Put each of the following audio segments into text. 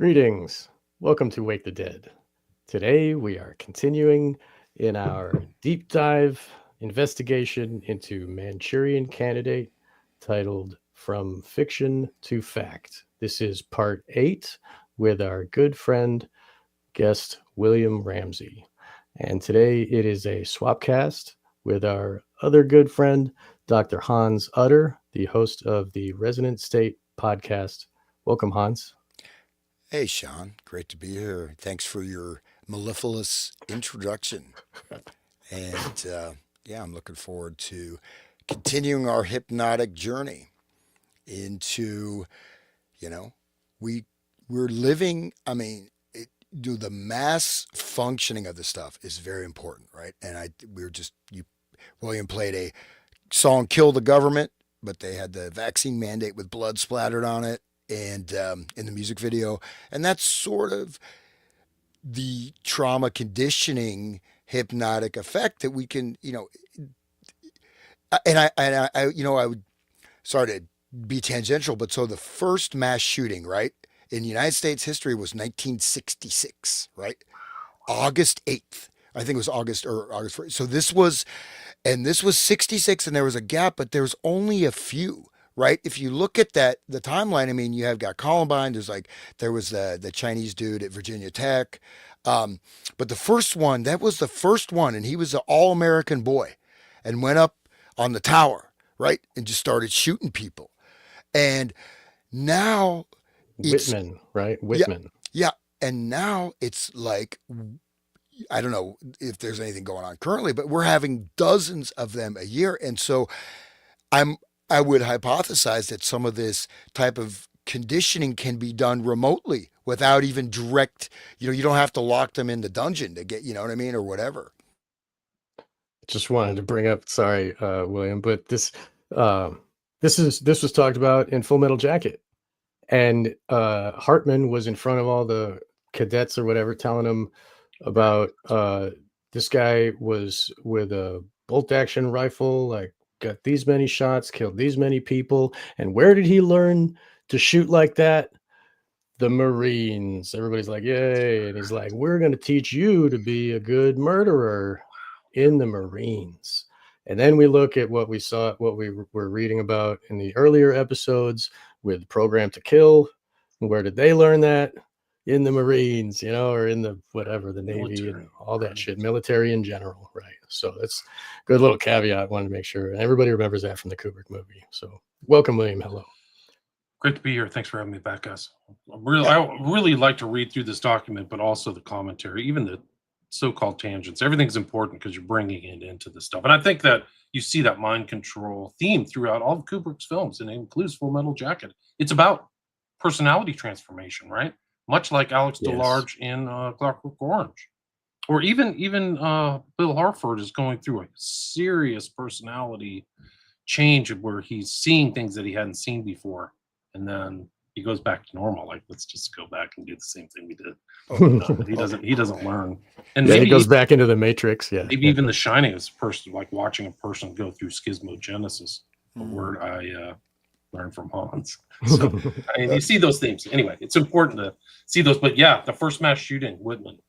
Greetings. Welcome to Wake the Dead. Today we are continuing in our deep dive investigation into Manchurian Candidate titled From Fiction to Fact. This is part 8 with our good friend, guest William Ramsey. And today it is a swapcast with our other good friend, Dr. Hans Utter, the host of the Resonant State podcast. Welcome, Hans. Hey, Sean, great to be here. Thanks for your mellifluous introduction. And yeah, I'm looking forward to continuing our hypnotic journey into, you know, we we're living. The mass functioning of the stuff is very important, right? And William played a song "Kill the Government," but they had the vaccine mandate with blood splattered on it, and in the music video, and that's sort of the trauma conditioning hypnotic effect that we can, I would, sorry to be tangential, but so the first mass shooting, right, in United States history was 1966, right? August 8th. I think it was August 1st. This was 66 and there was a gap, but there was only a few, right? If you look at the timeline, I mean, you have got Columbine, there was the Chinese dude at Virginia Tech. Um, but the first one, that was the first one, and he was an all American boy and went up on the tower, right? And just started shooting people. And now it's, Whitman, right? yeah, Whitman. yeah. And now it's like, I don't know if there's anything going on currently, but we're having dozens of them a year. And so I'm, I would hypothesize that some of this type of conditioning can be done remotely without even direct, you don't have to lock them in the dungeon to get, you know what I mean? Or whatever. Just wanted to bring up, sorry, William, but uh, this was talked about in Full Metal Jacket, and Hartman was in front of all the cadets or whatever, telling them about this guy was with a bolt action rifle, like got these many shots, killed these many people, and where did he learn to shoot like that? The Marines. Everybody's like, yay. And he's like, we're going to teach you to be a good murderer in the Marines. And then we look at what we saw, what we were reading about in the earlier episodes with Program to Kill. Where did they learn that? In the Marines, or in the whatever, the Navy Military. and all that shit, military in general, right? So that's a good little caveat. Wanted to make sure, and everybody remembers that from the Kubrick movie. So welcome, William. Hello. Great to be here. Thanks for having me back, guys. Yeah. I really like to read through this document, but also the commentary, even the so-called tangents. Everything's important because you're bringing it into the stuff. And I think that you see that mind control theme throughout all of Kubrick's films, and it includes Full Metal Jacket. It's about personality transformation, right? Much like Alex Yes. DeLarge in Clockwork Orange. Or even Bill Harford is going through a serious personality change where he's seeing things that he hadn't seen before, and then he goes back to normal. Like, let's just go back and do the same thing we did. He doesn't learn. And Yeah, maybe he goes back into the Matrix. Yeah, maybe even The Shining is person like watching a person go through schismogenesis, a Mm. word I learned from Hans. So you see those themes. Anyway, it's important to see those. But yeah, the first mass shooting, Whitman.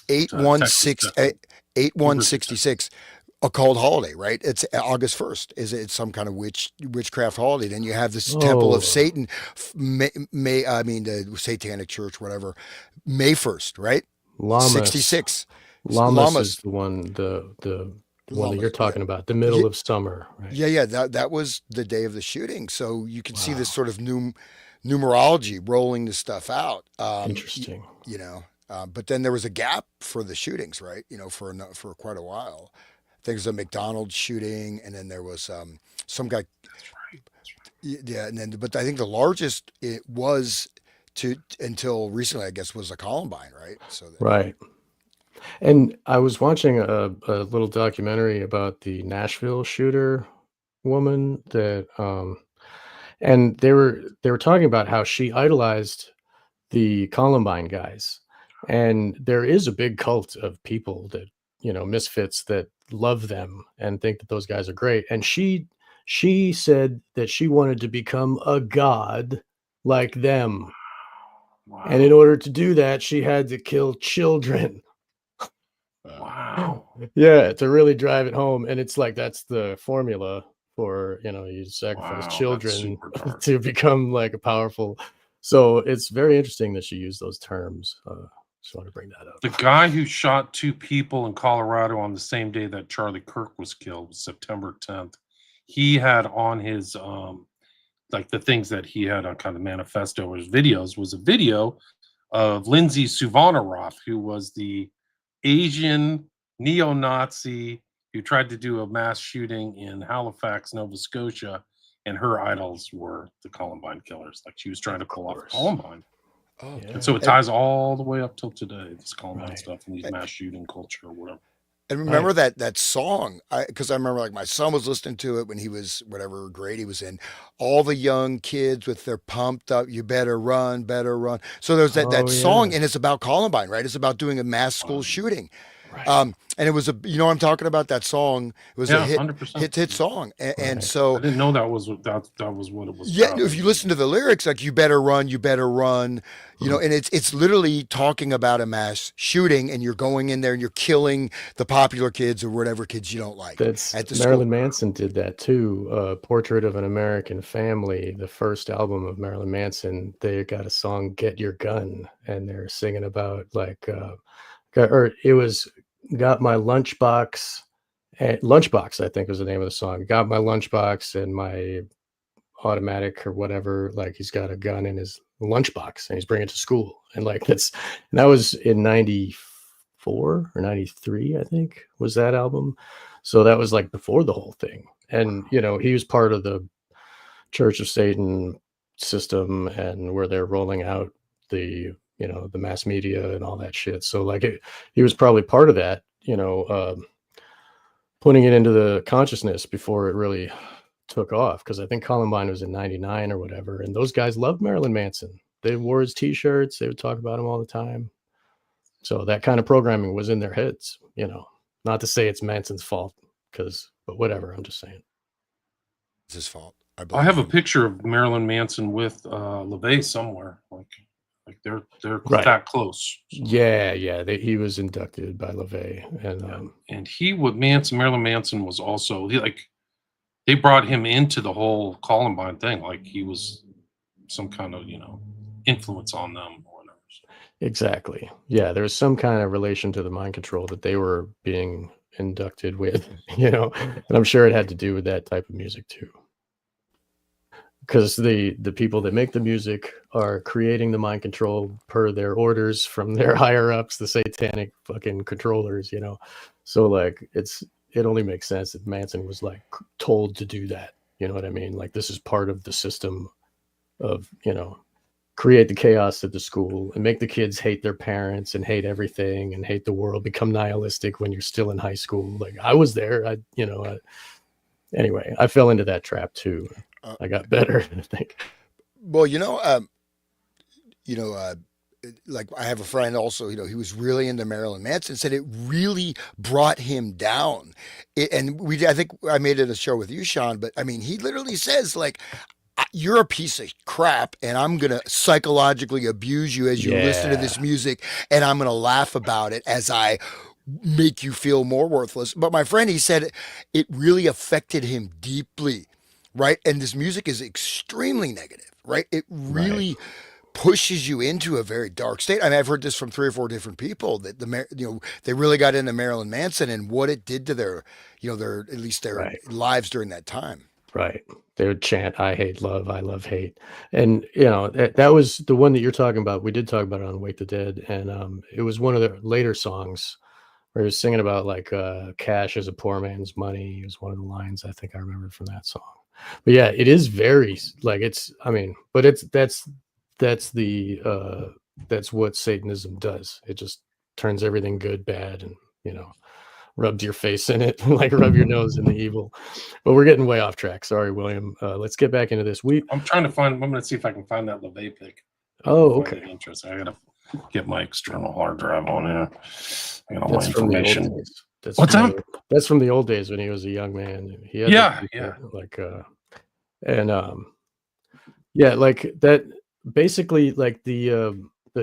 8166, Texas, 8166, a cold holiday, right? It's August 1st. It's some kind of witchcraft holiday. Then you have this Temple of Oh, Satan, the Satanic Church, whatever, May 1st, right? Lammas. 66. Lammas is Llamas, the one that you're Llamas, yeah. talking about, the middle of summer, right? Yeah. That was the day of the shooting. So you can see this Wow, sort of numerology rolling this stuff out. interesting. But then there was a gap for the shootings, right? For quite a while. I think there's a McDonald's shooting, and then there was some guy. That's right. That's right. Yeah, and then but I think the largest it was to until recently, I guess, was a Columbine, right? So that Right. And I was watching a little documentary about the Nashville shooter woman and they were talking about how she idolized the Columbine guys. And there is a big cult of people that, misfits that love them and think that those guys are great. And she said that she wanted to become a god like them. And in Wow. order to do that, she had to kill children. Wow. Yeah, to really drive it home, and it's like that's the formula for, you sacrifice Wow. That's children super dark. to become, like, a powerful. So, it's very interesting that she used those terms, just wanted to bring that The up. guy who shot 2 people in Colorado on the same day that Charlie Kirk was killed, was September 10th. He had on his, like, the things that he had on kind of manifesto or his videos was a video of Lindsay Suvarnabhut, who was the Asian neo-Nazi who tried to do a mass shooting in Halifax, Nova Scotia, and her idols were the Columbine killers. Like, she was trying to Of pull off course. Columbine. Oh, And Yeah, so it ties all the way up till today, this Columbine right, stuff and these mass shooting culture or whatever. and right. remember that song? Because I remember like my son was listening to it when he was whatever grade he was in. All the young kids with their pumped up, you better run, better run. So there's that Oh, yeah, song, and it's about Columbine, right? It's about doing a mass school Um, shooting. right, And it was you know what I'm talking about, that song. It was a yeah, 100%. hit song, and right. I so didn't know that was that was what it was yeah, about. if you listen to the lyrics, like you better run, Mhm. and it's literally talking about a mass shooting, and you're going in there and you're killing the popular kids or whatever kids you don't like That's at the school. Marilyn Manson did that too, Portrait of an American Family, the first album of Marilyn Manson, they got a song, "Get Your Gun," and they're singing about, like, or it was "Got My Lunchbox," Lunchbox, I think was the name of the song, "Got my lunchbox and my automatic," or whatever, like, he's got a gun in his lunchbox, and he's bringing it to school, and, like, and that was in '94 or '93, I think, was that album. So that was, like, before the whole thing, and, he was part of the Church of Satan system and where they're rolling out the mass media and all that shit, so, like, he was probably part of that, putting it into the consciousness before it really took off, because I think Columbine was in '99 or whatever, and those guys loved Marilyn Manson. They wore his T-shirts, they would talk about him all the time. So that kind of programming was in their heads. Not to say it's Manson's fault, but whatever, I'm just saying. It's his fault. I I blame have a him. picture of Marilyn Manson with LaVey somewhere. Like they're Right. that close. So, Yeah, yeah, he was inducted by LaVey, and, yeah, and he would Manson Marilyn Manson was also they brought him into the whole Columbine thing. Like he was some kind of influence on them or whatever. So, exactly. Yeah, there was some kind of relation to the mind control that they were being inducted with, and I'm sure it had to do with that type of music too. Because the people that make the music are creating the mind control per their orders from their higher ups, the satanic fucking controllers. So, like, it only makes sense that Manson was, like, told to do that. You know what I mean? Like, this is part of the system of, create the chaos at the school and make the kids hate their parents and hate everything and hate the world, become nihilistic when you're still in high school. Like, I was there. Anyway, I fell into that trap too. Uh, I got better, I think. well, you know, uh, like I have a friend also, he was really into Marilyn Manson, said it really brought him down. And I think I made it a show with you, Sean, but I mean, he literally says like, you're a piece of crap and I'm going to psychologically abuse you as you listen to Yeah, this music, and I'm going to laugh about it as I make you feel more worthless. But my friend, he said it really affected him deeply, right? And this music is extremely negative, right? It right. really pushes you into a very dark state. I mean, I've heard this from 3 or 4 different people that they really got into Marilyn Manson and what it did to their at least their Right. lives during that time. Right. They would chant, "I hate love, I love hate." And, that was the one that you're talking about. We did talk about it on Wake the Dead, and, it was one of the later songs where he was singing about, like, cash is a poor man's money. It was one of the lines I think I remember from that song. But yeah, it is very like, I mean, but that's that's what Satanism does. It just turns everything good bad, and, rubs your face in it, like rub your nose in the evil. But we're getting way off track. Sorry, William. Let's get back into this. I'm gonna see if I can find that LaVey pic. I Oh, find okay. it interesting. I gotta get my external hard drive on here. I got all my That's from the old information. days. What's that? That's from the old days when he was a young man. He had Yeah, the yeah. like, and yeah, like that. basically like the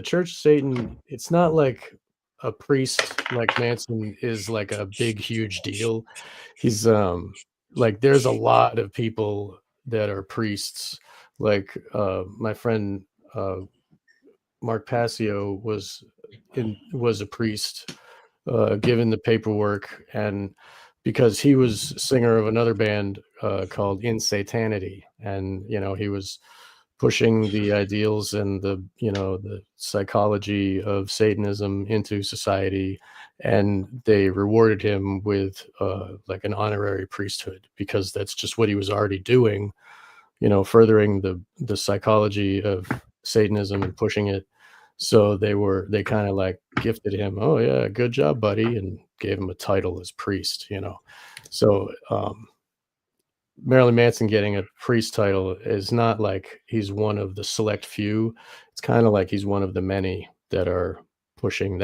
Church of Satan, it's not like a priest like Manson is like a big huge deal. He's like there's a lot of people that are priests. Like my friend Mark Passio was a priest, given the paperwork, and because he was singer of another band called In Satanity, and he was pushing the ideals and the psychology of Satanism into society, and they rewarded him with like an honorary priesthood because that's just what he was already doing, furthering the psychology of Satanism and pushing it. So they kind of like gifted him, oh yeah, good job, buddy, and gave him a title as priest. So Marilyn Manson getting a priest title is not like he's one of the select few. It's kind of like he's one of the many that are pushing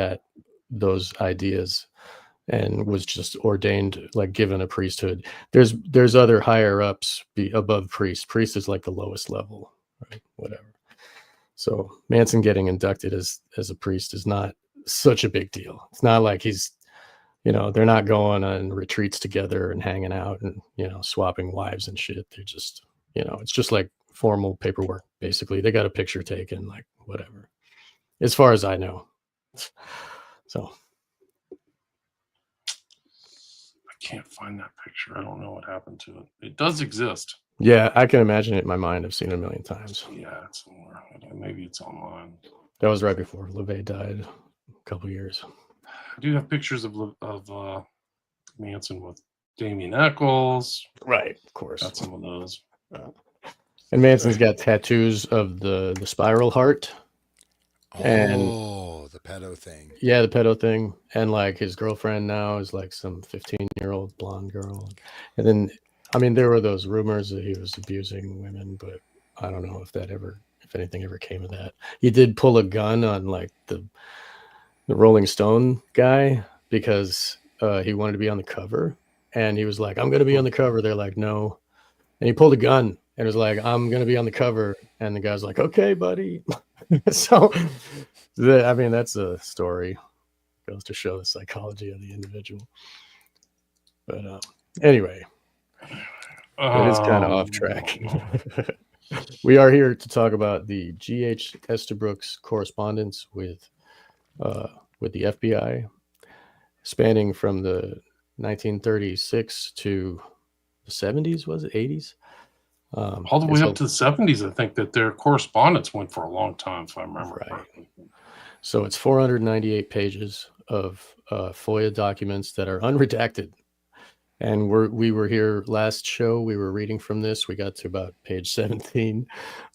those ideas, and was just ordained, like given a priesthood. There's other higher ups above priest. Priest is like the lowest level, right? Whatever. So Manson getting inducted as a priest is not such a big deal. It's not like they're not going on retreats together and hanging out and swapping wives and shit. They're just it's just like formal paperwork. Basically, they got a picture taken, like whatever, as far as I know. So I can't find that picture. I don't know what happened to it. It does exist. yeah, I can imagine it in my mind. I've seen it a million times. Yeah, it's somewhere. Maybe it's online. That was right before LeVay died, a couple years. I do have pictures of Manson with Damien Eccles. Right, of course. Got some of those. And Manson's got tattoos of the spiral heart. And the pedo thing. yeah, the pedo thing. And like his girlfriend now is like some 15-year-old blonde girl. And then, I mean, there were those rumors that he was abusing women, but I don't know if anything ever came of that. He did pull a gun on like the Rolling Stone guy because he wanted to be on the cover. And he was like, I'm going to be on the cover. They're like, no. And he pulled a gun and was like, I'm going to be on the cover. And the guy's like, okay, buddy. So, I mean, that's a story. Goes to show the psychology of the individual. But anyway, it is kind of off track. We are here to talk about the G.H. Estabrooks correspondence with the FBI, spanning from the 1936 to the 70s, was it 80s? All the way up to the 70s, I think that their correspondence went for a long time, if I remember correctly. So it's 498 pages of FOIA documents that are unredacted. And we were here last show. We were reading from this. We got to about page 17.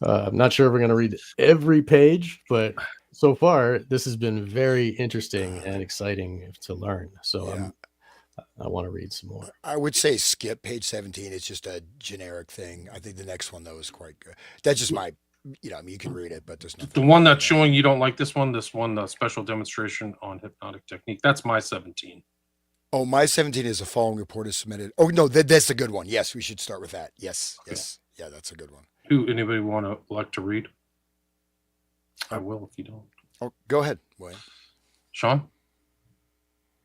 I'm not sure if we're going to read every page, but so far this has been very interesting and exciting to learn. So Yeah. I want to read some more. I would say skip page 17. It's just a generic thing. I think the next one, though, is quite good. That's just my, I mean, you can read it, but there's nothing. The one that's showing you don't like this one, the special demonstration on hypnotic technique, that's my 17. Oh, my 17 is a following report is submitted. Oh, no, that's a good one. Yes, we should start with that. Yes. Yeah, that's a good one. Anybody want to like to read? I will if you don't. Oh, go ahead, William. Sean?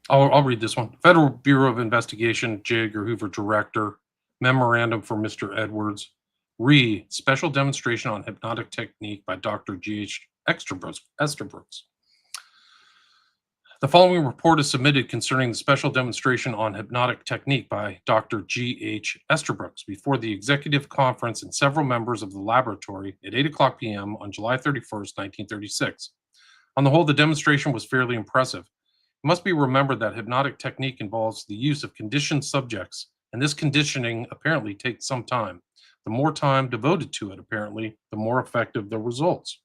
I'll read this one. Federal Bureau of Investigation, J. Edgar Hoover Director, memorandum for Mr. Edwards. Special demonstration on hypnotic technique by Dr. G.H. Estabrooks. The following report is submitted concerning the special demonstration on hypnotic technique by Dr. G.H. Estabrooks before the Executive Conference and several members of the laboratory at 8:00 p.m. on July 31st, 1936. On the whole, the demonstration was fairly impressive. It must be remembered that hypnotic technique involves the use of conditioned subjects, and this conditioning apparently takes some time. The more time devoted to it, apparently, the more effective the results.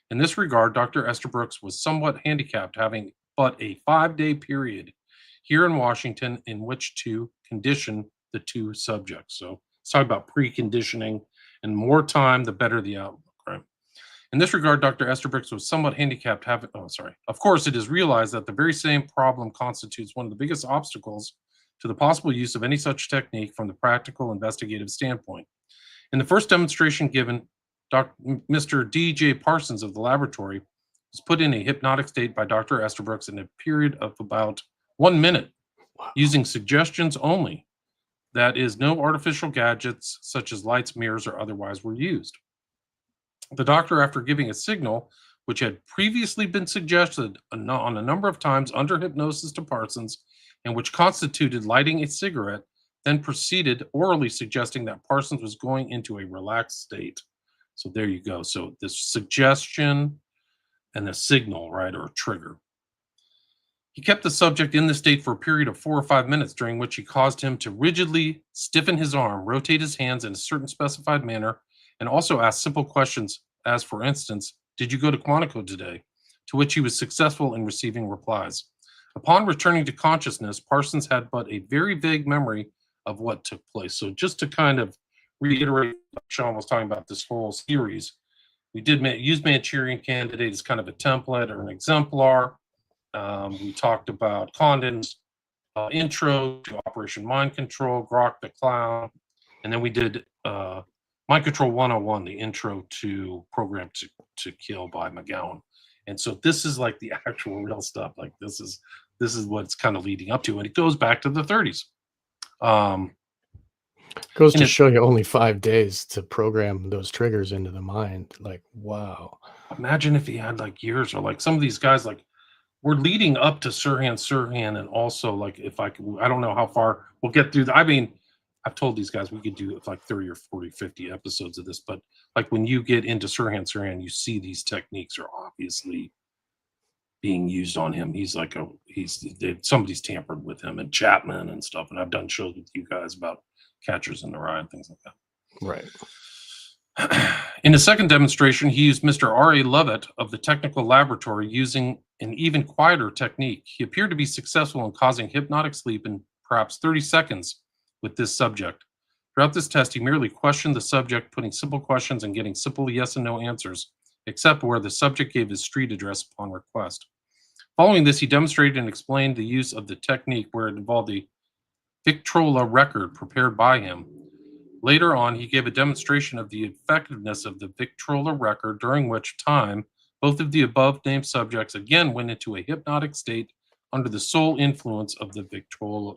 In this regard, Dr. Estabrooks was somewhat handicapped, having but a 5-day period here in Washington in which to condition the two subjects. So let's talk about preconditioning, and more time, the better the outlook, right? In this regard, Dr. Estabrooks was somewhat handicapped. Of course, it is realized that the very same problem constitutes one of the biggest obstacles to the possible use of any such technique from the practical investigative standpoint. In the first demonstration given, Mr. D.J. Parsons of the laboratory was put in a hypnotic state by Dr. Estabrooks in a period of about 1 minute, using suggestions only. That is, no artificial gadgets such as lights, mirrors, or otherwise were used. The doctor, after giving a signal which had previously been suggested on a number of times under hypnosis to Parsons, and which constituted lighting a cigarette, then proceeded orally suggesting that Parsons was going into a relaxed state. So there you go. So this suggestion and a signal, right, or a trigger. He kept the subject in the state for a period of 4 or 5 minutes, during which he caused him to rigidly stiffen his arm, rotate his hands in a certain specified manner, and also ask simple questions as, for instance, "Did you go to Quantico today?" To which he was successful in receiving replies. Upon returning to consciousness, Parsons had but a very vague memory of what took place. So just to kind of reiterate what Sean was talking about, this whole series, we did use Manchurian Candidate as kind of a template or an exemplar. We talked about Condon's intro to Operation Mind Control, Grok the Clown, and then we did Mind Control 101, the intro to Program to Kill by McGowan. And so this is like the actual real stuff. Like this is what it's kind of leading up to, and it goes back to the 30s. Goes to show you only 5 days to program those triggers into the mind. Like, wow. Imagine if he had like years, or like some of these guys, like we're leading up to Sirhan, and also like if I don't know how far we'll get through. I mean, I've told these guys we could do like 30 or 40, 50 episodes of this, but like when you get into Sirhan, you see these techniques are obviously being used on him. He's like somebody's tampered with him, and Chapman and stuff. And I've done shows with you guys about Catchers in the Rye and things like that. Right. In the second demonstration, he used Mr. R.A. Lovett of the technical laboratory using an even quieter technique. He appeared to be successful in causing hypnotic sleep in perhaps 30 seconds with this subject. Throughout this test, he merely questioned the subject, putting simple questions and getting simple yes and no answers, except where the subject gave his street address upon request. Following this, he demonstrated and explained the use of the technique where it involved a Victrola record prepared by him. Later on, he gave a demonstration of the effectiveness of the Victrola record, during which time both of the above-named subjects again went into a hypnotic state under the sole influence of the Victrola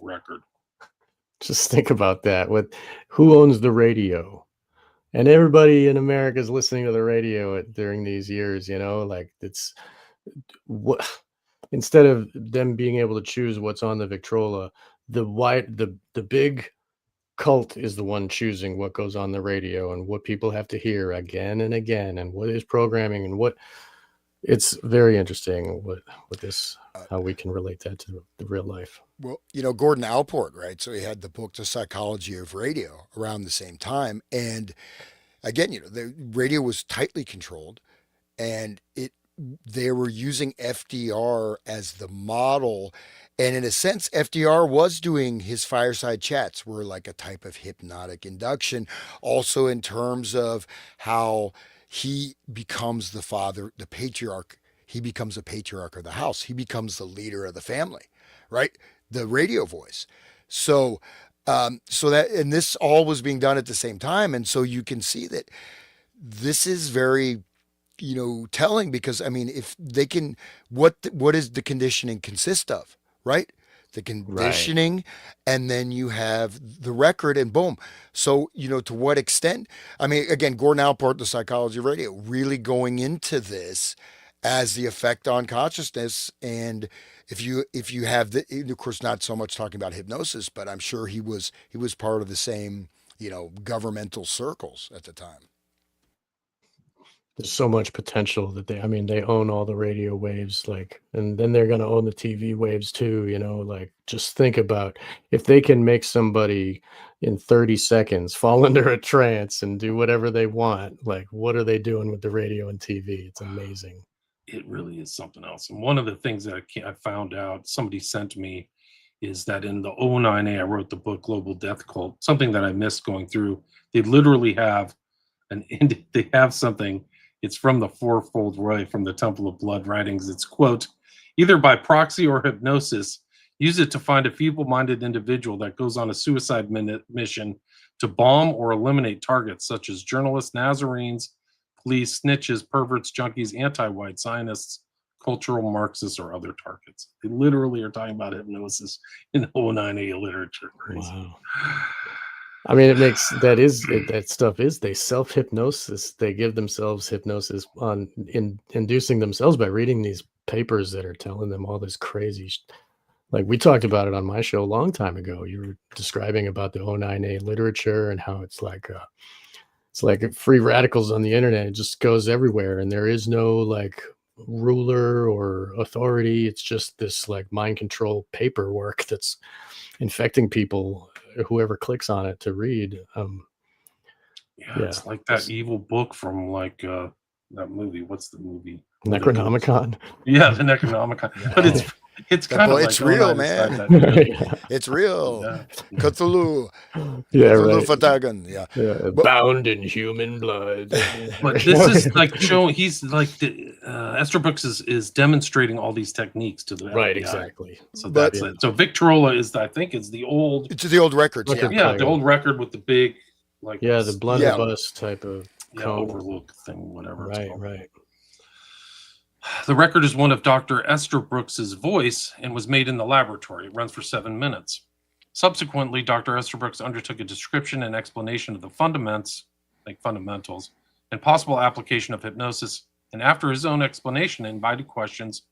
record. Just think about that. With who owns the radio? And everybody in America is listening to the radio during these years, like it's what, instead of them being able to choose what's on the Victrola, the big cult is the one choosing what goes on the radio and what people have to hear again and again, and what is programming and what. It's very interesting what this, how we can relate that to the real life. Well, Gordon Allport, right? So he had the book, The Psychology of Radio, around the same time. And again, the radio was tightly controlled, and they were using FDR as the model. And in a sense, FDR was doing his fireside chats were like a type of hypnotic induction, also in terms of how he becomes the father, the patriarch. He becomes a patriarch of the house. He becomes the leader of the family, right? The radio voice. So that, and this all was being done at the same time. And so you can see that this is very, telling, because I mean, if they can, what does the conditioning consist of, right? The conditioning, right. And then you have the record, and boom. So, to what extent, I mean, again, Gordon Allport, The Psychology of Radio, really going into this as the effect on consciousness. And if you have the, of course, not so much talking about hypnosis, but I'm sure he was part of the same, governmental circles at the time. There's so much potential that they own all the radio waves, and then they're going to own the TV waves too, just think about if they can make somebody in 30 seconds fall under a trance and do whatever they want, what are they doing with the radio and TV? It's amazing. It really is something else. And one of the things that I found out, somebody sent me, is that in the 09A, I wrote the book Global Death Cult, something that I missed going through. They literally have something. It's from the Fourfold Way, from the Temple of Blood writings. It's, quote, "Either by proxy or hypnosis, Use it to find a feeble-minded individual that goes on a suicide mission to bomb or eliminate targets such as journalists, Nazarenes, police, snitches, perverts, junkies, anti-white Zionists, cultural Marxists, or other targets. They literally are talking about hypnosis in 09A literature. Crazy. Wow. I mean, that stuff is they self-hypnosis. They give themselves hypnosis in inducing themselves by reading these papers that are telling them all this crazy. Like we talked about it on my show a long time ago. You were describing about the 09A literature and how it's like free radicals on the internet. It just goes everywhere, and there is no like ruler or authority. It's just this like mind control paperwork that's infecting people, whoever clicks on it to read. It's like that evil book from like that movie. What's the movie? Necronomicon. Yeah, the Necronomicon. Yeah. But it's kind of like it's real, 09 man. inside that. Yeah. It's real. Yeah. Cthulhu. Yeah, Cthulhu right. Fatagan. Yeah. Yeah, bound in human blood. But this is like showing he's like Esterbrook is demonstrating all these techniques to the right, FBI. exactly. So that's it. So Victrola is I think is the old It's the old records. Record Yeah. yeah, the old record with the big like the blunderbuss type of cone. overlook thing, whatever. it's Right, called. right. The record is one of Dr. Esterbrook's voice and was made in the laboratory. It runs for 7 minutes. Subsequently, Dr. Esterbrook undertook a description and explanation of the fundamentals, and possible application of hypnosis. And after his own explanation, invited questions,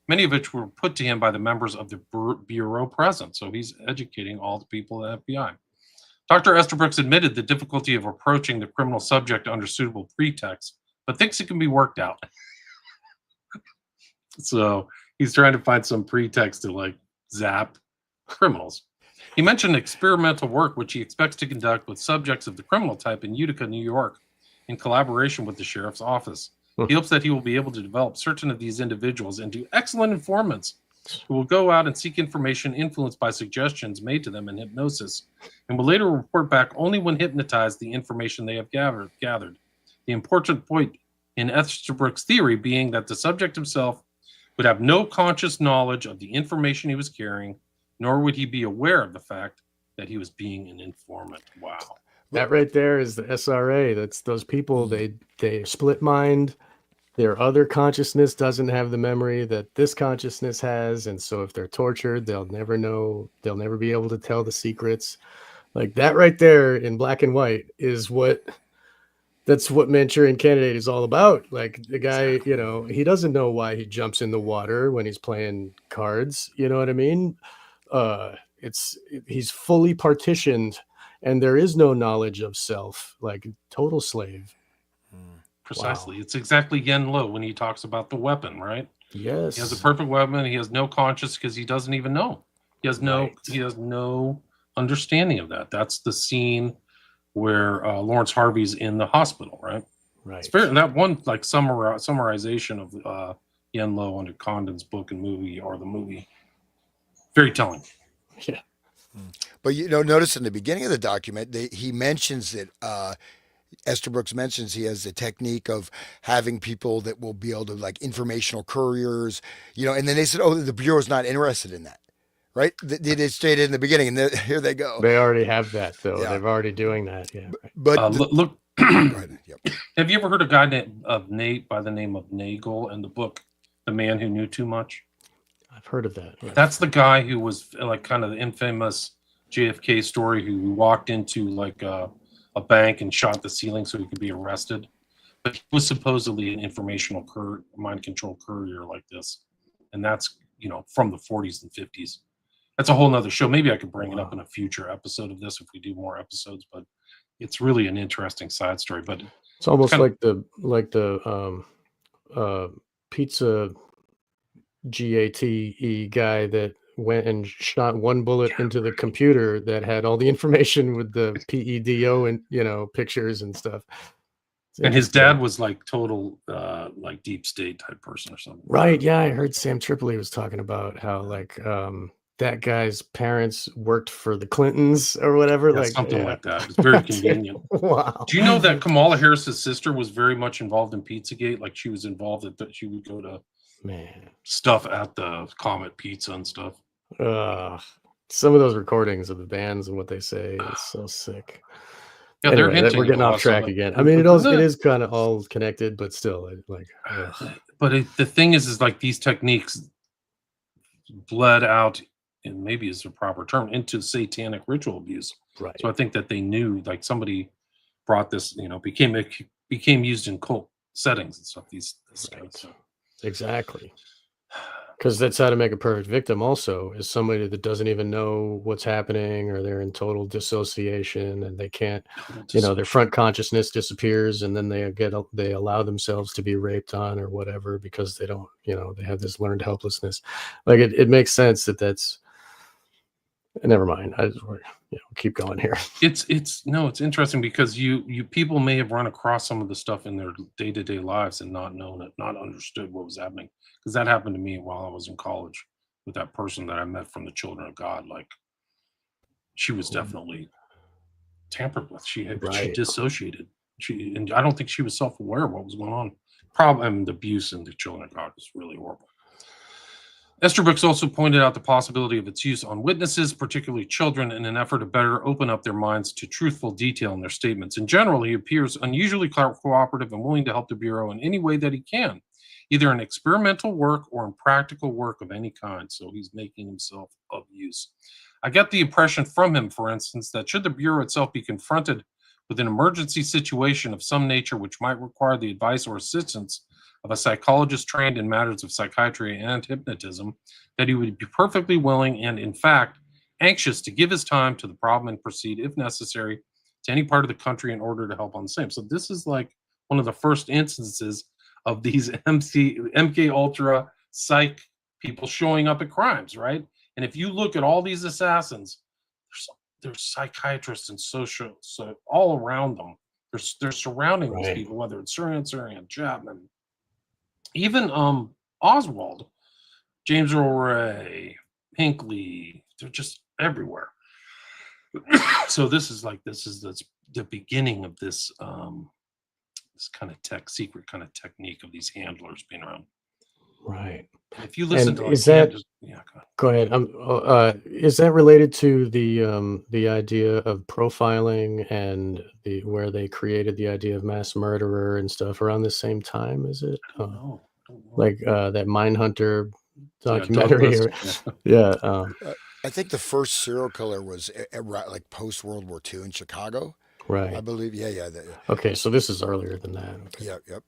many of which were put to him by the members of the bureau present. So he's educating all the people at the FBI. Dr. Esterbrook admitted the difficulty of approaching the criminal subject under suitable pretext, but thinks it can be worked out. So he's trying to find some pretext to like zap criminals. He mentioned experimental work which he expects to conduct with subjects of the criminal type in Utica, New York, in collaboration with the sheriff's office. He hopes that he will be able to develop certain of these individuals into excellent informants who will go out and seek information influenced by suggestions made to them in hypnosis, and will later report back only when hypnotized the information they have gathered. The important point in Esterbrook's theory being that the subject himself would have no conscious knowledge of the information he was carrying, nor would he be aware of the fact that he was being an informant. Wow. That right there is the SRA. That's those people, they split mind. Their other consciousness doesn't have the memory that this consciousness has. And so if they're tortured, they'll never know, they'll never be able to tell the secrets. Like that right there in black and white is that's what Manchurian Candidate is all about. Like the guy, you know, he doesn't know why he jumps in the water when he's playing cards. You know what I mean? He's fully partitioned, and there is no knowledge of self. Like total slave. Precisely. Wow. It's exactly Yen Lo when he talks about the weapon, right? Yes. He has a perfect weapon. He has no conscience because he doesn't even know. He has no understanding of that. That's the scene where Lawrence Harvey's in the hospital, right? Right. It's very, that one like summarization of Yen Lo under Condon's book and movie, or the movie, very telling. Yeah. But you know, notice in the beginning of the document, he mentions that Esterbrook mentions he has the technique of having people that will be able to like informational couriers, you know, and then they said, oh, the Bureau's not interested in that. Right? They stated in the beginning, and here they go. They already have that, though. Yeah. They're already doing that. Yeah. But look, go ahead. Yep. have you ever heard a guy named Nate by the name of Nagel in the book, The Man Who Knew Too Much? I've heard of that. Yeah. That's the guy who was like kind of the infamous JFK story who walked into like a bank and shot the ceiling so he could be arrested. But he was supposedly an informational mind control courier like this. And that's, you know, from the 40s and 50s. That's a whole nother show. Maybe I could bring it up in a future episode of this if we do more episodes, but it's really an interesting side story. But it's almost like the pizza GATE guy that went and shot one bullet into the computer that had all the information with the PEDO and, you know, pictures and stuff. And his dad was like total like deep state type person or something. Right. Yeah, I heard Sam Tripoli was talking about how like that guy's parents worked for the Clintons or whatever. Yeah, like something like that. It's very convenient. Wow. Do you know that Kamala Harris's sister was very much involved in Pizzagate? Like she was involved that she would go to Man, stuff at the Comet Pizza and stuff. Uh, some of those recordings of the bands and what they say is so sick. Yeah, they're Anyway, we're hinting getting at off less of track it. again. I mean, it The- is kind of all connected, but still, like, ugh, but the thing is like these techniques bled out, and maybe is a proper term, into satanic ritual abuse. right, So I think that they knew, like somebody brought this, became used in cult settings and stuff. This kind of right, stuff. exactly. Because that's how to make a perfect victim. Also, is somebody that doesn't even know what's happening, or they're in total dissociation, and they can't, Total their dissociation. front consciousness disappears, and then they allow themselves to be raped on or whatever because they don't, they have this learned helplessness. Like it makes sense that's. Never mind. Keep going here. It's interesting because you people may have run across some of the stuff in their day-to-day lives and not known it, not understood what was happening. Because that happened to me while I was in college with that person that I met from the Children of God. Like she was definitely tampered with. She Right. dissociated. And I don't think she was self-aware of what was going on. Problem, I mean, the abuse in the Children of God was really horrible. Esterbrooks also pointed out the possibility of its use on witnesses, particularly children, in an effort to better open up their minds to truthful detail in their statements. In general, he appears unusually cooperative and willing to help the Bureau in any way that he can, either in experimental work or in practical work of any kind. So he's making himself of use. I get the impression from him, for instance, that should the Bureau itself be confronted with an emergency situation of some nature which might require the advice or assistance of a psychologist trained in matters of psychiatry and hypnotism, that he would be perfectly willing and, in fact, anxious to give his time to the problem and proceed, if necessary, to any part of the country in order to help on the same. So this is like one of the first instances of these MK Ultra psych people showing up at crimes, right? And if you look at all these assassins, there's psychiatrists and so all around them. They're surrounding these Right. people, whether it's Surian, Chapman, even Oswald, James Earl Ray, Hinckley, they're just everywhere. So this is the beginning of this kind of secret kind of technique of these handlers being around. Right. And if you listen And to like is that yeah, go ahead. Go ahead. Is that related to the idea of profiling and where they created the idea of mass murderer and stuff around the same time? Is it I don't know. like that Mindhunter Yeah, documentary? Douglas. Or, Yeah. yeah. I think the first serial killer was like post World War II in Chicago, I Right. believe. Yeah. Okay. So this is earlier than that. Okay. Yep.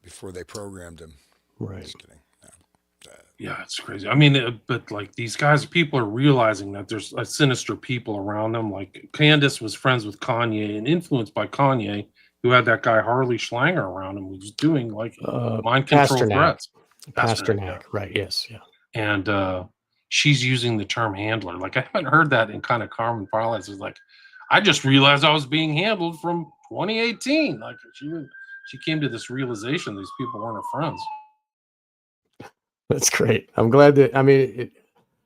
Before they programmed him. Right. Just kidding. No. Yeah, it's crazy. I mean, but like these guys, people are realizing that there's a sinister people around them. Like Candace was friends with Kanye and influenced by Kanye, who had that guy Harley Schlanger around him, who was doing like mind control Pasternak. threats. Yeah. Pasternak. Right. Yes. Yeah. And she's using the term handler. Like I haven't heard that in kind of Carmen Parlance. It's like I just realized I was being handled from 2018. Like she came to this realization these people weren't her friends. That's great. I'm glad that. I mean,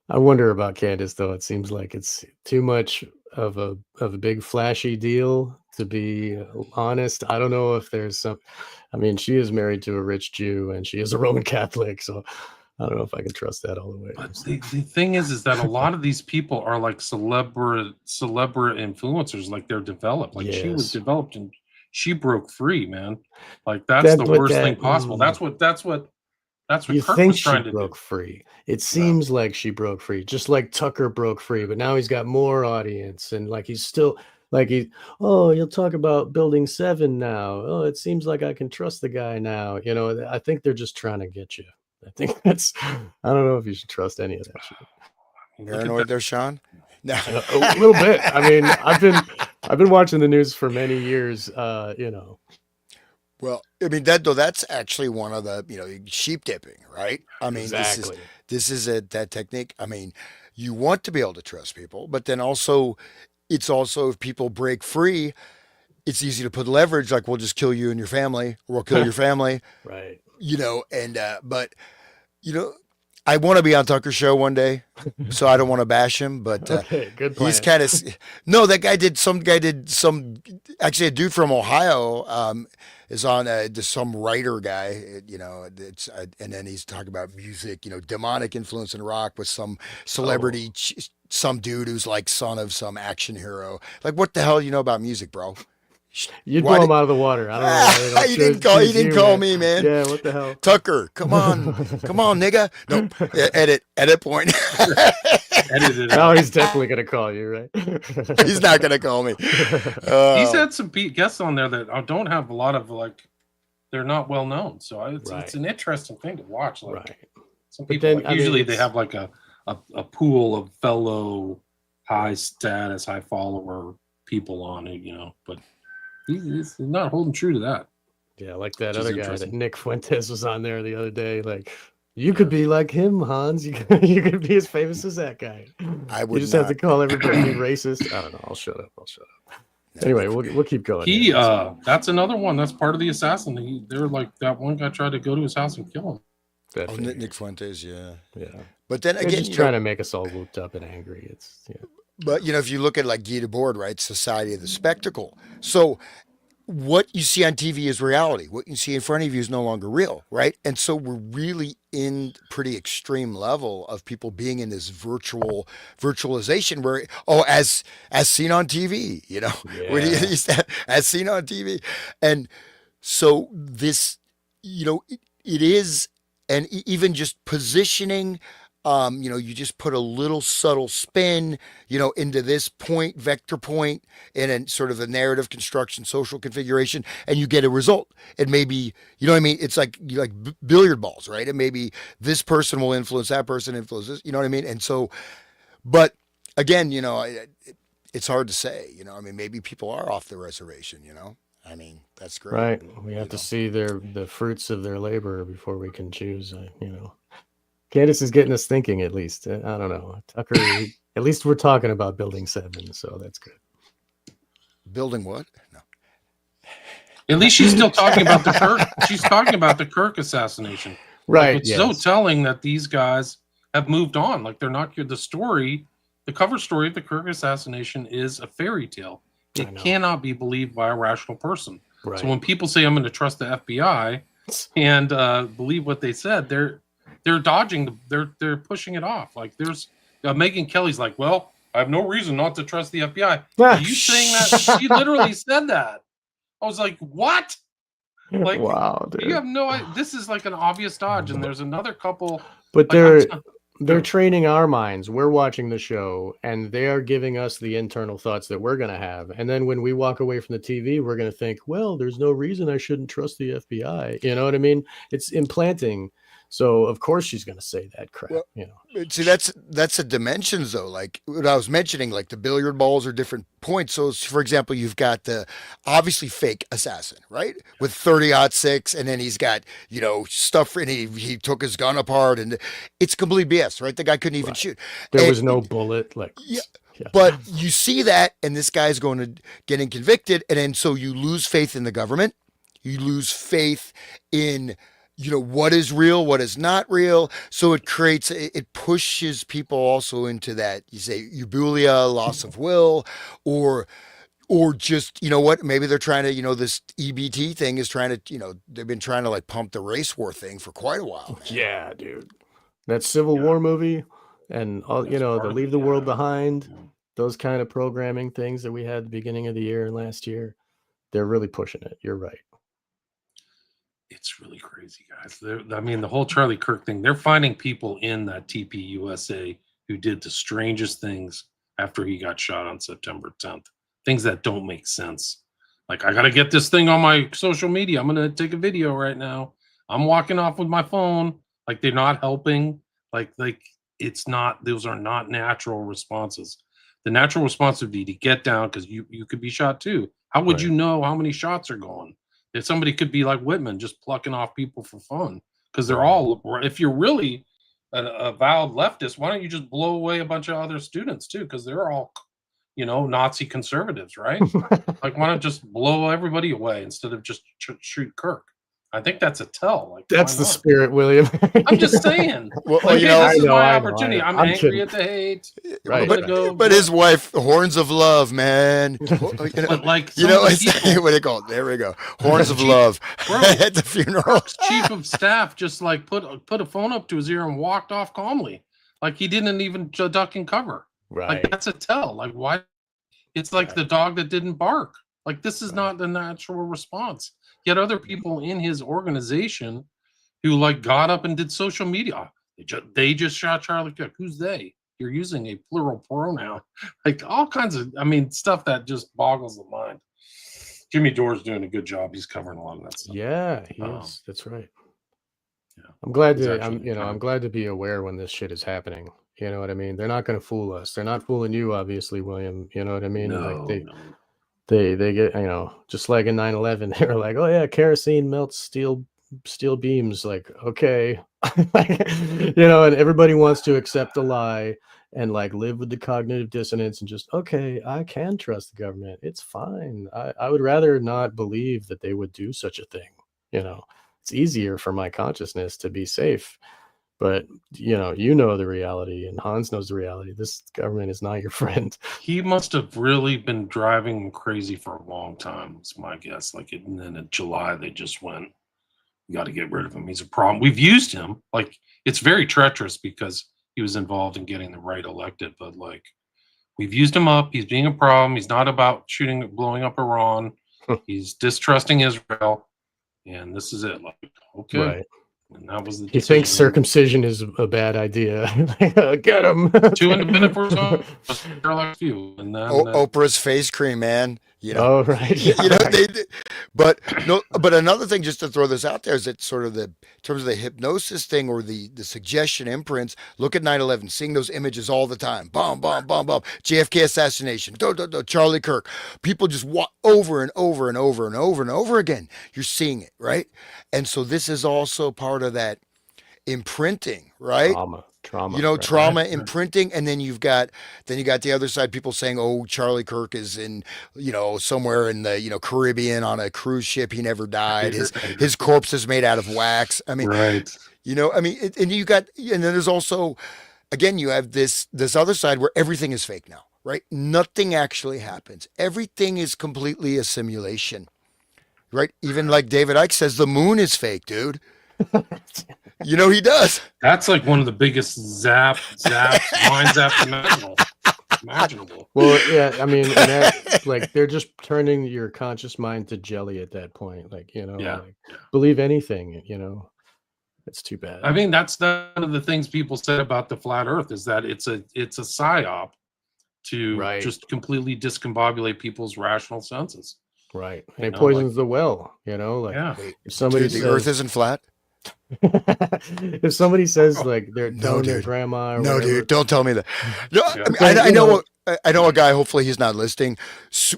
I wonder about Candace though. It seems like it's too much of a big flashy deal to be honest. I don't know if there's some. I mean, she is married to a rich Jew and she is a Roman Catholic, so I don't know if I can trust that all the way. But the thing is that a lot of these people are like celebrity influencers. Like they're developed. Like she was Yes, developed and she broke free, man. Like that's the but worst thing possible. That's what you Kirk think was she trying to do. broke free. It No. seems like she broke free, just like Tucker broke free, but now he's got more audience and like he's still like oh, you'll talk about building 7 now. Oh, it seems like I can trust the guy now. I think they're just trying to get you. I think I don't know if you should trust any of that shit. I mean, look at Paranoid that. there, Sean? No. A little bit. I mean, I've been watching the news for many years. Well, I mean that's actually one of the sheep dipping, right? I mean Exactly. this is that technique. I mean, you want to be able to trust people, but then also it's also if people break free, it's easy to put leverage like we'll just kill you and your family, or we'll kill your family, Right. and but you know I want to be on Tucker's show one day, so I don't want to bash him, but Okay, good he's plan. kind of no. That guy did some. Actually, a dude from Ohio is on just some writer guy. It's and then he's talking about music. Demonic influence in rock with some Oh, celebrity, some dude who's like son of some action hero. Like, what the hell you know about music, bro? you'd Why blow did him out of the water. I don't know why they don't he choose didn't call? He choose didn't you, call man. me, man. Yeah, what the hell? Tucker, come on, nigga. Nope. Edit point. Edit it Now out. he's definitely gonna call you, right? He's not gonna call me. He's had some guests on there that don't have a lot of they're not well known. So it's Right. an interesting thing to watch. Like Right. some But people, then, like I mean, usually they it's- have like a pool of fellow high status, high follower people on it, but he's not holding true to that. Yeah, like that Which is other guy that interesting. Nick Fuentes was on there the other day. Like, you could be like him, Hans. You could be as famous as that guy. I You would just have to not. call everybody racist. I don't know. I'll shut up. Anyway, we'll keep going. He here. that's another one. That's part of the assassin. They're like that one guy tried to go to his house and kill him. That Oh, figure. Nick Fuentes, yeah. Yeah. But then They're again, just trying to make us all whooped up and angry. It's but if you look at like Guy Debord, right, Society of the Spectacle. So what you see on TV is reality. What you see in front of you is no longer real, right? And so we're really in pretty extreme level of people being in this virtualization where as seen on TV, Yeah. as seen on TV, and so this, it is, and even just positioning. You just put a little subtle spin, into this point, vector point, in a sort of a narrative construction, social configuration, and you get a result. It may be, you know what I mean? It's like billiard balls, right? It may be this person will influence that person, influence this, you know what I mean? And so, but again, it's hard to say, I mean, maybe people are off the reservation, I mean, that's great. Right. We have to see the fruits of their labor before we can choose. Candace is getting us thinking, at least. I don't know. Tucker, at least we're talking about Building 7, so that's good. Building what? No. At least she's still talking about the Kirk. She's talking about the Kirk assassination. Right. It's so telling that these guys have moved on. Like they're not the story. The cover story of the Kirk assassination is a fairy tale. It cannot be believed by a rational person. Right. So when people say I'm going to trust the FBI and believe what they said, they're dodging. They're pushing it off. Like there's Megyn Kelly's like, well, I have no reason not to trust the FBI. Are you saying that? She literally said that. I was like, what? Like, wow, dude. You have no idea. This is like an obvious dodge, and there's another couple. But like, they're training our minds. We're watching the show, and they are giving us the internal thoughts that we're going to have. And then when we walk away from the TV, we're going to think, well, there's no reason I shouldn't trust the FBI. You know what I mean? It's implanting. So of course she's going to say that crap. Well, see, that's the dimensions though. Like what I was mentioning, like the billiard balls are different points. So, for example, you've got the obviously fake assassin, right, with 30-06, and then he's got stuff, and he took his gun apart, and it's complete BS, right? The guy couldn't even shoot. There was no bullet, like. Yeah. But you see that, and this guy's going to getting convicted, and then so you lose faith in the government, you lose faith in what is real, what is not real. So it pushes people also into that, you say eubulia, loss of will, or just, what, maybe they're trying to, this EBT thing is trying to, they've been trying to like pump the race war thing for quite a while, man. Yeah, dude. That Civil War movie and all, the Leave the World Behind, those kind of programming things that we had at the beginning of the year and last year, they're really pushing it. You're right. It's really crazy, guys. I mean, the whole Charlie Kirk thing, they're finding people in that TPUSA who did the strangest things after he got shot on September 10th. Things that don't make sense. Like, I got to get this thing on my social media. I'm going to take a video right now. I'm walking off with my phone. Like, they're not helping. Like it's not, those are not natural responses. The natural response would be to get down, because you could be shot too. How would you know how many shots are going? If somebody could be like Whitman, just plucking off people for fun, because they're all, if you're really an avowed leftist, why don't you just blow away a bunch of other students too? Because they're all, Nazi conservatives, right? Like, why not just blow everybody away instead of just shoot Kirk? I think that's a tell. Like, That's why the not? spirit, William. I'm just saying. Well, Like, you hey, know, this is my I opportunity. know. I'm I'm angry kidding. at the hate. Right. I'm gonna go. but his wife, horns of love, man. You know, But like, you some know, of the it's people, what they call it. There we go. Horns of Chief- love bro, at the funeral. Kirk's chief of staff just like put a phone up to his ear and walked off calmly, like he didn't even duck and cover. Right. Like, that's a tell. Like, why? It's like the dog that didn't bark. Like, this is not the natural response. Yet other people in his organization who like got up and did social media, they just shot Charlie Kirk. Who's they? You're using a plural pronoun. Like, all kinds of, I mean, stuff that just boggles the mind. Jimmy Dore's doing a good job. He's covering a lot of that stuff. Yeah, he is. That's right. Yeah. I'm glad He's to actually I'm glad to be aware when this shit is happening. You know what I mean? They're not going to fool us. They're not fooling you, obviously, William. You know what I mean? No, Like no. they get, just like in 9/11, they were like, oh yeah, kerosene melts steel beams. Like, okay. And everybody wants to accept a lie and like live with the cognitive dissonance and just, okay, I can trust the government. It's fine. I would rather not believe that they would do such a thing. It's easier for my consciousness to be safe. But you know the reality, and Hans knows the reality. This government is not your friend. He must have really been driving him crazy for a long time. It's my guess. Like, and then in July they just went, "We got to get rid of him. He's a problem." We've used him. Like, it's very treacherous because he was involved in getting the right elected. But like, we've used him up. He's being a problem. He's not about blowing up Iran. He's distrusting Israel, and this is it. Like, okay. Right. And that was the He thinks circumcision is a bad idea. Get him. 2 independent persons, like few, and then Oprah's face cream, man. Oh, right. Yeah, right. But another thing, just to throw this out there, is that sort of in terms of the hypnosis thing or the suggestion imprints. Look at 9/11, seeing those images all the time. Bomb, bomb, bomb, bomb. JFK assassination. Charlie Kirk. People just walk over and over and over and over and over again. You're seeing it, right? And so this is also part of that imprinting, right? Trauma. Trauma imprinting, and then you got the other side, people saying, "Oh, Charlie Kirk is in, somewhere in the Caribbean on a cruise ship. He never died. His corpse is made out of wax." I mean, right. And then there's also, again, you have this other side where everything is fake now, right? Nothing actually happens. Everything is completely a simulation, right? Even like David Icke says, the moon is fake, dude. He does. That's like one of the biggest mind zaps imaginable. Well, yeah, I mean, like they're just turning your conscious mind to jelly at that point. Like, believe anything, It's too bad. I mean, that's one of the things people said about the flat Earth is that it's a psyop to just completely discombobulate people's rational senses. Right. And it poisons the well, if somebody the Earth isn't flat. If somebody says like they're telling their grandma, dude, don't tell me that. No, I know. I know a guy. Hopefully, he's not listening.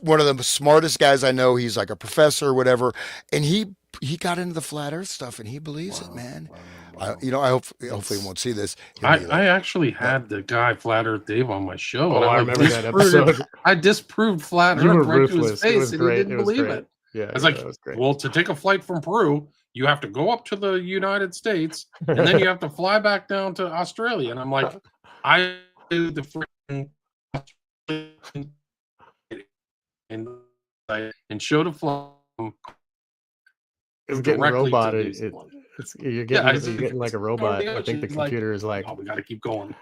One of the smartest guys I know. He's like a professor or whatever, and he got into the flat Earth stuff, and he believes it, man. I hopefully he won't see this. I actually had the guy Flat Earth Dave on my show. Oh, I remember that episode. I disproved Flat Earth right to his face, and he didn't believe it. Yeah, I was like, well, to take a flight from Peru, you have to go up to the United States, and then you have to fly back down to Australia. And I'm like, I do the freaking and show the flight. It's getting roboted. You're getting like a robot. I think the computer is like, oh, we got to keep going.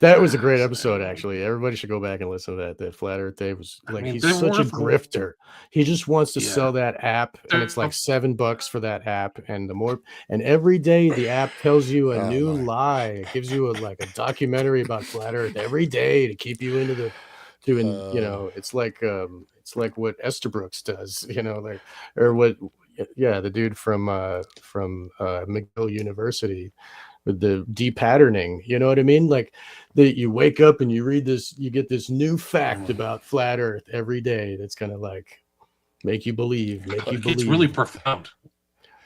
That was a great episode, actually. Everybody should go back and listen to that Flat Earth Dave was like, he's such a grifter. He just wants to sell that app, and it's like $7 for that app, and every day the app tells you a new lie. It gives you a documentary about Flat Earth every day to keep you into it's like what Estabrooks does, the dude from McGill University with the depatterning, you know what I mean? Like that you wake up and you read this, you get this new fact about flat Earth every day. That's gonna make you believe. It's really profound.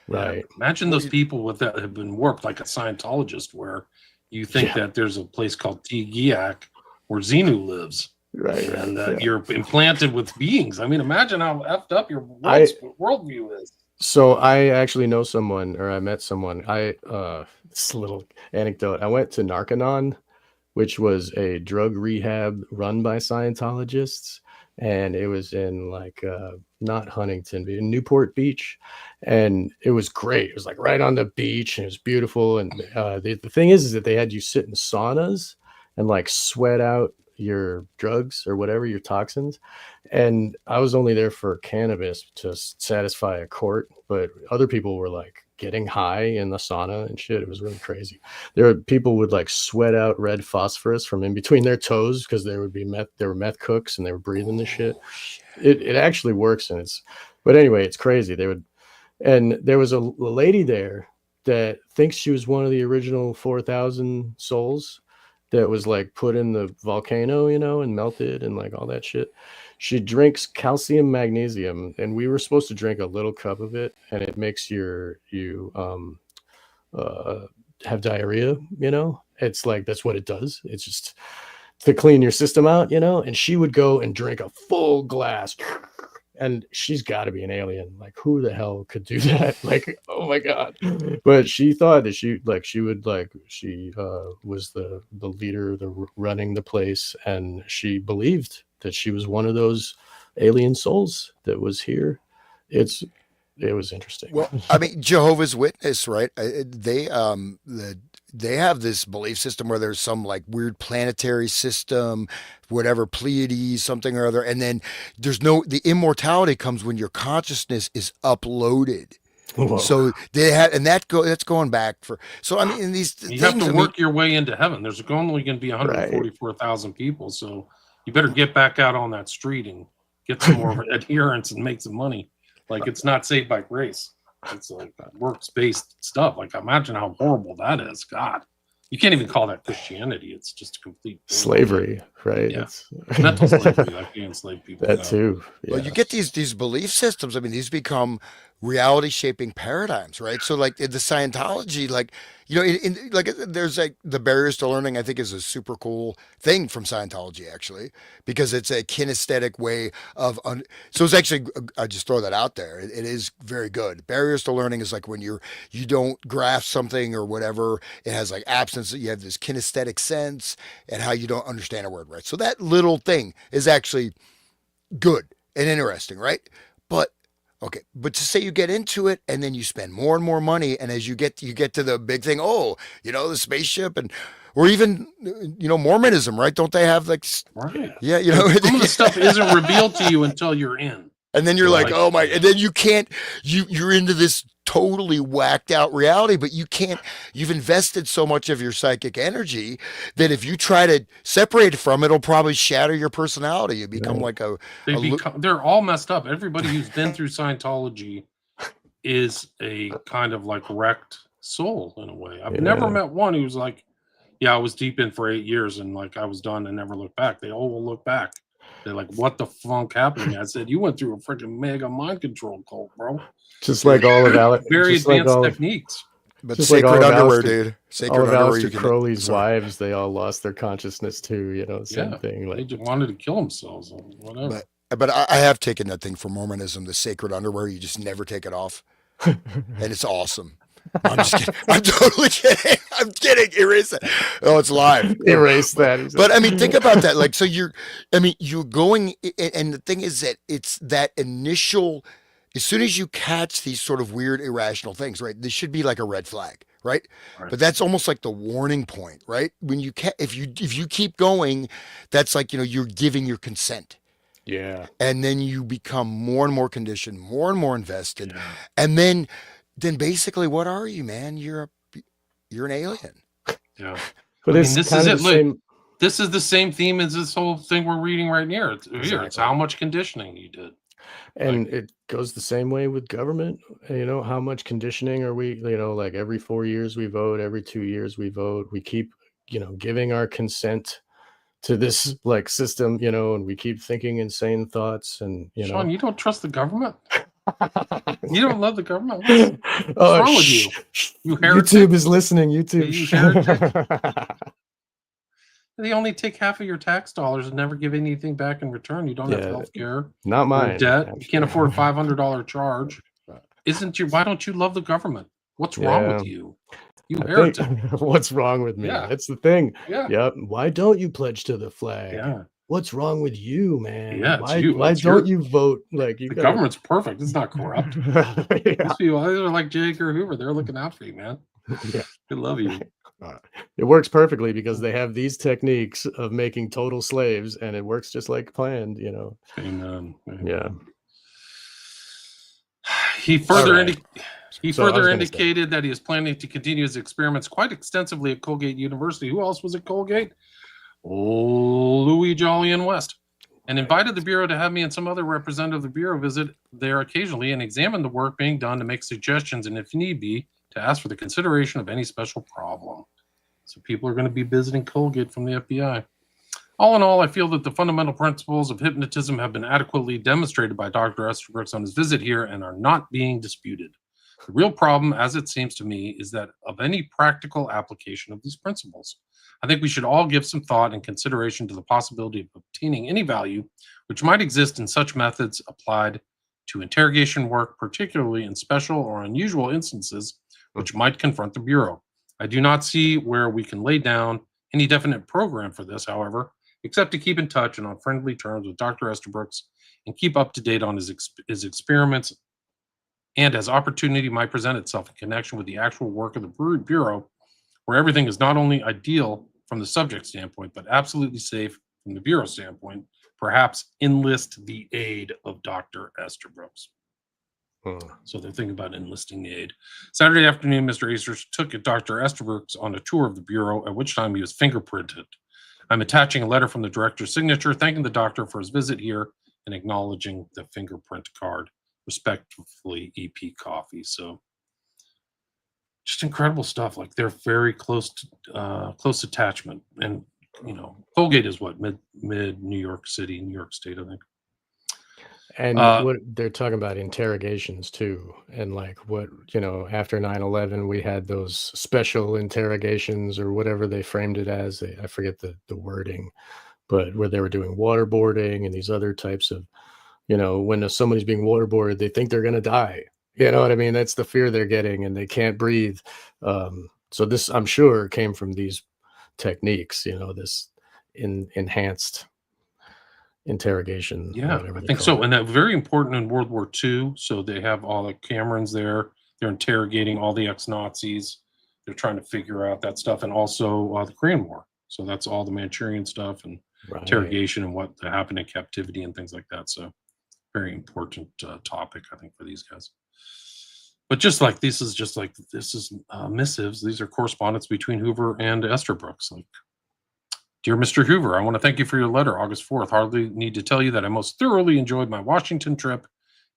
Right. Yeah. Imagine those people that have been warped, like a Scientologist, where you think that there's a place called Tegiak where Xenu lives. Right. And you're implanted with beings. I mean, imagine how effed up your worldview is. So I actually know someone, or I met someone. This little anecdote. I went to Narconon, which was a drug rehab run by Scientologists, and it was in like not Huntington, but in Newport Beach, and it was great. It was like right on the beach, and it was beautiful. And the thing is that they had you sit in saunas and like sweat out your drugs or whatever your toxins. And I was only there for cannabis to satisfy a court, but other people were like getting high in the sauna and shit. It was really crazy. There were people would like sweat out red phosphorus from in between their toes because there would be meth. There were meth cooks and they were breathing the shit. Oh, shit. It actually works, and but anyway, it's crazy. They would, and there was a lady there that thinks she was one of the original 4,000 souls that was like put in the volcano, and melted and like all that shit. She drinks calcium magnesium, and we were supposed to drink a little cup of it, and it makes you uh, have diarrhea. It's like that's what it does. It's just to clean your system out. And she would go and drink a full glass, and she's got to be an alien. Like, who the hell could do that? Like, oh my god. But she thought that she was the leader, running the place, and she believed that she was one of those alien souls that was here. It was interesting. Well, I mean, Jehovah's Witness, right? They have this belief system where there's some like weird planetary system, whatever Pleiades, something or other, and then the immortality comes when your consciousness is uploaded. Whoa. So they had, and that's going back for. So I mean, in these You things, have to work your way into heaven. There's only going to be Right. 144,000 people, so you better get back out on that street and get some more adherence and make some money. Like, it's not saved by grace. It's like works-based stuff. Like, imagine how horrible that is. God, you can't even call that Christianity. It's just a complete slavery, right? Yeah. It's mental slavery. Like, you enslave people. that too. Well, you get these belief systems. I mean, these become reality shaping paradigms, right? So, like in the Scientology, like like there's like the barriers to learning. I think is a super cool thing from Scientology, actually, because it's a kinesthetic way of. So it's actually I just throw that out there. It is very good. Barriers to learning is like when you don't grasp something or whatever. It has like absence. You have this kinesthetic sense and how you don't understand a word, right? So that little thing is actually good and interesting, right? But okay, but to say you get into it and then you spend more and more money, and as you get to the big thing, the spaceship, and or even Mormonism, right? Don't they have like Right. Yeah, some of the stuff isn't revealed to you until you're in. and then you're like, oh my, and then you can't, you're into this totally whacked out reality, but you've invested so much of your psychic energy that if you try to separate from it, it'll probably shatter your personality. You become like they're all messed up. Everybody who's been through Scientology is a kind of like wrecked soul in a way. I've never met one who's like, yeah, I was deep in for 8 years and like I was done and never looked back. They all will look back. They're like, what the funk happened? I said, you went through a freaking mega mind control cult, bro. Just like all of Alex, very advanced techniques. But sacred underwear, dude. Sacred underwear. All of Aleister Crowley's wives, they all lost their consciousness too. Same thing. Like, they just wanted to kill themselves or whatever. But I have taken that thing for Mormonism, the sacred underwear. You just never take it off, and it's awesome. I'm just kidding. I'm totally kidding. I'm kidding. Erase it. Oh, it's live. Erase that. But I mean, think about that. Like, so you're going, and the thing is that it's that initial. As soon as you catch these sort of weird, irrational things, right? This should be like a red flag, right? But that's almost like the warning point, right? When if you keep going, that's like you're giving your consent. Yeah. And then you become more and more conditioned, more and more invested, and then basically, what are you, man? You're an alien. Yeah. But this is it. Look, this is the same theme as this whole thing we're reading right here. It's how much conditioning you did. And it goes the same way with government. How much conditioning are we, like every 4 years we vote, every 2 years we vote. We keep, giving our consent to this like system, and we keep thinking insane thoughts. And, Sean, you don't trust the government? You don't love the government? What's wrong with you? YouTube is listening. YouTube. They only take half of your tax dollars and never give anything back in return. You don't have health care. Not mine. Debt. You can't afford a $500 charge. Why don't you love the government? What's wrong Yeah. with you? You I think heretic. what's wrong with me? Yeah. That's the thing. Yeah. Yep. Why don't you pledge to the flag? Yeah. What's wrong with you, man? Yeah, it's you. Why It's don't your you vote? Like you the gotta government's perfect. It's not corrupt. yeah. These people, they're like J. Edgar Hoover. They're looking out for you, man. Yeah. They love you. It works perfectly because they have these techniques of making total slaves, and it works just like planned, you know. Amen. Yeah. Amen. He further right. he So I was further gonna say- indicated that he is planning to continue his experiments quite extensively at Colgate University. Who else was at Colgate? Louis Jolyon West. And invited the Bureau to have me and some other representative of the Bureau visit there occasionally and examine the work being done to make suggestions and, if need be, to ask for the consideration of any special problem. So people are going to be visiting Colgate from the FBI. All in all, I feel that the fundamental principles of hypnotism have been adequately demonstrated by Dr. Estabrook on his visit here and are not being disputed. The real problem, as it seems to me, is that of any practical application of these principles. I think we should all give some thought and consideration to the possibility of obtaining any value which might exist in such methods applied to interrogation work, particularly in special or unusual instances which might confront the Bureau. I do not see where we can lay down any definite program for this, however, except to keep in touch and on friendly terms with Dr. Estabrooks and keep up to date on his experiments, and as opportunity might present itself in connection with the actual work of the Bureau, where everything is not only ideal from the subject standpoint, but absolutely safe from the Bureau standpoint, perhaps enlist the aid of Dr. Estabrooks. So they're thinking about enlisting the aid. Saturday afternoon, Mr. Acers took Dr. Estabrooks on a tour of the Bureau, at which time he was fingerprinted. I'm attaching a letter from the director's signature, thanking the doctor for his visit here and acknowledging the fingerprint card. Respectfully, EP Coffee. So just incredible stuff. Like they're very close attachment. And you know, Colgate is what, mid New York City, New York State, I think. And what they're talking about interrogations too. And like what, you know, after 9/11, we had those special interrogations or whatever they framed it as. I forget the wording, but where they were doing waterboarding and these other types of, you know, when somebody's being waterboarded, they think they're going to die. You know what I mean? That's the fear they're getting and they can't breathe. So this, I'm sure, came from these techniques, you know, this enhanced interrogation. Yeah, I think so. And that very important in World War II. So they have all the Camerons there. They're interrogating all the ex-Nazis. They're trying to figure out that stuff. And also the Korean War. So that's all the Manchurian stuff and interrogation and what happened in captivity and things like that. So very important topic, I think, for these guys. But this is missives. These are correspondence between Hoover and Estabrooks. Like, dear Mr. Hoover, I want to thank you for your letter, August 4th. Hardly need to tell you that I most thoroughly enjoyed my Washington trip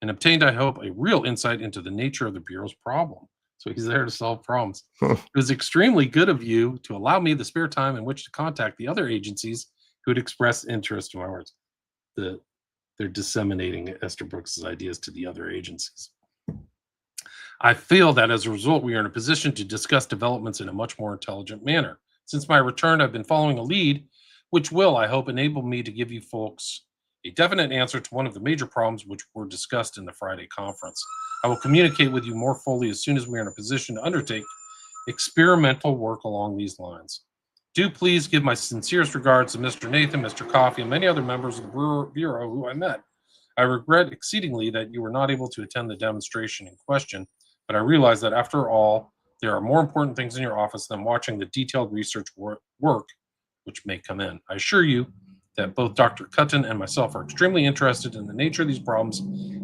and obtained, I hope, a real insight into the nature of the Bureau's problem. So he's there to solve problems. It was extremely good of you to allow me the spare time in which to contact the other agencies who had expressed interest in my words. They're disseminating Estabrooks' ideas to the other agencies. I feel that as a result, we are in a position to discuss developments in a much more intelligent manner. Since my return, I've been following a lead, which will, I hope, enable me to give you folks a definite answer to one of the major problems which were discussed in the Friday conference. I will communicate with you more fully as soon as we are in a position to undertake experimental work along these lines. Do please give my sincerest regards to Mr. Nathan, Mr. Coffey, and many other members of the Bureau who I met. I regret exceedingly that you were not able to attend the demonstration in question, but I realize that after all, there are more important things in your office than watching the detailed research work which may come in. I assure you that both Dr. Cutton and myself are extremely interested in the nature of these problems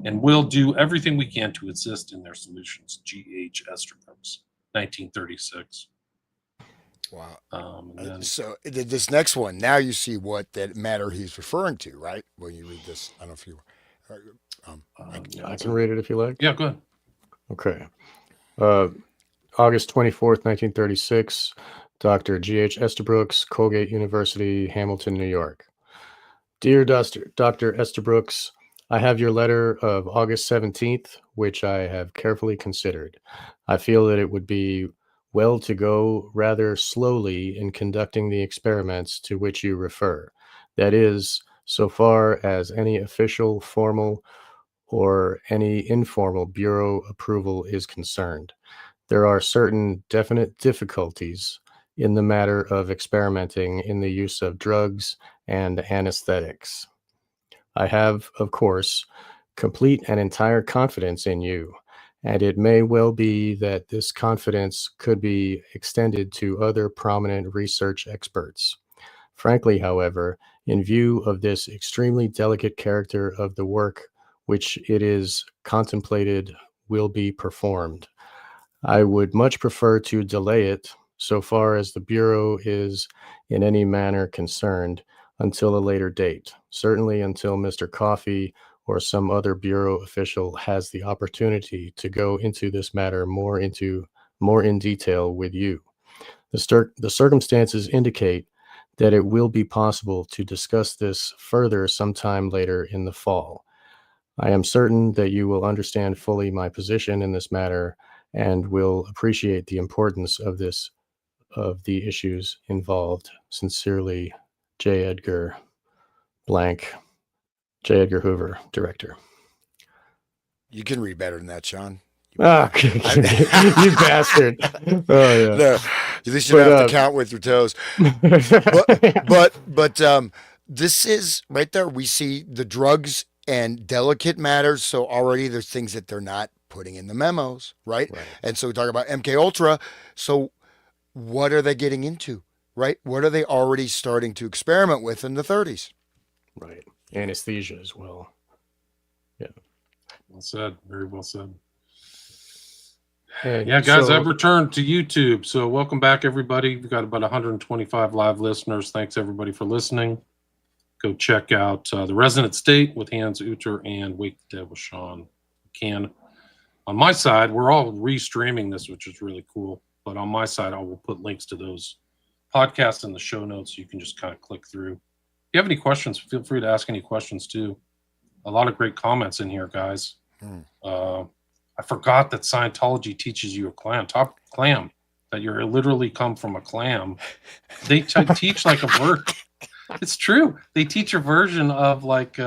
and will do everything we can to assist in their solutions. G.H. Estabrooks, 1936. Wow. So this next one, now you see what that matter he's referring to, right? When you read this, I don't know if you... I can read it if you like. Yeah, go ahead. Okay. August 24th, 1936, Dr. G.H. Estabrooks, Colgate University, Hamilton, New York. Dear Dr. Estabrooks, I have your letter of August 17th, which I have carefully considered. I feel that it would be well to go rather slowly in conducting the experiments to which you refer. That is, so far as any official, formal, or any informal bureau approval is concerned. There are certain definite difficulties in the matter of experimenting in the use of drugs and anesthetics. I have, of course, complete and entire confidence in you, and it may well be that this confidence could be extended to other prominent research experts. Frankly, however, in view of this extremely delicate character of the work which it is contemplated will be performed, I would much prefer to delay it, so far as the Bureau is in any manner concerned, until a later date, certainly until Mr. Coffey or some other Bureau official has the opportunity to go into this matter more in detail with you. The circumstances indicate that it will be possible to discuss this further sometime later in the fall. I am certain that you will understand fully my position in this matter and will appreciate the importance of the issues involved. Sincerely, J. Edgar blank, J. Edgar Hoover, Director. You can read better than that, Sean. Ah, you bastard. Oh, yeah. No, at least you don't have to count with your toes. But this is right there. We see the drugs and delicate matters. So already there's things that they're not putting in the memos, right? And so we talk about MK Ultra. So what are they getting into, right? What are they already starting to experiment with in the 30s? Right. Anesthesia as well. Yeah. Well said. Very well said. And yeah, guys, so, I've returned to YouTube. So welcome back, everybody. We've got about 125 live listeners. Thanks, everybody, for listening. Go check out The Resonant State with Hans Uter and Wake the Dead with Sean McCann. On my side, we're all restreaming this, which is really cool. But on my side, I will put links to those podcasts in the show notes so you can just kind of click through. If you have any questions, feel free to ask any questions, too. A lot of great comments in here, guys. I forgot that Scientology teaches you a clam, that you're literally come from a clam. They teach like a version. It's true. They teach a version of like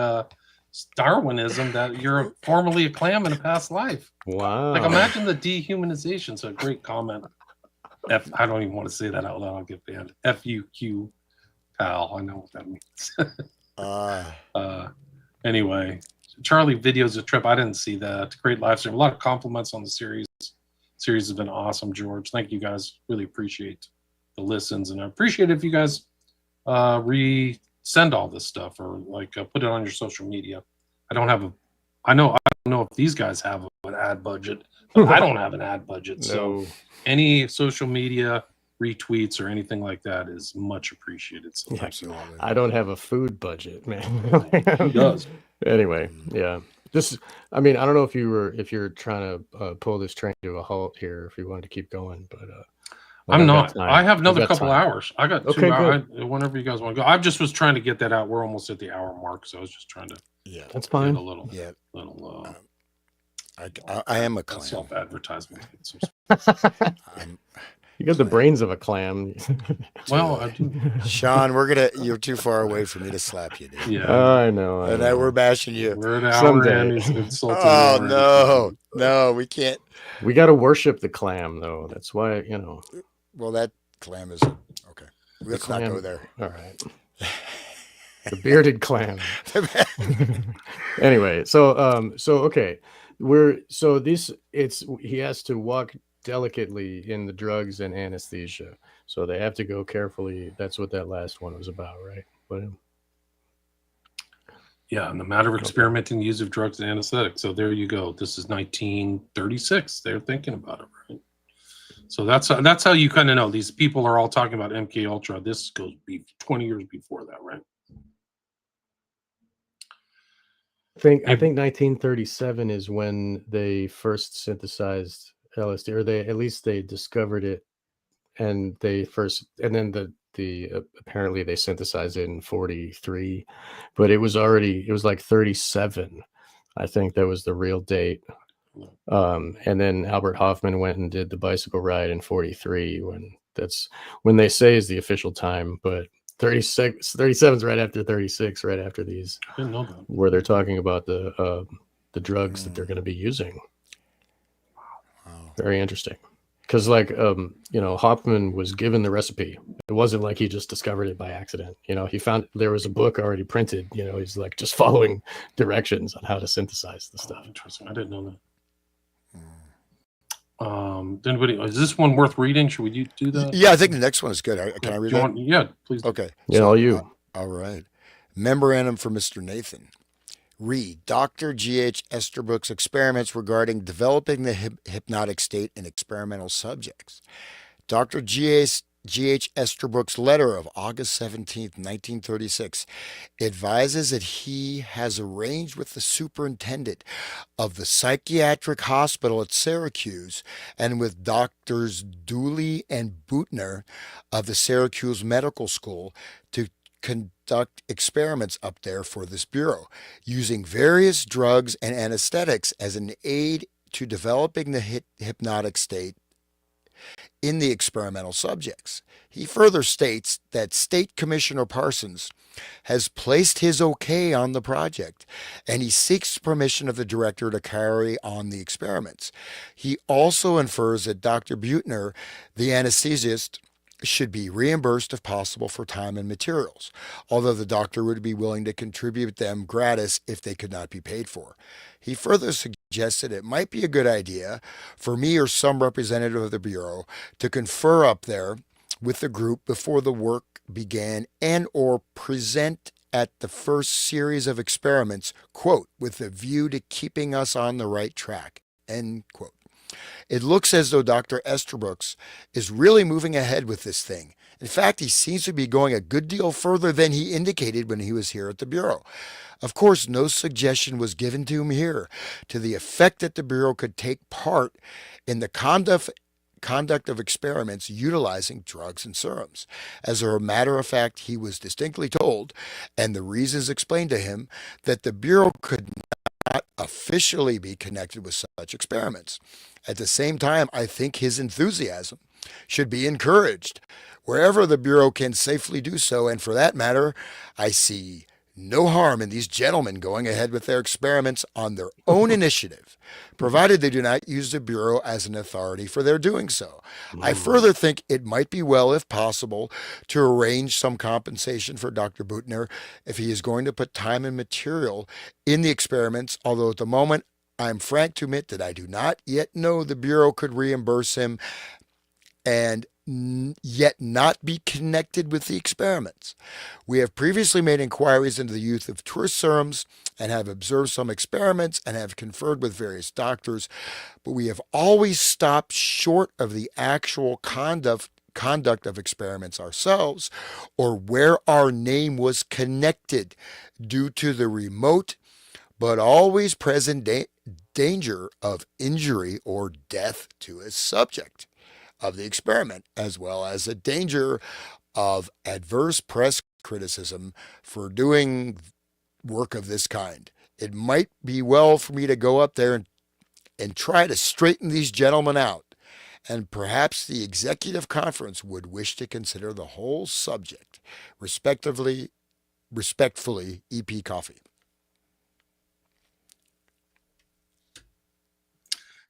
Darwinism that you're formerly a clam in a past life. Wow. Like imagine the dehumanization. So a great comment. I don't even want to say that out loud. I'll get banned. FUQ, pal. I know what that means. Anyway. Charlie videos a trip. I didn't see that. Great live stream. A lot of compliments on the series. Series has been awesome, George. Thank you guys. Really appreciate the listens, and I appreciate if you guys resend all this stuff or like put it on your social media. I don't know if these guys have an ad budget, but I don't have an ad budget. So any social media retweets or anything like that is much appreciated. So thank you all. I don't have a food budget, man. Who does? Anyway, yeah. Just, I mean, I don't know if you're trying to pull this train to a halt here, if you wanted to keep going, but I'm not. I have another couple hours. I got 2 hours. Whenever you guys want to go, I just was trying to get that out. We're almost at the hour mark, so I was just trying to. Yeah, that's fine. A little. Yeah. I am a clam. Self-advertisement. You got the brains of a clam. Well, I do. Sean, you're too far away for me to slap you, dude. Yeah, I know. And we're bashing you. We're an hour in. He's insulting. Oh, no, we can't. We got to worship the clam, though. That's why, Well, that clam is okay. Let's not go there. All right. The bearded clam. Anyway, okay. He has to walk delicately in the drugs and anesthesia, so they have to go carefully. That's what that last one was about, right? Yeah, in the matter of experimenting the use of drugs and anesthetics. So there you go. This is 1936. They're thinking about it, right? So that's how you kind of know these people are all talking about MK Ultra. This goes 20 years before that, right? I think 1937 is when they first synthesized LSD, or they discovered it, and then apparently they synthesized it in 43, but it was like 37. I think that was the real date. And then Albert Hoffman went and did the bicycle ride in 43, when they say is the official time, but 37 is right after 36, right after these, I didn't know that. where they're talking about the the drugs that they're going to be using. Wow. Very interesting. Because Hoffman was given the recipe. It wasn't like he just discovered it by accident. He found there was a book already printed. He's like just following directions on how to synthesize the stuff. Interesting. I didn't know that. Anybody? Is this one worth reading? Should we do that? Yeah, I think the next one is good. Can I read that? Yeah, please. Okay. Yeah, all you. All right. Memorandum for Mr. Nathan. Read Dr. G.H. Esterbrook's experiments regarding developing the hypnotic state in experimental subjects. Dr. G.H. Esterbrook's letter of August 17th, 1936, advises that he has arranged with the superintendent of the psychiatric hospital at Syracuse and with Doctors Dooley and Boutner of the Syracuse Medical School to conduct experiments up there for this bureau, using various drugs and anesthetics as an aid to developing the hypnotic state in the experimental subjects. He further states that State Commissioner Parsons has placed his okay on the project, and he seeks permission of the director to carry on the experiments. He also infers that Dr. Boutner, the anesthesist, should be reimbursed if possible for time and materials, although the doctor would be willing to contribute them gratis if they could not be paid for. He further suggested it might be a good idea for me or some representative of the Bureau to confer up there with the group before the work began and or present at the first series of experiments, quote, with a view to keeping us on the right track, end quote. It looks as though Dr. Esterbrook is really moving ahead with this thing. In fact, he seems to be going a good deal further than he indicated when he was here at the Bureau. Of course, no suggestion was given to him here to the effect that the Bureau could take part in the conduct of experiments utilizing drugs and serums. As a matter of fact, he was distinctly told, and the reasons explained to him, that the Bureau could not officially be connected with such experiments. At the same time, I think his enthusiasm should be encouraged wherever the Bureau can safely do so, and for that matter, I see no harm in these gentlemen going ahead with their experiments on their own initiative, provided they do not use the Bureau as an authority for their doing so. I further think it might be well, if possible, to arrange some compensation for Dr. Boutner if he is going to put time and material in the experiments, although at the moment I'm frank to admit that I do not yet know the Bureau could reimburse him and yet not be connected with the experiments. We have previously made inquiries into the use of tourist serums and have observed some experiments and have conferred with various doctors, but we have always stopped short of the actual conduct of experiments ourselves, or where our name was connected, due to the remote but always present danger of injury or death to a subject of the experiment, as well as the danger of adverse press criticism for doing work of this kind. It might be well for me to go up there and try to straighten these gentlemen out, and perhaps the executive conference would wish to consider the whole subject. Respectfully, E.P. Coffee.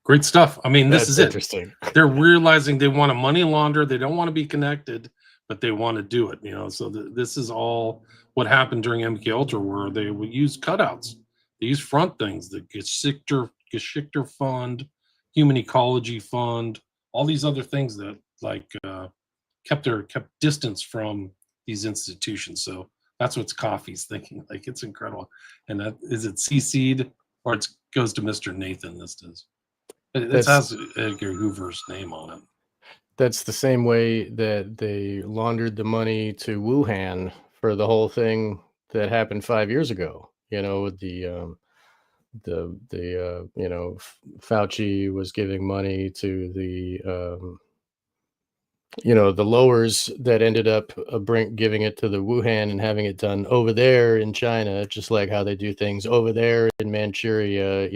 Great stuff. I mean, this That's is it. interesting. They're realizing they want to money launder. They don't want to be connected, but they want to do it. So this is all what happened during MK Ultra, where they would use cutouts. They use front things, the Geschichter Fund, Human Ecology Fund, all these other things that kept distance from these institutions. So that's what Coffee's thinking. Like, it's incredible. And that is it CC'd or it goes to Mr. Nathan. This does. It has Edgar Hoover's name on it. That's the same way that they laundered the money to Wuhan for the whole thing that happened 5 years ago. With the Fauci was giving money to the the lowers that ended up giving it to the Wuhan and having it done over there in China, just like how they do things over there in Manchuria,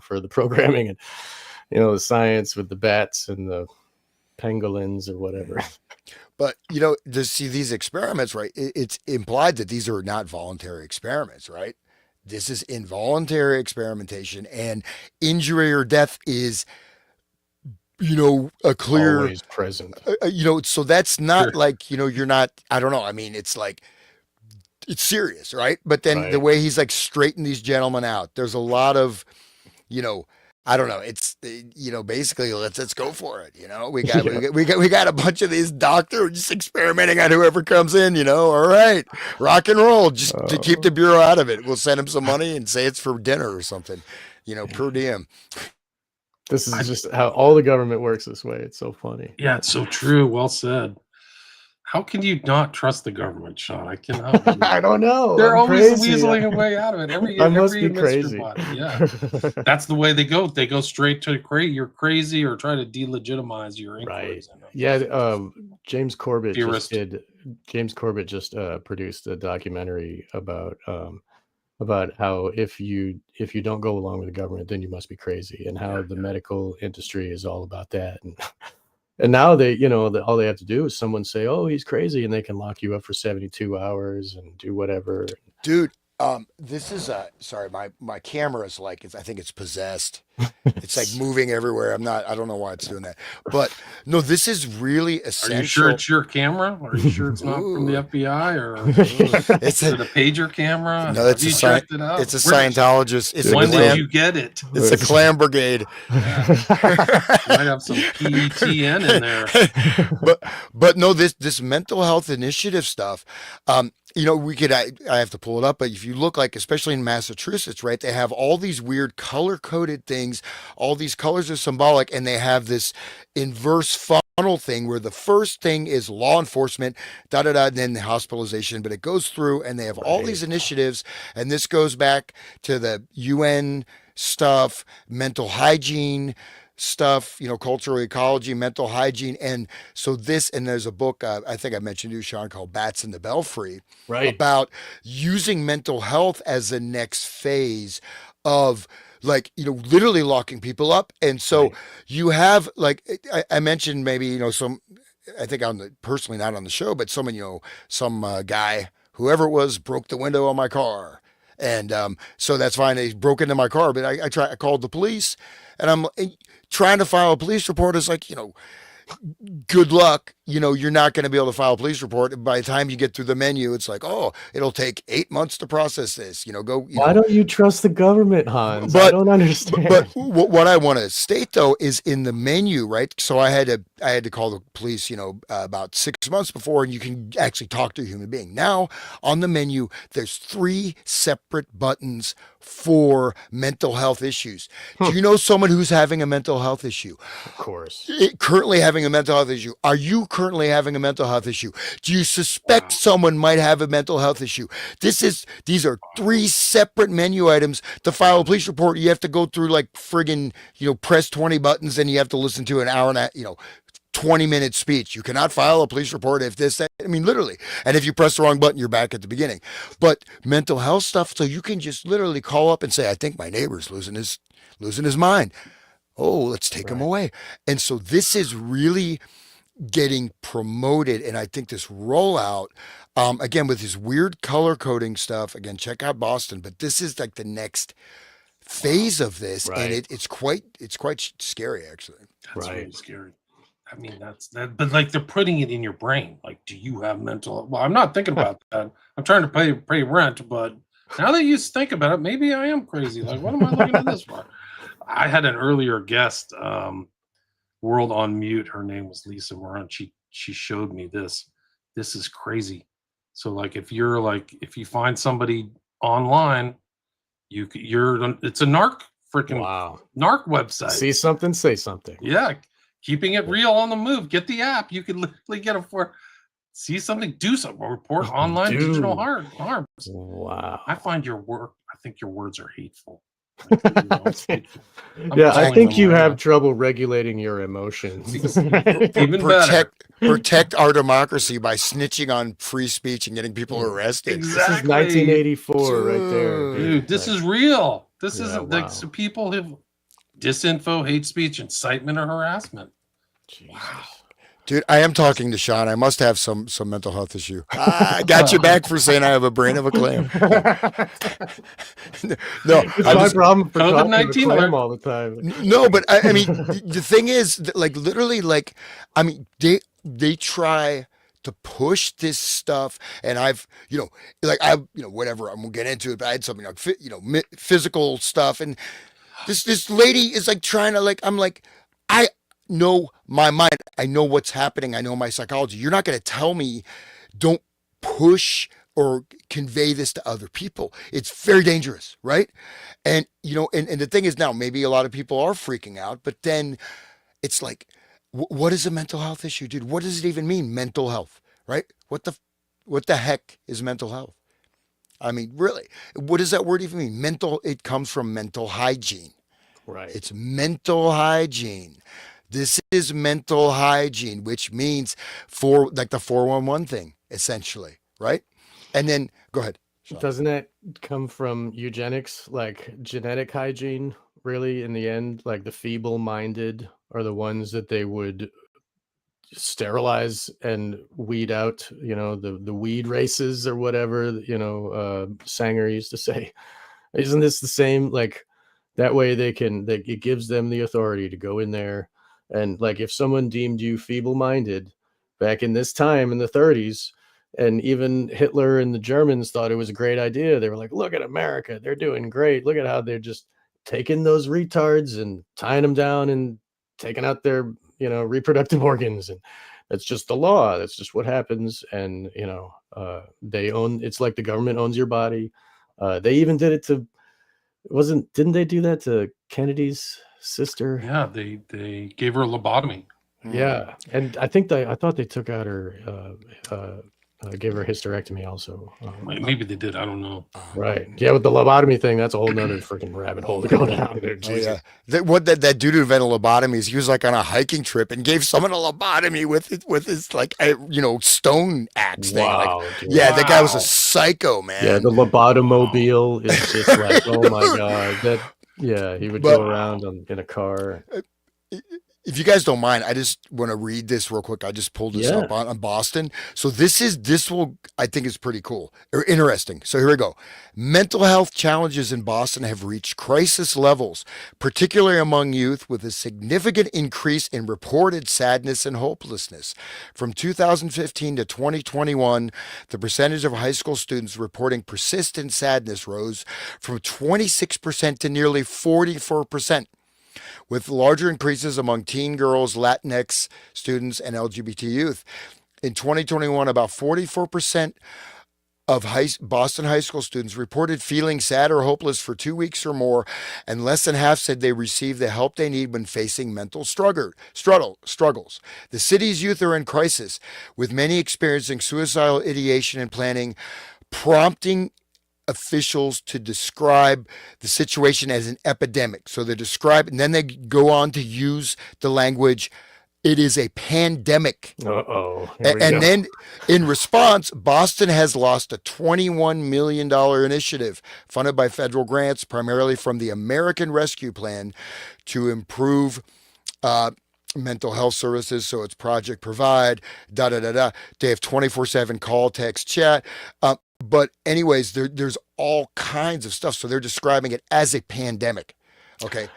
for the programming and the science with the bats and the pangolins or whatever. But, to see these experiments, right, it's implied that these are not voluntary experiments, right? This is involuntary experimentation, and injury or death is, a clear, Always present. so that's not Sure. like, you're not, I don't know. I mean, it's like, it's serious, right? But then the Right. way he's like straightening these gentlemen out, there's a lot of, you know, I don't know. It's basically let's go for it. We got Yeah. we got a bunch of these doctors just experimenting on whoever comes in. All right, rock and roll. Just to keep the bureau out of it, we'll send him some money and say it's for dinner or something. Per diem. This is just how all the government works this way. It's so funny. Yeah, it's so true. Well said. How can you not trust the government, Sean? I cannot. believe I it. don't know. They're I'm always crazy. weaseling a way out of it. Every I must every be Mr. crazy. Body. Yeah, that's the way they go. They go straight to you're crazy, or try to delegitimize your Right. inquiries. Yeah. James Corbett Theorist. James Corbett just produced a documentary about how if you don't go along with the government, then you must be crazy, and how the medical industry is all about that. And now they, all they have to do is someone say, "Oh, he's crazy," and they can lock you up for 72 hours and do whatever. Dude, this is sorry, my camera is like I think it's possessed. It's like moving everywhere. I don't know why it's doing that. But no, this is really essential. Are you sure it's your camera? Are you sure it's not from the FBI or It's is it a pager camera? No, it's Have a you checked it out? It's a Scientologist. It's When a did clam, you get it? It's a clam brigade. Might have some PETN in there. But no, this mental health initiative stuff. I have to pull it up, but if you look, like, especially in Massachusetts, right, they have all these weird color coded things. All these colors are symbolic, and they have this inverse funnel thing where the first thing is law enforcement, and then the hospitalization, but it goes through, and they have all these initiatives, and this goes back to the UN stuff, mental hygiene stuff, cultural ecology, mental hygiene. And so there's a book, I think I mentioned to you, Sean, called Bats in the Belfry, about using mental health as the next phase of, like, literally locking people up. And so you have, like, I mentioned maybe, some, I think personally not on the show, but someone, some guy, whoever it was, broke the window on my car. And so that's fine. They broke into my car, but I called the police, and I'm trying to file a police report. Is like, good luck. You're not going to be able to file a police report. By the time you get through the menu, it's like, oh, it'll take 8 months to process this. Why don't you trust the government, Hans? But, I don't understand. But what I want to state, though, is in the menu, right? So I had to call the police, about 6 months before, and you can actually talk to a human being. Now on the menu, there's 3 separate buttons for mental health issues. Do you know someone who's having a mental health issue? Of course. Currently having a mental health issue. Are you currently having a mental health issue? Do you suspect someone might have a mental health issue? These are 3 separate menu items. To file a police report, you have to go through, like, friggin', press 20 buttons, and you have to listen to an hour and a 20-minute speech. You cannot file a police report if literally. And if you press the wrong button, you're back at the beginning. But mental health stuff, so you can just literally call up and say, I think my neighbor's losing his mind. Oh, let's take him away. And so this is really getting promoted. And I think this rollout, again, with this weird color coding stuff, again, check out Boston, but this is like the next phase of this. And it's quite scary, actually. That's really scary. I mean, that, but like, they're putting it in your brain. Like, do you have mental? Well, I'm not thinking about that. I'm trying to pay rent, but now that you think about it, maybe I am crazy. Like, what am I looking at this for? I had an earlier guest, World on Mute. Her name was Lisa Moran. She showed me this. This is crazy. So, like, if you find somebody online, it's a narc website. See something, say something. Yeah. Keeping it real on the move. Get the app. You can literally get it see something, do something, report online digital harms. Wow. I think your words are hateful. Yeah, I think you have trouble regulating your emotions. Even better. Protect our democracy by snitching on free speech and getting people arrested. Exactly. This is 1984 right there. Dude, this is real. This isn't like, so people have disinfo, hate speech, incitement, or harassment. Jesus. Wow. Dude, I am talking to Sean. I must have some mental health issue. I got you back for saying I have a brain of a clam. No, no, It's I'm my just problem for COVID talking to 19 Clam alert. all the time. no, but I mean, the thing is, that, like, literally, like, I mean, they try to push this stuff, and whatever. I'm gonna get into it, but I had something like, physical stuff, and this lady is like trying to like. I'm like, I know my mind. I know what's happening. I know my psychology. You're not gonna tell me don't push or convey this to other people. It's very dangerous, right? And and the thing is now maybe a lot of people are freaking out, but then it's like, what is a mental health issue, dude? What does it even mean, mental health, right? What the heck is mental health? I mean, really, what does that word even mean? Mental. It comes from mental hygiene. Right. It's mental hygiene. This is mental hygiene, which means for like the 411 thing, essentially, right? And then go ahead, Sean. Doesn't that come from eugenics, like genetic hygiene, really, in the end? Like the feeble-minded are the ones that they would sterilize and weed out, the weed races or whatever, Sanger used to say. Isn't this the same? Like that way it gives them the authority to go in there and like if someone deemed you feeble-minded back in this time in the 30s, and even Hitler and the Germans thought it was a great idea. They were like, look at America, they're doing great. Look at how they're just taking those retards and tying them down and taking out their, reproductive organs. And that's just the law. That's just what happens. And, it's like the government owns your body. They even did it to didn't they do that to Kennedy's sister? Yeah, they gave her a lobotomy. Yeah, and I thought they took out her, gave her a hysterectomy also. Maybe they did. I don't know. Right. Yeah, with the lobotomy thing, that's a whole nother freaking rabbit hole to go down there. Oh Jesus. yeah, that dude who invented lobotomies, he was like on a hiking trip and gave someone a lobotomy with his like stone axe thing. Like, Wow, dude. yeah, that guy was a Wow. psycho, man. Yeah, the lobotomobile is just like, oh my god. He would But go around in a car. if you guys don't mind, I just want to read this real quick. I just pulled this Yeah. up on Boston. So I think is pretty cool or interesting. So here we go. Mental health challenges in Boston have reached crisis levels, particularly among youth, with a significant increase in reported sadness and hopelessness. From 2015 to 2021, the percentage of high school students reporting persistent sadness rose from 26% to nearly 44%. With larger increases among teen girls, Latinx students, and LGBT youth. In 2021, about 44% of Boston high school students reported feeling sad or hopeless for 2 weeks or more, and less than half said they received the help they need when facing mental struggles. The city's youth are in crisis, with many experiencing suicidal ideation and planning, prompting officials to describe the situation as an epidemic. So they describe, and then they go on to use the language, it is a pandemic. Uh-oh. Here we And go. then in response, Boston has lost a $21 million initiative funded by federal grants, primarily from the American Rescue Plan, to improve mental health services. So it's Project Provide, da da da da. They have 24/7 call, text, chat. But anyways, there's all kinds of stuff. So they're describing it as a pandemic. Okay.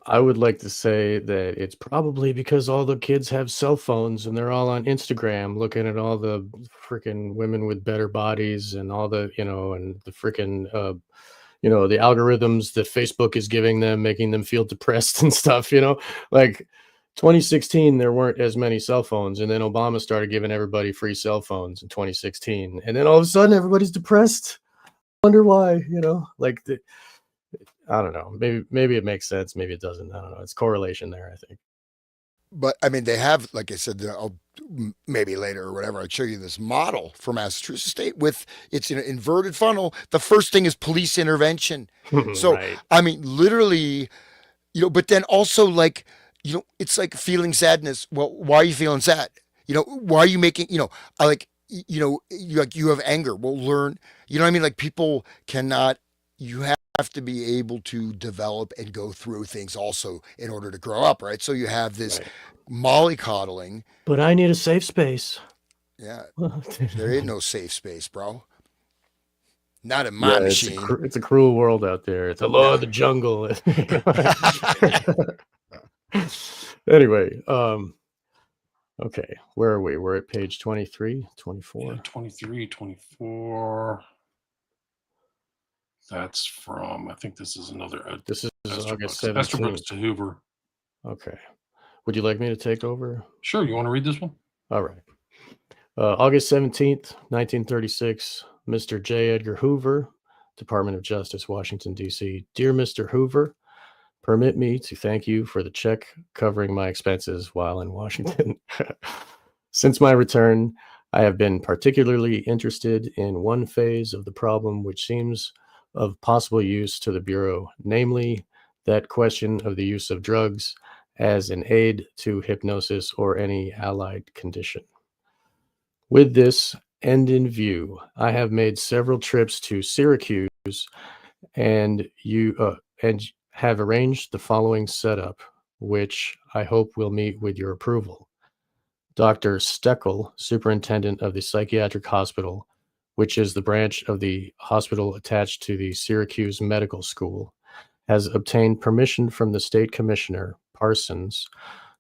I would like to say that it's probably because all the kids have cell phones and they're all on Instagram looking at all the freaking women with better bodies and all the, and the freaking, the algorithms that Facebook is giving them, making them feel depressed and stuff, like 2016, there weren't as many cell phones. And then Obama started giving everybody free cell phones in 2016. And then all of a sudden everybody's depressed. Wonder why, I don't know. Maybe it makes sense. Maybe it doesn't. I don't know. It's correlation there, I think. But I mean, they have, like I said, maybe later or whatever, I'd show you this model for Massachusetts State with it's an inverted funnel. The first thing is police intervention. So, Right. I mean, literally, but then also like, it's like feeling sadness. Well, why are you feeling sad? Why are you making, I like, you have anger. Well, learn, you know what I mean? Like people cannot you have to be able to develop and go through things also in order to grow up, right? So you have this Right. mollycoddling. But I need a safe space. Yeah, Yeah, there ain't no safe space, bro. Not in my it's machine. it's a cruel world out there. It's a law Yeah. of the jungle. Anyway, okay, where are we? We're at page 23, 24. Yeah, 23, 24. That's from, I think this is another This is August Estabrook's 17th. to Hoover. Okay. Would you like me to take over? Sure, you want to read this one? All right. August 17th, 1936, Mr. J. Edgar Hoover, Department of Justice, Washington, D.C. Dear Mr. Hoover, permit me to thank you for the check covering my expenses while in Washington. Since my return, I have been particularly interested in one phase of the problem which seems of possible use to the Bureau, namely that question of the use of drugs as an aid to hypnosis or any allied condition. With this end in view, I have made several trips to Syracuse and have arranged the following setup, which I hope will meet with your approval. Dr. Steckel, superintendent of the psychiatric hospital, which is the branch of the hospital attached to the Syracuse Medical School, has obtained permission from the state commissioner, Parsons,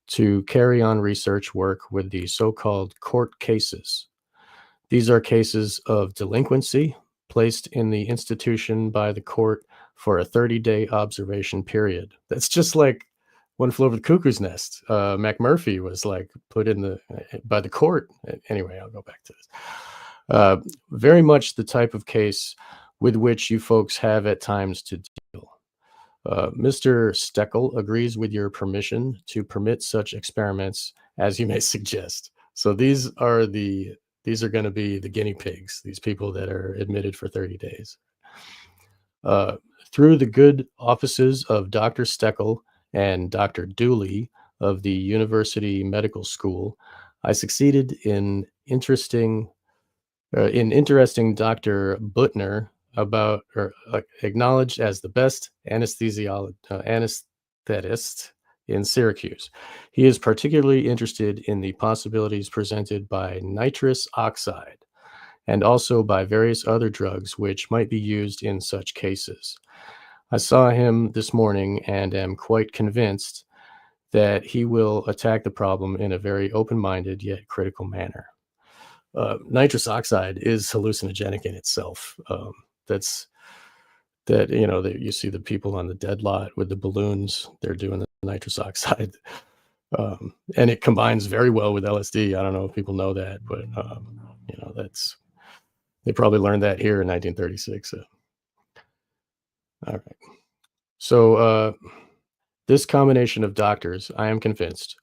to carry on research work with the so-called court cases. These are cases of delinquency placed in the institution by the court for a 30-day observation period. That's just like One Flew Over the Cuckoo's Nest. McMurphy was like put in by the court. Anyway, I'll go back to this. Very much the type of case with which you folks have at times to deal. Mr. Steckel agrees with your permission to permit such experiments as you may suggest. So these are going to be the guinea pigs, these people that are admitted for 30 days. Through the good offices of Dr. Steckel and Dr. Dooley of the University Medical School, I succeeded in interesting Dr. Butner acknowledged as the best anesthetist in Syracuse. He is particularly interested in the possibilities presented by nitrous oxide and also by various other drugs which might be used in such cases. I saw him this morning and am quite convinced that he will attack the problem in a very open-minded yet critical manner. Nitrous oxide is hallucinogenic in itself. That you see the people on the dead lot with the balloons. They're doing the nitrous oxide, and it combines very well with LSD. I don't know if people know that, but they probably learned that here in 1936. All right. So this combination of doctors, I am convinced,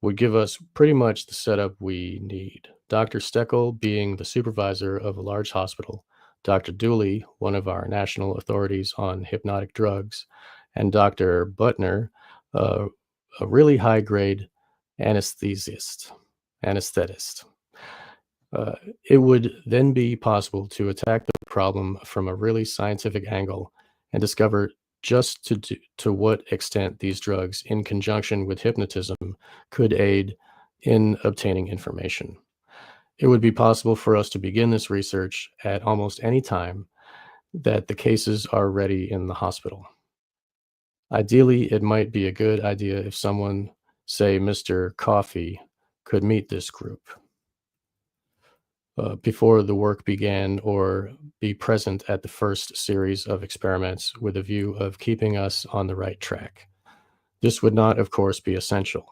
would give us pretty much the setup we need. Dr. Steckel being the supervisor of a large hospital, Dr. Dooley, one of our national authorities on hypnotic drugs, and Dr. Butner, a really high-grade anesthetist. It would then be possible to attack the problem from a really scientific angle and discover just to what extent these drugs, in conjunction with hypnotism, could aid in obtaining information. It would be possible for us to begin this research at almost any time that the cases are ready in the hospital. Ideally, it might be a good idea if someone, say Mr. Coffey, could meet this group before the work began or be present at the first series of experiments with a view of keeping us on the right track. This would not, of course, be essential.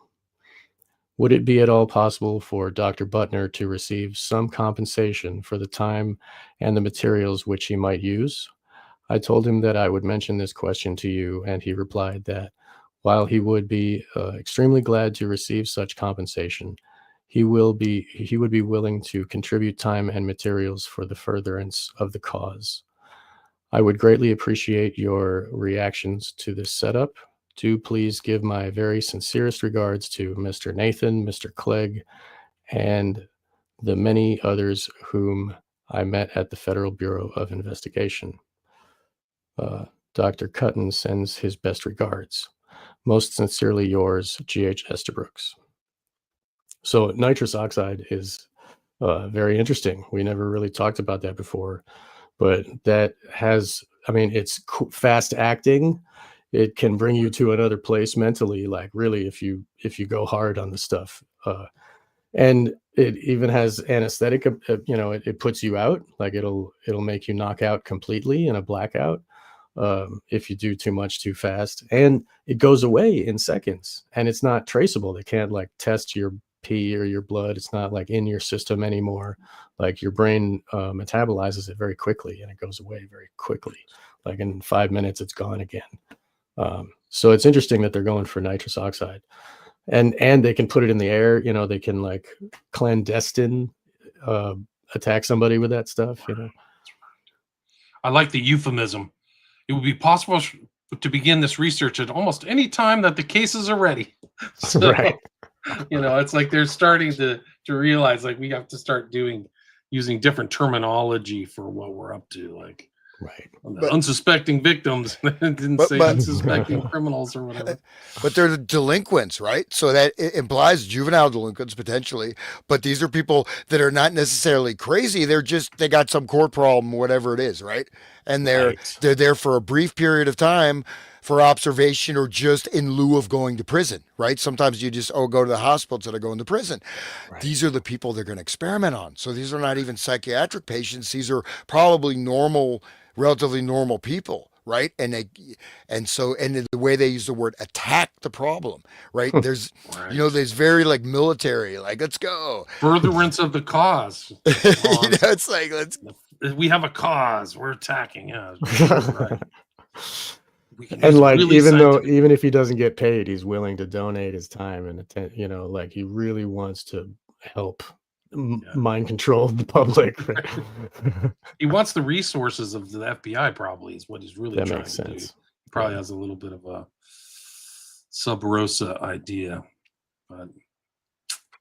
Would it be at all possible for Dr. Butner to receive some compensation for the time and the materials which he might use? I told him that I would mention this question to you, and he replied that while he would be extremely glad to receive such compensation, he would be willing to contribute time and materials for the furtherance of the cause. I would greatly appreciate your reactions to this setup. Do please give my very sincerest regards to Mr. Nathan, Mr. Clegg, and the many others whom I met at the Federal Bureau of Investigation. Dr. Cutton sends his best regards. Most sincerely yours, G.H. Estabrooks. So nitrous oxide is very interesting. We never really talked about that before, but that has, I mean, it's fast acting. It can bring you to another place mentally, like really, if you go hard on the stuff. And it even has anesthetic, it puts you out, like it'll make you knock out completely in a blackout if you do too much too fast, and it goes away in seconds, and it's not traceable. They can't like test your pee or your blood. It's not like in your system anymore. Like your brain metabolizes it very quickly, and it goes away very quickly. Like in 5 minutes, it's gone again. So it's interesting that they're going for nitrous oxide, and they can put it in the air. They can like clandestine attack somebody with that stuff. I like the euphemism. It would be possible to begin this research at almost any time that the cases are ready. So, Right. It's like they're starting to realize like we have to start using different terminology for what we're up to. Like, Right. Unsuspecting victims didn't say unsuspecting criminals or whatever. But they're the delinquents, right? So that it implies juvenile delinquents potentially. But these are people that are not necessarily crazy. They got some core problem, whatever it is, right? And they're there for a brief period of time for observation or just in lieu of going to prison, right? Sometimes you just go to the hospital instead of going to prison. Right. These are the people they're going to experiment on. So these are not even psychiatric patients. These are probably relatively normal people, right? And the way they use the word attack the problem, right? There's there's very like military, like let's go. Furtherance of the cause. It's like we have a cause, we're attacking. Yeah. Right. And like really even if he doesn't get paid, he's willing to donate his time and like he really wants to help mind control the public. He wants the resources of the FBI, probably is what he's really trying makes to sense. do. He probably has a little bit of a sub rosa idea. But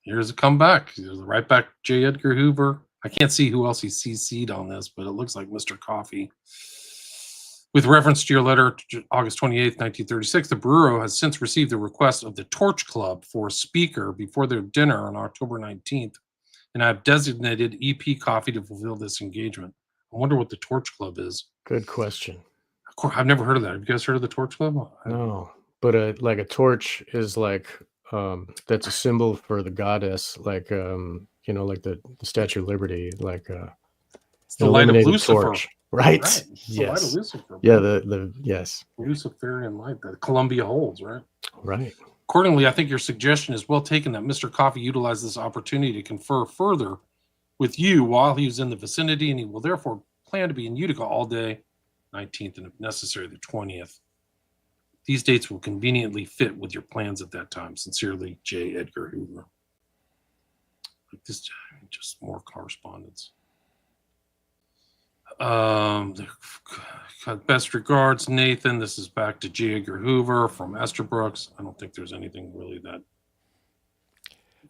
here's a comeback. Here's right back J. Edgar Hoover. I can't see who else he CC'd on this, but it looks like Mr. Coffee. With reference to your letter, August 28th, 1936, the Bureau has since received the request of the Torch Club for a speaker before their dinner on October 19th, and I've designated EP Coffee to fulfill this engagement. I wonder what the Torch Club is. Good question. Of course, I've never heard of that. Have you guys heard of the Torch Club? No, but like a torch is like that's a symbol for the goddess, like like the Statue of Liberty, like it's the light of Lucifer. Torch. Right. Yes. The light of Lucifer. Yeah, the yes. Luciferian light that Columbia holds, right? Right. Accordingly, I think your suggestion is well taken that Mr. Coffee utilized this opportunity to confer further with you while he was in the vicinity, and he will therefore plan to be in Utica all day, 19th, and if necessary, the 20th. These dates will conveniently fit with your plans at that time. Sincerely, J. Edgar Hoover. Like this, just more correspondence. Best regards, Nathan. This is back to J. Edgar Hoover from Estabrooks. I don't think there's anything really that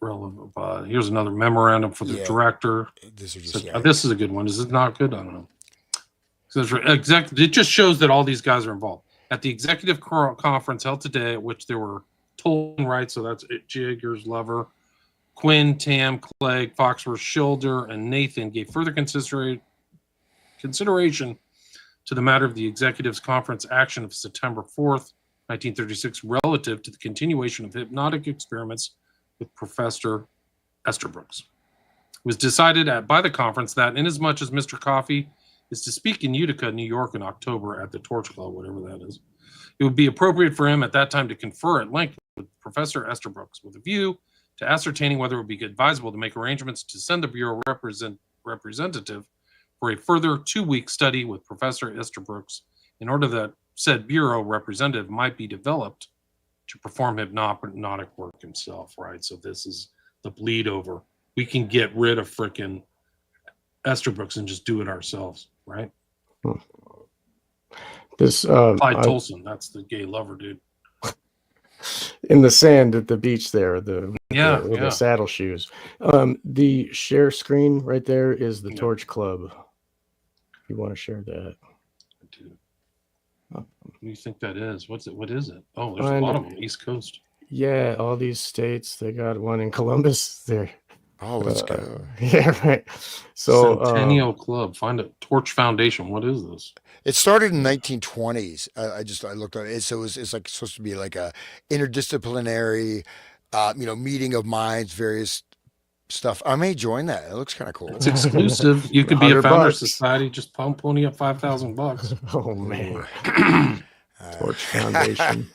relevant. Here's another memorandum for the director. This is a good one. Is it not good? I don't know. It just shows that all these guys are involved. At the executive conference held today, at which there were Tolton Wright, so that's J. Edgar's lover, Quinn, Tam, Clegg, Foxworth, Schilder, and Nathan gave further consideration to the matter of the executive's conference action of September 4th, 1936, relative to the continuation of hypnotic experiments with Professor Estabrooks. It was decided by the conference that inasmuch as Mr. Coffee is to speak in Utica, New York in October at the Torch Club, whatever that is, it would be appropriate for him at that time to confer at length with Professor Estabrooks with a view to ascertaining whether it would be advisable to make arrangements to send the Bureau representative for a further 2-week study with Professor Estabrooks in order that said Bureau representative might be developed to perform hypnotic work himself, right? So this is the bleed over. We can get rid of frickin' Estabrooks and just do it ourselves, right? This Clyde Tolson, that's the gay lover dude. In the sand at the beach there, the saddle shoes. The share screen right there is the Torch Club. If you want to share that. I do. do you think that is? What's it? What is it? Oh, there's a And lot of them East Coast. yeah, all these states, they got one in Columbus there. Oh, let's go. Yeah, right. So Centennial Club. Find it. Torch Foundation. What is this? It started in 1920s. I looked at it. So it's like supposed to be like a interdisciplinary, meeting of minds, various stuff. I may join that. It looks kind of cool. It's exclusive. You could be a founder $100. society. Just pony up $5,000. Oh man. Ooh. Torch Foundation.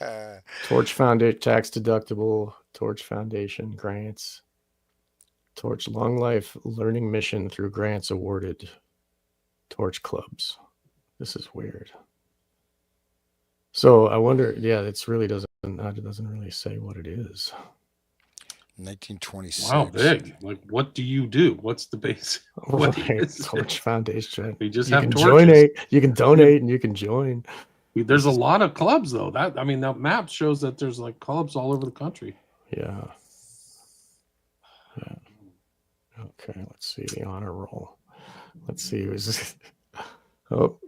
Torch Foundation, tax deductible. Torch Foundation grants. Torch Long Life Learning Mission through grants awarded. Torch clubs. This is weird. So I wonder, yeah, it doesn't really say what it is. 1926. Wow, big. Like, what do you do? What's the base? What is Torch it? Foundation. We just You have can torches. you can donate, and you can join. There's a lot of clubs, though. That map shows that there's like clubs all over the country. Yeah. Okay, let's see the honor roll. Let's see who's. Oh,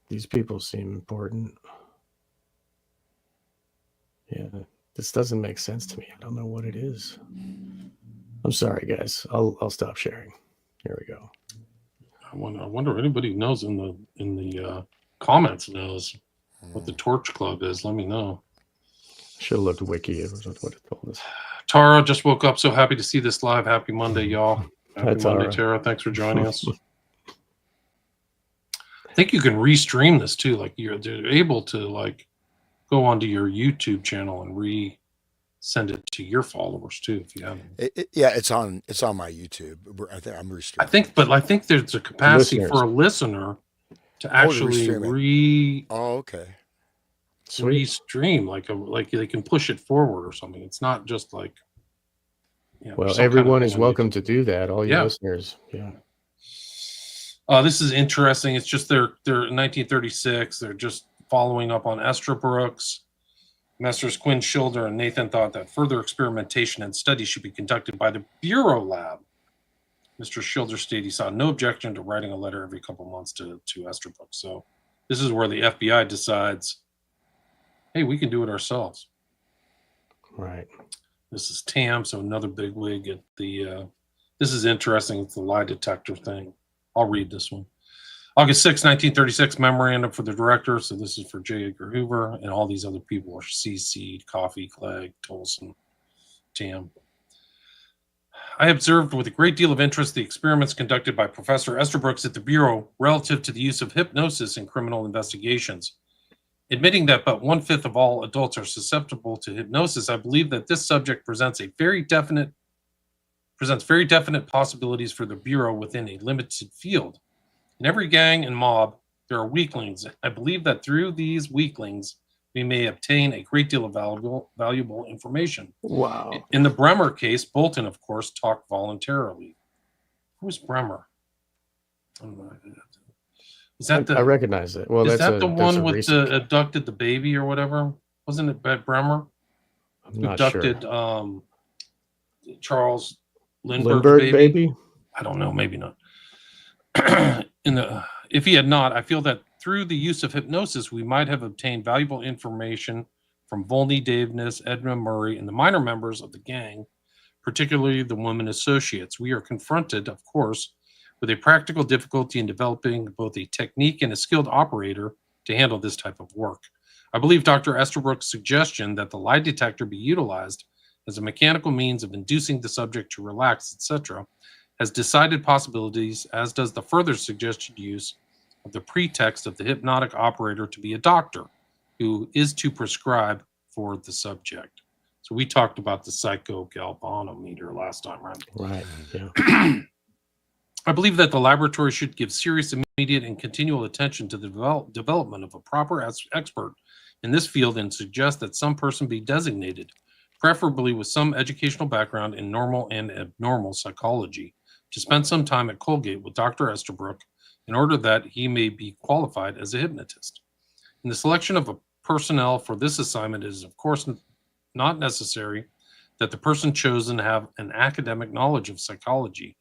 these people seem important. Yeah, this doesn't make sense to me. I don't know what it is. I'm sorry, guys. I'll stop sharing. Here we go. I wonder if anybody knows in the comments knows what the Torch Club is. Let me know. Should have looked wiki. It was what it told us. Tara just woke up. So happy to see this live. Happy Monday, y'all. Happy That's Monday, Tara. Tara. Thanks for joining us. I think you can restream this too. Like you're able to like go onto your YouTube channel and send it to your followers too if you haven't. It's on my YouTube. I think I'm restreaming. I think there's a capacity Listeners. for a listener to actually restream Oh, okay. restream like they can push it forward or something. It's not just like Well, everyone is welcome to do that. All your Yeah. listeners. Yeah. This is interesting. It's just they're 1936. They're just following up on Estabrooks. Messrs. Quinn Schilder and Nathan thought that further experimentation and study should be conducted by the Bureau Lab. Mr. Schilder stated he saw no objection to writing a letter every couple months to Estabrooks. So this is where the FBI decides, hey, we can do it ourselves. Right. This is Tam, so another big wig at the. This is interesting. It's the lie detector thing. I'll read this one. August 6, 1936, memorandum for the director. So this is for J. Edgar Hoover, and all these other people are CC'd, Coffey, Clegg, Tolson, Tam. I observed with a great deal of interest the experiments conducted by Professor Estabrooks at the Bureau relative to the use of hypnosis in criminal investigations. Admitting that but 1/5 of all adults are susceptible to hypnosis, I believe that this subject presents very definite possibilities for the Bureau within a limited field. In every gang and mob, there are weaklings. I believe that through these weaklings, we may obtain a great deal of valuable information. Wow. In the Bremer case, Bolton, of course, talked voluntarily. Who's Bremer? Is that I recognize it. Well, is that's that the one with the abducted the baby or whatever? Wasn't it Bremer? I'm not Abducted sure. Charles Lindbergh baby? I don't know, maybe not. If he had not, I feel that through the use of hypnosis, we might have obtained valuable information from Volney Davis, Edmund Murray, and the minor members of the gang, particularly the women associates. We are confronted, of course, with a practical difficulty in developing both a technique and a skilled operator to handle this type of work. I believe Dr. Estabrooks' suggestion that the lie detector be utilized as a mechanical means of inducing the subject to relax, etc., has decided possibilities, as does the further suggested use of the pretext of the hypnotic operator to be a doctor who is to prescribe for the subject. So we talked about the psychogalvanometer last time, right? Right. Yeah. I believe that the laboratory should give serious, immediate, and continual attention to the development of a proper expert in this field and suggest that some person be designated, preferably with some educational background in normal and abnormal psychology, to spend some time at Colgate with Dr. Estabrook in order that he may be qualified as a hypnotist. In the selection of a personnel for this assignment, it is, of course, not necessary that the person chosen have an academic knowledge of psychology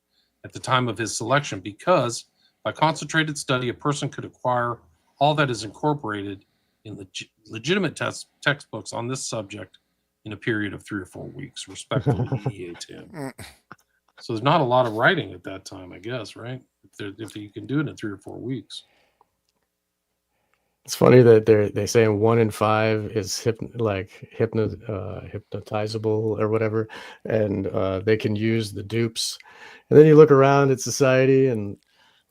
at the time of his selection, because by concentrated study, a person could acquire all that is incorporated in legitimate textbooks on this subject in a period of 3 or 4 weeks. Respectfully, EA Tim. So there's not a lot of writing at that time, I guess, right? If you can do it in 3 or 4 weeks. It's funny that they saying 1 in 5 is hypnotizable or whatever, and they can use the dupes. And then you look around at society and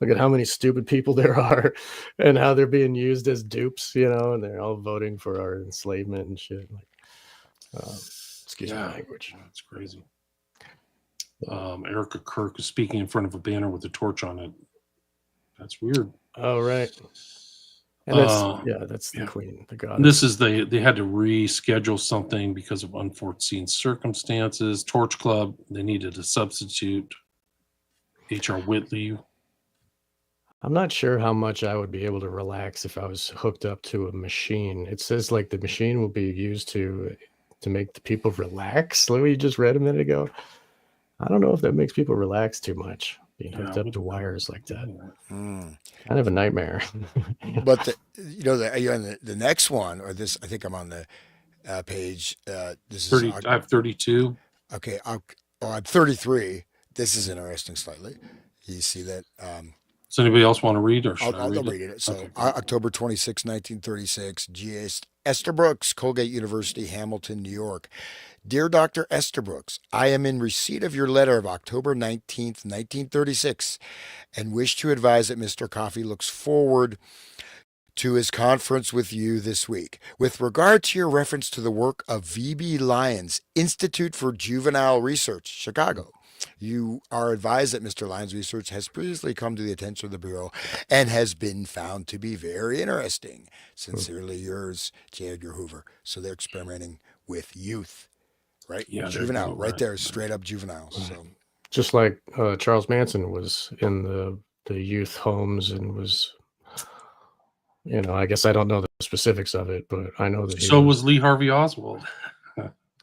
look at how many stupid people there are, and how they're being used as dupes, and they're all voting for our enslavement and shit. Excuse my language. That's crazy. Erica Kirk is speaking in front of a banner with a torch on it. That's weird. Oh, right. And that's the queen, the goddess. This is they had to reschedule something because of unforeseen circumstances. Torch Club, they needed a substitute. H.R. Whitley. I'm not sure how much I would be able to relax if I was hooked up to a machine. It says like the machine will be used to make the people relax. Like what you just read a minute ago. I don't know if that makes people relax too much, being hooked up to wires like that. Kind of a nightmare. But the next one, or this, I think I'm on the page. This 30, is I have 32. Okay, I'm 33. This is interesting slightly. You see that? Does anybody else want to read, or should I'll read it. So, October 26, 1936, G.A. Estabrooks, Colgate University, Hamilton, New York. Dear Dr. Estabrooks, I am in receipt of your letter of October 19th, 1936, and wish to advise that Mr. Coffey looks forward to his conference with you this week. With regard to your reference to the work of V.B. Lyons, Institute for Juvenile Research, Chicago, you are advised that Mr. Lyons' research has previously come to the attention of the Bureau and has been found to be very interesting. Sincerely yours, J. Edgar Hoover. So they're experimenting with youth, right? Yeah, juvenile, right there, straight up juveniles. Right. So, just like Charles Manson was in the youth homes and was, I guess I don't know the specifics of it, but I know that so was Lee Harvey Oswald.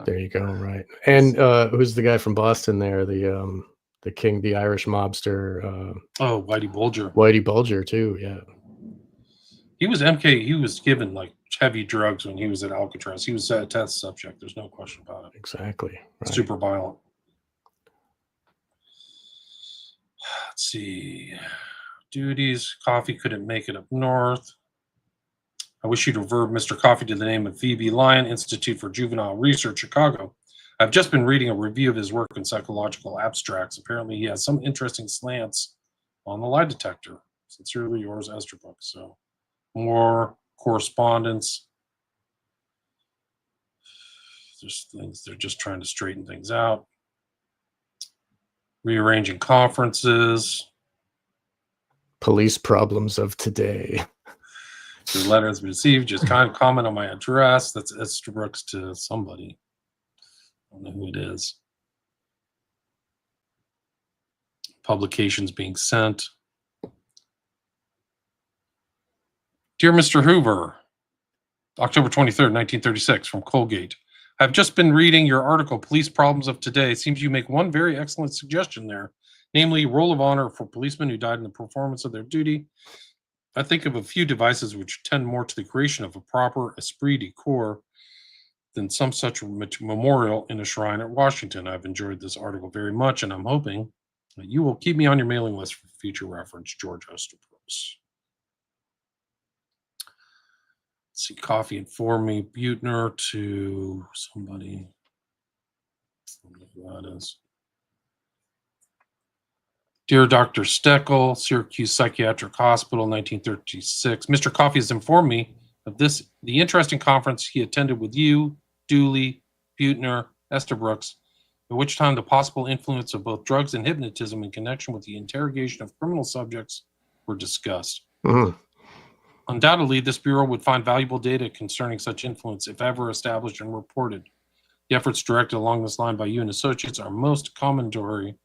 There you go, right. And who's the guy from Boston there? The king, the Irish mobster. Whitey Bulger. Whitey Bulger too, yeah. He was MK. He was given like heavy drugs when he was at Alcatraz. He was a test subject. There's no question about it. Exactly. Right. Super violent. Let's see. Duties. Coffee couldn't make it up north. I wish you'd revert Mr. Coffey to the name of V.B. Lyon, Institute for Juvenile Research, Chicago. I've just been reading a review of his work in psychological abstracts. Apparently, he has some interesting slants on the lie detector. Sincerely yours, Esterbrook. So, more correspondence. There's things, they're just trying to straighten things out. Rearranging conferences. Police problems of today. The letter has been received. Just kind of comment on my address. That's Esterbrook's to somebody. I don't know who it is. Publications being sent. Dear Mr. Hoover, October 23rd, 1936, from Colgate. I've just been reading your article, Police Problems of Today. It seems you make one very excellent suggestion there, namely roll of honor for policemen who died in the performance of their duty. I think of a few devices which tend more to the creation of a proper esprit de corps than some such memorial in a shrine at Washington. I've enjoyed this article very much, and I'm hoping that you will keep me on your mailing list for future reference, George Estebrooks. Let's see, Coffee informed me, Butner to somebody. I don't know who that is. Dear Dr. Steckel, Syracuse Psychiatric Hospital, 1936. Mr. Coffey has informed me of the interesting conference he attended with you, Dooley, Butner, Estebrooks, at which time the possible influence of both drugs and hypnotism in connection with the interrogation of criminal subjects were discussed. Mm-hmm. Undoubtedly, this Bureau would find valuable data concerning such influence if ever established and reported. The efforts directed along this line by you and associates are most commendatory,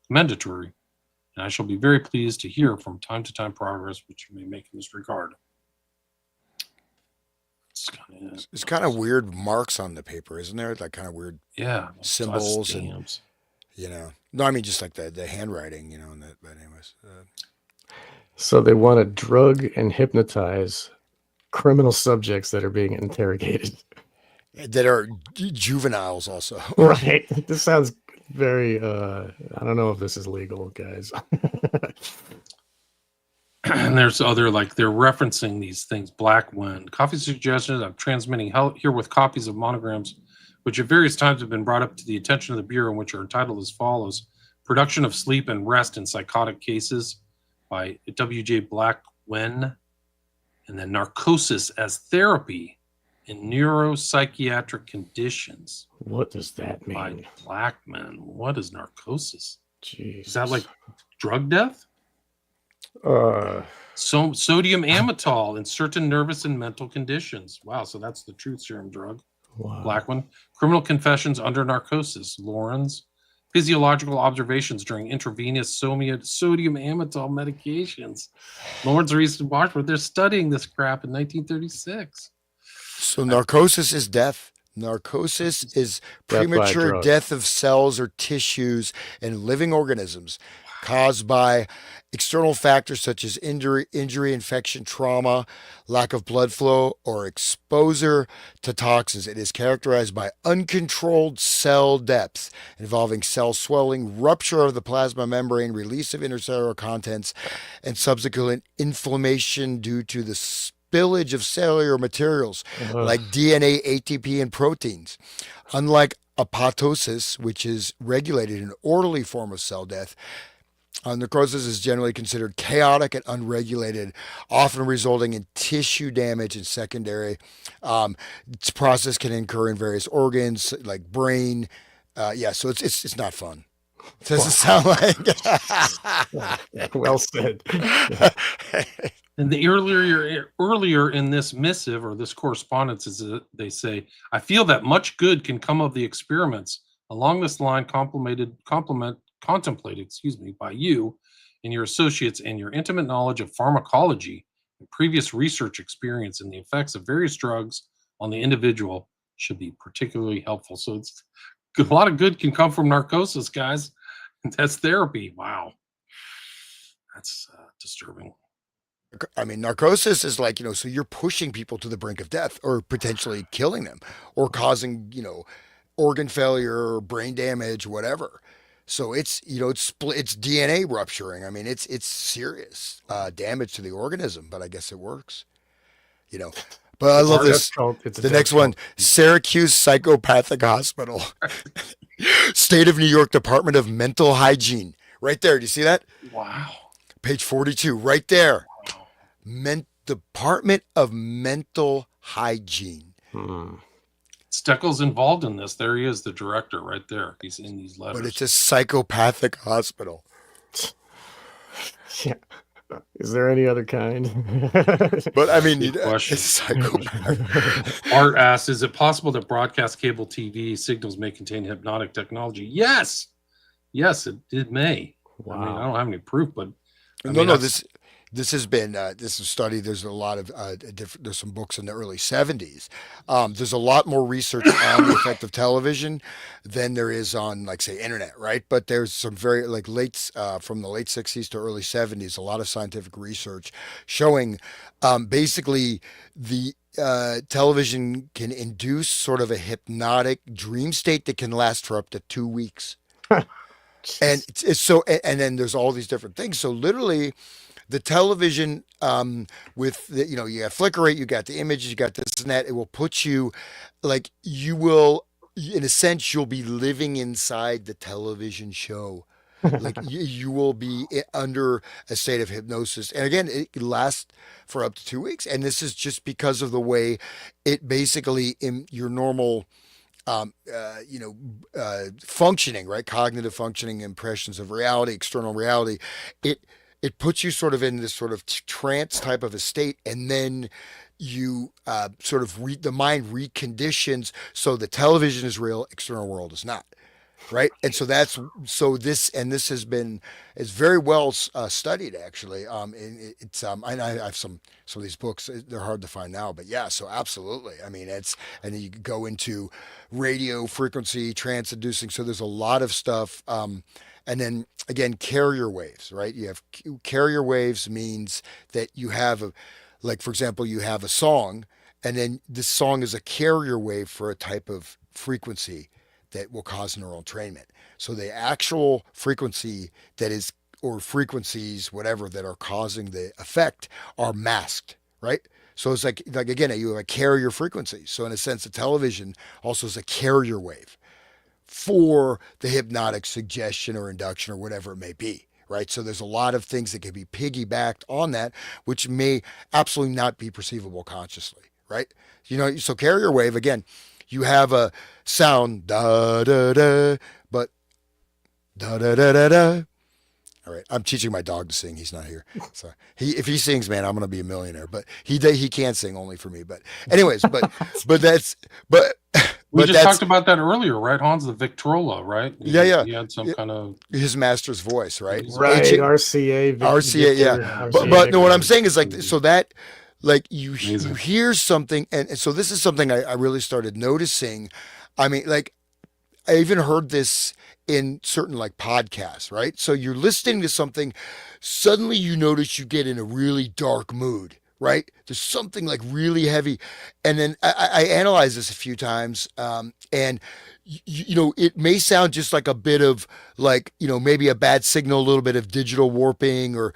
and I shall be very pleased to hear from time to time progress which you may make in this regard. It's kind of weird marks on the paper, isn't there? Like kind of weird symbols and No, I mean just like the handwriting, and that. But anyways. So they want to drug and hypnotize criminal subjects that are being interrogated. that are juveniles also. Right. This sounds very I don't know if this is legal, guys. And there's other, like, they're referencing these things. Black Wind. Coffee suggestions. I'm transmitting here with copies of monograms, which at various times have been brought up to the attention of the Bureau, which are entitled as follows: Production of Sleep and Rest in Psychotic Cases by W.J. Blackwen, and then Narcosis as Therapy in Neuropsychiatric Conditions What does that by mean? Blackman. What is narcosis? Jeez. Is that like drug death? uh So sodium amytal in certain nervous and mental conditions. Wow, so that's the truth serum drug. wow. Black one. Criminal confessions under narcosis. Lawrence. Physiological observations during intravenous sodium amytal medications. Lawrence Reese and Washburn. They're studying this crap in 1936. So narcosis is death. Narcosis is Death by premature drug. death of cells or tissues in living organisms caused by external factors such as injury, infection, trauma, lack of blood flow, or exposure to toxins. It is characterized by uncontrolled cell death involving cell swelling, rupture of the plasma membrane, release of intercellular contents, and subsequent inflammation due to the spillage of cellular materials like DNA, ATP, and proteins. Unlike apoptosis, which is regulated in an orderly form of cell death, necrosis is generally considered chaotic and unregulated, often resulting in tissue damage and secondary. This process can occur in various organs like brain. So it's not fun. It doesn't sound like. Well said. And the earlier in this missive or this correspondence is that they say, I feel that much good can come of the experiments along this line contemplated, by you and your associates, and your intimate knowledge of pharmacology and previous research experience in the effects of various drugs on the individual should be particularly helpful. So it's a lot of good can come from narcosis, guys. That's therapy. Wow. That's disturbing. I mean, narcosis is like, so you're pushing people to the brink of death or potentially killing them or causing, organ failure or brain damage, whatever. So it's, it's DNA rupturing. I mean, it's serious damage to the organism, but I guess it works, But I love this. The next one, Syracuse Psychopathic Hospital, State of New York Department of Mental Hygiene. Right there. Do you see that? Wow. Page 42, right there. Department of Mental Hygiene. Steckel's involved in this. There he is, the director, right there. He's in these letters. But it's a psychopathic hospital. Yeah. Is there any other kind? But I mean, question. It's psychopathic. Art asks, is it possible that broadcast cable TV signals may contain hypnotic technology? Yes, it may. Wow. I mean, I don't have any proof, but This has been this is studied. There's a lot of there's some books in the early 70s. There's a lot more research on the effect of television than there is on, like, say, internet, right? But there's some very, like, from the late 60s to early 70s, a lot of scientific research showing basically the television can induce sort of a hypnotic dream state that can last for up to 2 weeks. And it's so, and then there's all these different things. So literally, the television, with the, you got flicker rate, you got the images, you got this and that. It will put you, like, you will, in a sense, you'll be living inside the television show. Like you will be under a state of hypnosis, and again, it lasts for up to 2 weeks. And this is just because of the way it basically, in your normal functioning, right? Cognitive functioning, impressions of reality, external reality. It puts you sort of in this sort of trance type of a state, and then you sort of the mind reconditions, so the television is real, external world is not. Right, and so this has been, it's very well studied, actually. And I have some of these books. They're hard to find now, but yeah. So absolutely, I mean, and then you go into radio frequency trance inducing. So there's a lot of stuff. And then again, carrier waves, right? You have carrier waves means that you have like for example, you have a song, and then this song is a carrier wave for a type of frequency that will cause neural entrainment. So the actual frequency that is, or frequencies, whatever, that are causing the effect are masked, right? So it's like again, you have a carrier frequency. So in a sense, the television also is a carrier wave for the hypnotic suggestion or induction or whatever it may be, right? So there's a lot of things that can be piggybacked on that, which may absolutely not be perceivable consciously, right? So carrier wave, again, you have a sound, da da da, but da da da da da. All right, I'm teaching my dog to sing. He's not here, so if he sings, man, I'm gonna be a millionaire. But he can't sing, only for me. But anyways, but that's but We but just that's talked about that earlier, right, Hans? The Victrola, right? yeah. He had some kind of His master's voice, right? Right, H- RCA, RCA, yeah. But no, what I'm saying is like so that like you Amazing. hear something, and so this is something I really started noticing. I mean, like I even heard this in certain like podcasts, right? So you're listening to something, suddenly you notice you get in a really dark mood, right? There's something like really heavy. And then I analyzed this a few times, and it may sound just like a bit of like, maybe a bad signal, a little bit of digital warping or,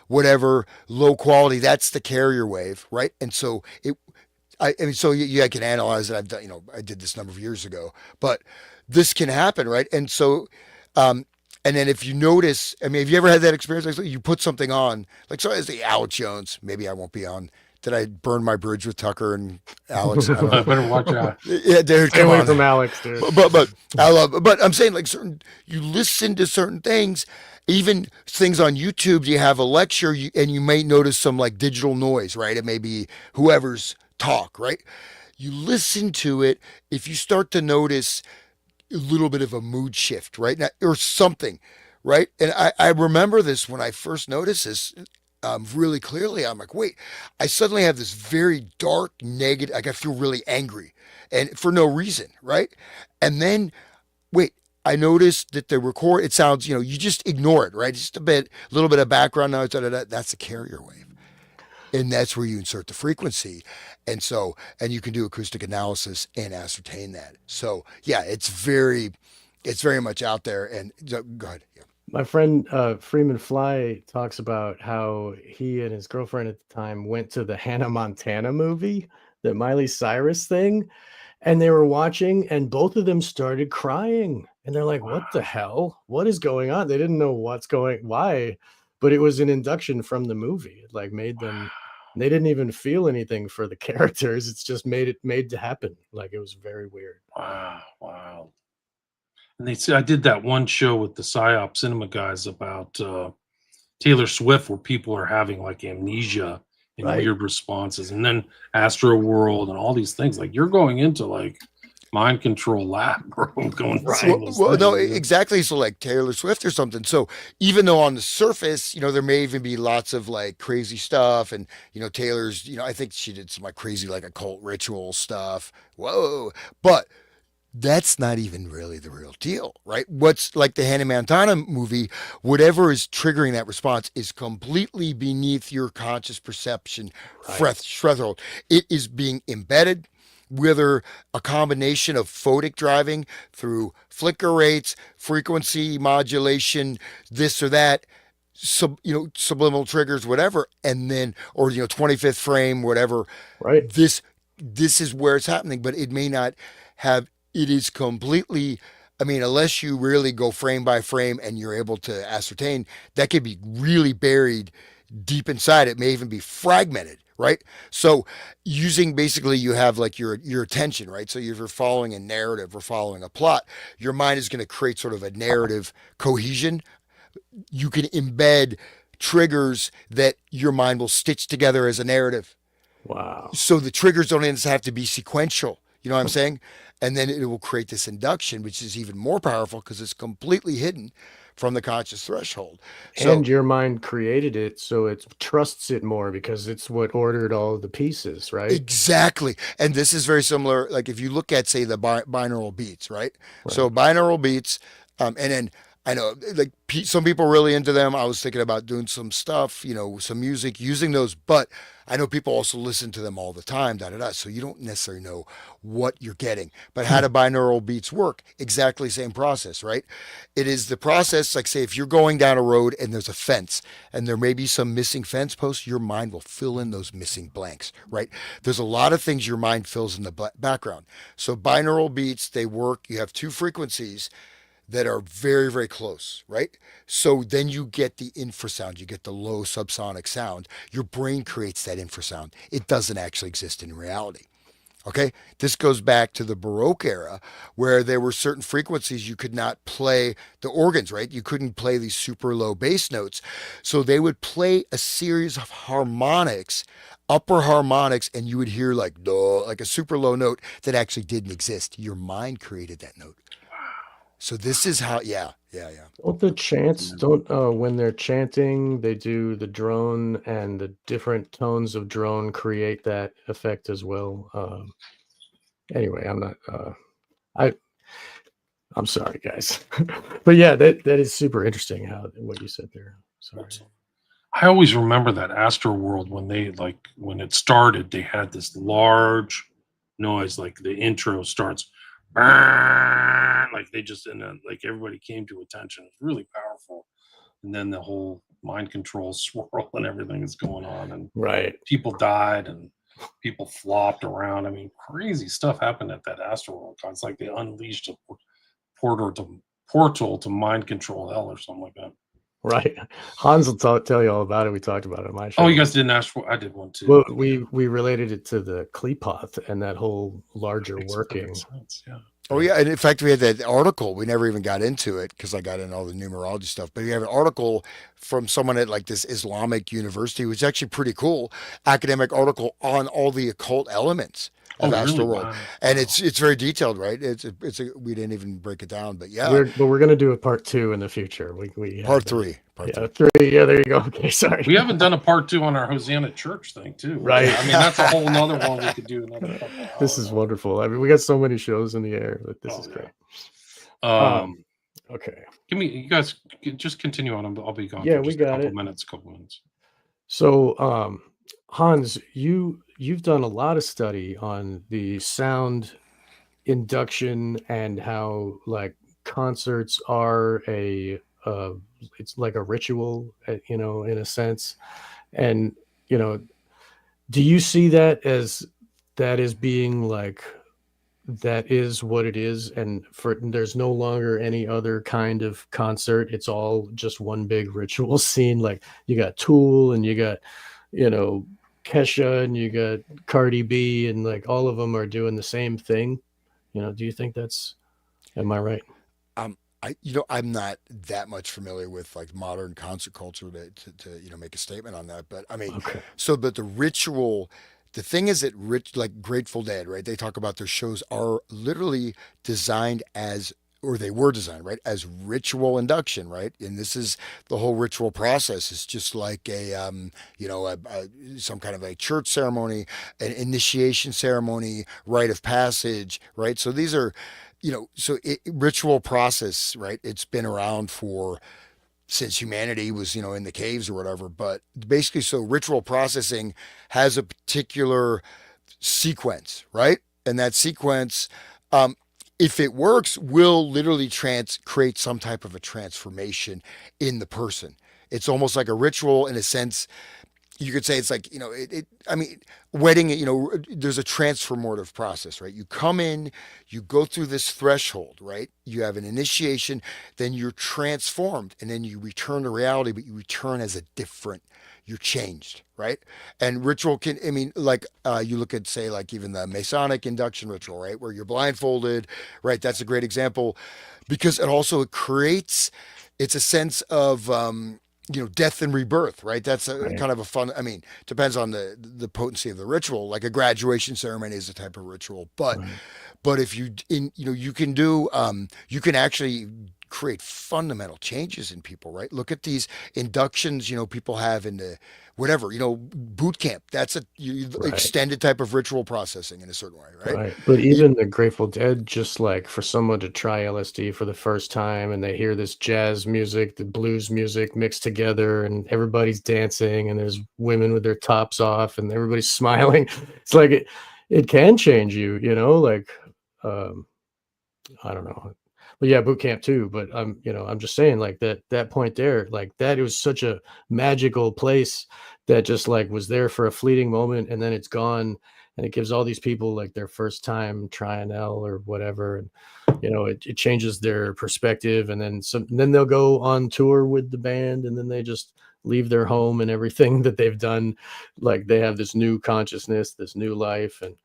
whatever, low quality. That's the carrier wave, right? And so I mean, so yeah, I can analyze it. I've done, I did this a number of years ago, but this can happen, right? And so, um, and then if you notice, I mean, have you ever had that experience? Like you put something on, like so as the Alex Jones, maybe I won't be on. Did I burn my bridge with Tucker and Alex? I don't know. Better watch out. Yeah, dude, Stay come away on. from Alex, dude. But I love, but I'm saying like you listen to certain things, even things on YouTube. You have a lecture, and you may notice some like digital noise, right? It may be whoever's talk, right? You listen to it. If you start to notice a little bit of a mood shift, right? Now, or something, right? And I remember this when I first noticed this really clearly. I'm like, wait, I suddenly have this very dark, negative, like I feel really angry and for no reason, right? And then, wait, I noticed that the record, it sounds, you just ignore it, right? Just a little bit of background noise, that's a carrier wave. And that's where you insert the frequency. And you can do acoustic analysis and ascertain that. So yeah, it's very much out there. And go ahead. Yeah. My friend Freeman Fly talks about how he and his girlfriend at the time went to the Hannah Montana movie, the Miley Cyrus thing, and they were watching, and both of them started crying. And they're like, "What the hell? What is going on?" They didn't know why, but it was an induction from the movie. It like made them. They didn't even feel anything for the characters. It's just made to happen. Like it was very weird. Wow. And they said I did that one show with the PsyOp Cinema guys about Taylor Swift, where people are having like amnesia and Right. weird responses, and then Astro World and all these things. Like you're going into like mind control lab, bro. Going Right. Well, no, exactly. So like Taylor Swift or something. So even though on the surface, there may even be lots of like crazy stuff, and Taylor's, I think she did some like crazy like occult ritual stuff. Whoa, but that's not even really the real deal, right? What's like the Hannah Montana movie, whatever is triggering that response is completely beneath your conscious perception threshold. It is being embedded, whether a combination of photic driving through flicker rates, frequency modulation, this or that, subliminal triggers, whatever, and then, or 25th frame, whatever. Right. This is where it's happening, but it may not have. It is completely. I mean, unless you really go frame by frame and you're able to ascertain, that could be really buried deep inside. It may even be fragmented, right? So using basically you have like your attention, right? So if you're following a narrative or following a plot, your mind is going to create sort of a narrative cohesion. You can embed triggers that your mind will stitch together as a narrative. Wow. So the triggers don't have to be sequential. You know what I'm saying? And then it will create this induction, which is even more powerful because it's completely hidden from the conscious threshold. And your mind created it, so it trusts it more because it's what ordered all of the pieces, right? Exactly. And this is very similar. Like if you look at, say, the binaural beats, right? So binaural beats, and then I know, like some people are really into them. I was thinking about doing some stuff, some music using those, but I know people also listen to them all the time, da da da. So you don't necessarily know what you're getting. But how do binaural beats work? Exactly same process, right? It is the process, like say, if you're going down a road and there's a fence and there may be some missing fence posts, your mind will fill in those missing blanks, right? There's a lot of things your mind fills in the background. So binaural beats, they work. You have two frequencies that are very, very close, right? So then you get the infrasound, you get the low subsonic sound. Your brain creates that infrasound. It doesn't actually exist in reality. Okay, this goes back to the Baroque era where there were certain frequencies you could not play the organs, right? You couldn't play these super low bass notes. So they would play a series of harmonics, upper harmonics, and you would hear like duh, like a super low note that actually didn't exist. Your mind created that note. So this is how, yeah, yeah, yeah. Don't the chants, don't when they're chanting, they do the drone and the different tones of drone create that effect as well. Anyway, I'm not I I'm sorry guys. But yeah, that is super interesting how what you said there. Sorry. I always remember that Astro World when they when it started, they had this large noise, like the intro starts, like they just and then like everybody came to attention. It's really powerful, and then the whole mind control swirl and everything is going on, and Right. people died and people flopped around. I mean, crazy stuff happened at that Astro World. It's like they unleashed a portal to mind control hell or something like that. Right. Hans will tell you all about it. We talked about it on my show. Oh, you guys didn't ask for? I did one too. Well, we related it to the Klepoth and that whole larger Makes working. perfect sense, yeah. Oh yeah, and in fact, we had that article. We never even got into it because I got in all the numerology stuff. But we have an article from someone at like this Islamic university, which is actually pretty cool, academic article on all the occult elements of Oh, Astro really? World, Wow. and Wow. it's very detailed, right? We didn't even break it down, but yeah, We're gonna do a part 2 in the future. We part have that. three, part Yeah, three. 3. Yeah, there you go. Okay, sorry. We haven't done a part 2 on our Hosanna Church thing too. Right. I mean, that's a whole nother one we could do another couple This hours is on. wonderful. I mean, we got so many shows in the air, but this Oh, is yeah. great. Okay. Give me, you guys just continue on. I'll be gone Yeah, for we just a got couple it. minutes. So, Hans, you've done a lot of study on the sound induction and how like concerts are it's like a ritual, in a sense. And do you see that as being like that is what it is, and there's no longer any other kind of concert, it's all just one big ritual scene? Like you got Tool and you got you know Kesha and you got Cardi B, and like all of them are doing the same thing. Do you think am I right? I'm not that much familiar with like modern concert culture to make a statement on that, but I mean, Okay. but the ritual, the thing is that like Grateful Dead, right? They talk about their shows are literally designed as, or they were designed, right, as ritual induction, right? And this is the whole ritual process is just like some kind of a church ceremony, an initiation ceremony, rite of passage, right? So these are, ritual process, right? It's been around for since humanity was, in the caves or whatever. But basically, so ritual processing has a particular sequence, right? And that sequence, if it works, will literally create some type of a transformation in the person. It's almost like a ritual in a sense. You could say it's like, I mean, wedding, there's a transformative process, right? You come in, you go through this threshold, right? You have an initiation, then you're transformed, and then you return to reality, but you return as you're changed, right? And ritual I mean, like you look at, say, like even the Masonic induction ritual, right? Where you're blindfolded, right? That's a great example because it's a sense of, death and rebirth, right? That's Right. kind of a fun. I mean, depends on the potency of the ritual. Like a graduation ceremony is a type of ritual, but Right. But if you in you know you can do you can actually create fundamental changes in people, right? Look at these inductions, people have in the whatever, boot camp. That's a Right. extended type of ritual processing in a certain way, right? Right. But You, even the Grateful Dead, just like for someone to try LSD for the first time and they hear this jazz music, the blues music mixed together, and everybody's dancing and there's women with their tops off and everybody's smiling. It's like it can change you, like um I don't know. But yeah, boot camp too. But I'm just saying like that point there, like that it was such a magical place that just like was there for a fleeting moment and then it's gone. And it gives all these people like their first time trying L or whatever. And it changes their perspective. And then they'll go on tour with the band and then they just leave their home and everything that they've done. Like they have this new consciousness, this new life. And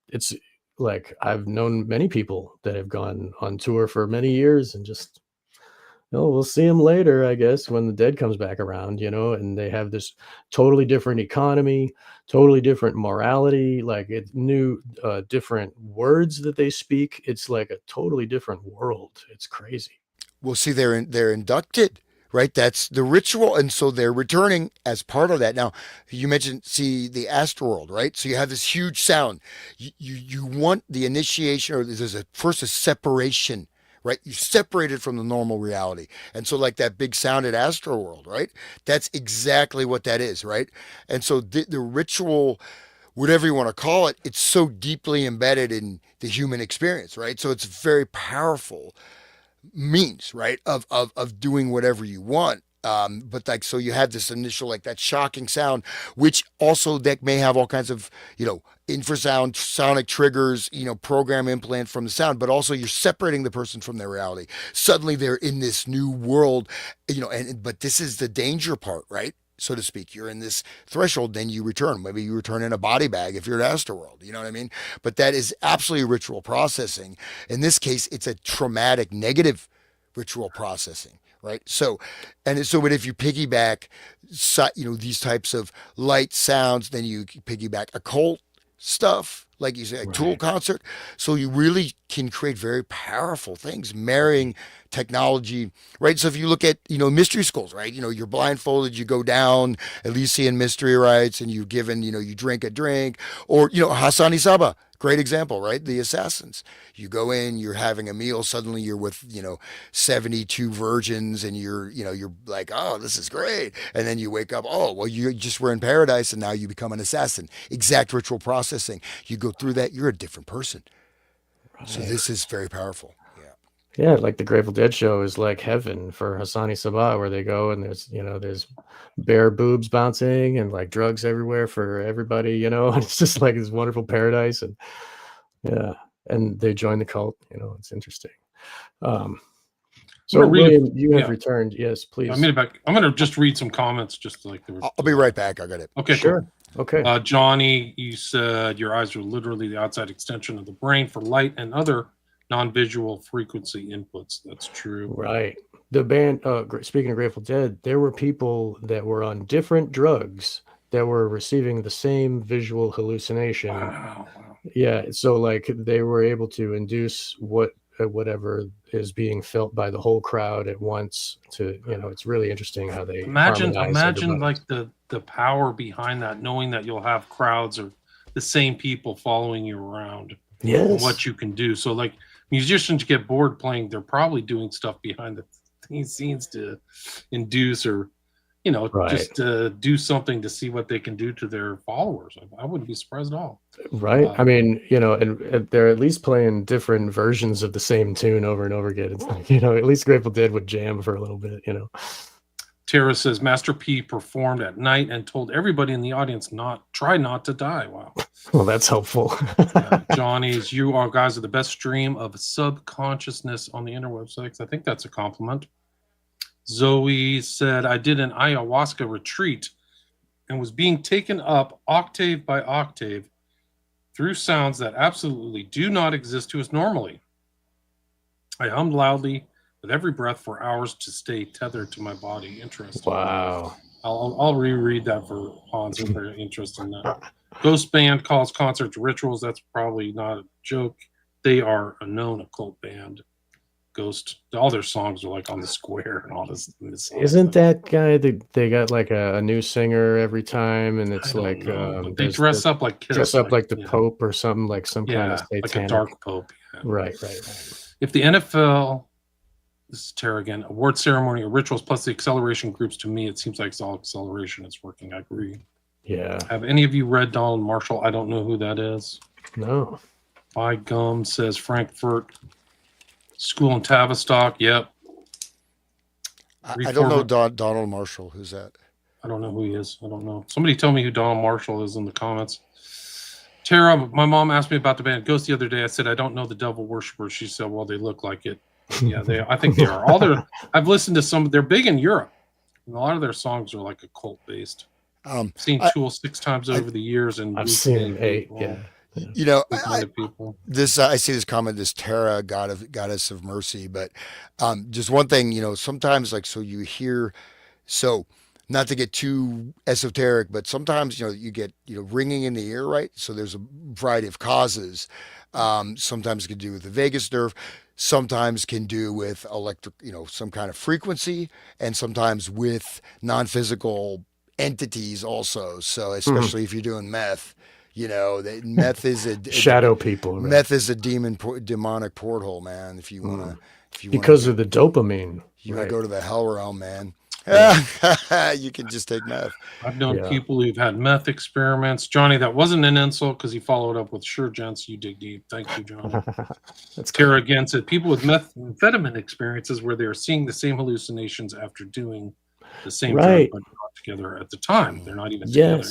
it's like I've known many people that have gone on tour for many years and just, we'll see them later, I guess, when the dead comes back around, and they have this totally different economy, totally different morality, like it new, different words that they speak. It's like a totally different world. It's crazy. Well, see, they're inducted, right? That's the ritual, and so they're returning as part of that. Now, you mentioned, see, the Astroworld, right? So you have this huge sound. You want the initiation, or there's first a separation, right? You separate it from the normal reality, and so like that big sound at Astroworld, right? That's exactly what that is, right? And so the ritual, whatever you want to call it, it's so deeply embedded in the human experience, right? So it's very powerful means, right, of doing whatever you want. But like, so you have this initial, like that shocking sound, which also that may have all kinds of, infrasound, sonic triggers, program implant from the sound, but also you're separating the person from their reality. Suddenly they're in this new world, but this is the danger part, right? So to speak, you're in this threshold, then you return. Maybe you return in a body bag if you're at Astroworld, you know what I mean? But that is absolutely ritual processing. In this case, it's a traumatic, negative ritual processing, right? But if you piggyback, these types of light sounds, then you piggyback occult stuff, like you say, like Tool Right. concert. So you really can create very powerful things, marrying technology, right? So if you look at, mystery schools, right? You're blindfolded, you go down, Elysian mystery rites, and you're given, you drink a drink, or, Hasani Saba, great example, right? The assassins. You go in, you're having a meal, suddenly you're with, 72 virgins, and you're like, oh, this is great. And then you wake up, oh, well, you just were in paradise, and now you become an assassin. Exact ritual processing. You go through that, you're a different person. So Right. this is very powerful. Yeah. Yeah, like the Grateful Dead show is like heaven for Hassani Sabah, where they go and there's bare boobs bouncing and like drugs everywhere for everybody, and it's just like this wonderful paradise. And yeah, and they join the cult, it's interesting. Um, I'm so gonna read William, you have yeah. returned. Yes, I please. made it back. I'm gonna just read some comments, just like there was. I'll be right back. I got it. Okay, cool. Sure. Okay. Johnny, you said your eyes are literally the outside extension of the brain for light and other non-visual frequency inputs. That's true. Right. The band, speaking of Grateful Dead, there were people that were on different drugs that were receiving the same visual hallucination. Wow. Yeah, so like they were able to induce whatever is being felt by the whole crowd at once. It's really interesting how they harmonize Imagine everybody. like the power behind that, knowing that you'll have crowds or the same people following you around, and Yes, what you can do. So like musicians get bored playing, they're probably doing stuff behind the scenes to induce or right, just do something to see what they can do to their followers. I wouldn't be surprised at all. right. I mean, and they're at least playing different versions of the same tune over and over again. It's like, at least Grateful Dead would jam for a little bit. Tara says Master P performed at night and told everybody in the audience try not to die. Wow. Well, that's helpful. Johnny's, you are guys are the best stream of subconsciousness on the interwebsites. I think that's a compliment. Zoe said, I did an ayahuasca retreat and was being taken up octave by octave through sounds that absolutely do not exist to us normally. I hummed loudly with every breath for hours to stay tethered to my body. Interesting. Wow. I'll reread that for Hans if they're interested in that. Ghost band calls concerts rituals. That's probably not a joke. They are a known occult band. Ghost, all their songs are like on the square and all this. Isn't that guy that they got like a new singer every time, and I it's don't like know, but they dress up like Kiss, dress up like the you know, Pope or something, like some kind of like a satanic. dark Pope. Yeah. Right. If the NFL, this is Tara again, award ceremony or rituals plus the acceleration groups, to me, it seems like it's all acceleration. It's working. I agree. Yeah. Have any of you read Donald Marshall? I don't know who that is. No. By gum, says Frankfurt School in Tavistock. Yep. I don't know Donald Marshall. Who's that? I don't know who he is. I don't know. Somebody tell me who Donald Marshall is in the comments. Tara, my mom asked me about the band Ghost the other day. I said, I don't know the Devil Worshippers. She said, well, they look like it. But yeah, I think they are. I've listened to some. They're big in Europe. And a lot of their songs are like occult based. I've seen Tool 6 times over the years, and I've seen them 8. Yeah. You know, I see this comment, this Tara, goddess of mercy, but just one thing, you know, sometimes like, so you hear, so not to get too esoteric, but sometimes, you know, you get, you know, ringing in the ear, right? So there's a variety of causes. Sometimes it can do with the vagus nerve, sometimes can do with electric, you know, some kind of frequency, and sometimes with non-physical entities also. So especially if you're doing meth, you know, meth is a shadow people. Right? Meth is a demonic porthole, man. If you wanna, because of the dopamine, you wanna go to the hell realm, man. You can just take meth. I've known people who've had meth experiments. Johnny, that wasn't an insult because he followed up with, sure, gents, you dig deep. Thank you, Johnny. That's Tara again said people with methamphetamine experiences where they are seeing the same hallucinations after doing the same drug, but not together at the time. They're not even together.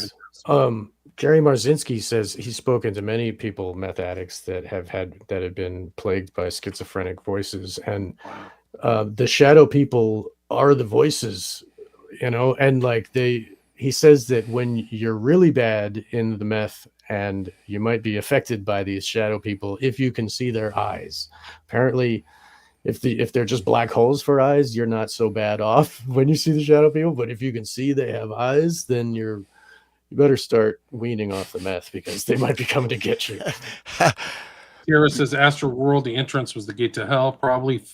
Jerry Marzinski says he's spoken to many people, meth addicts, that have been plagued by schizophrenic voices, and the shadow people are the voices, you know, and like he says that when you're really bad in the meth and you might be affected by these shadow people, if you can see their eyes, apparently if they're just black holes for eyes, you're not so bad off when you see the shadow people. But if you can see they have eyes, then you better start weaning off the meth because they might be coming to get you. Tara says Astral World, the entrance was the gate to hell. Probably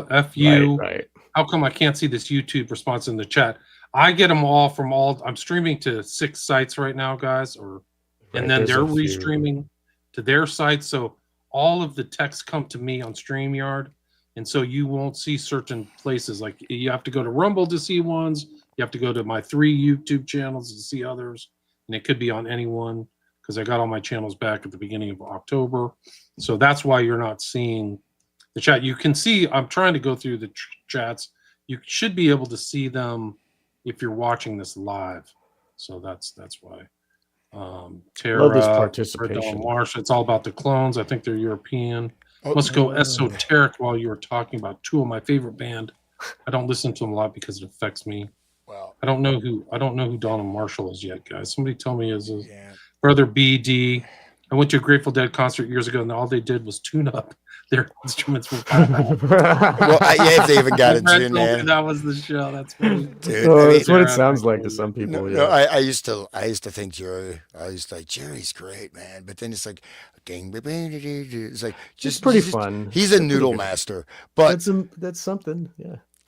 F you. Right. How come I can't see this YouTube response in the chat? I get them all from I'm streaming to 6 sites right now, guys, and then they're restreaming to their sites. So all of the texts come to me on StreamYard. And so you won't see certain places. Like you have to go to Rumble to see ones. You have to go to my 3 YouTube channels to see others. And it could be on any one because I got all my channels back at the beginning of October. So that's why you're not seeing the chat. You can see, I'm trying to go through the chats. You should be able to see them if you're watching this live. So that's why. Tara, love this participation. Marsh, it's all about the clones. I think they're European. Must go esoteric while you were talking about Tool, my favorite band. I don't listen to them a lot because it affects me. Wow. I don't know who Donald Marshall is yet, guys. Somebody tell me his brother BD. I went to a Grateful Dead concert years ago, and all they did was tune up their instruments. Well, if they even got it tuned, man. That was the show. That's funny. Dude, that's what it sounds like to some people. I used to think Jerry. I used to like Jerry's great, man. But then it's like, it's like just pretty fun. He's a noodle master, but that's something.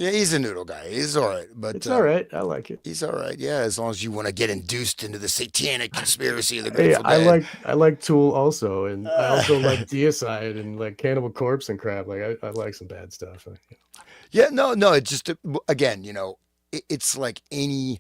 Yeah, he's a noodle guy. He's all right, but it's all right. I like it. He's all right. Yeah, as long as you want to get induced into the satanic conspiracy of the Grateful Dead. I like Tool also, and I also like Deicide and like Cannibal Corpse and crap. Like I like some bad stuff. Yeah, no. It's just again, you know, it's like any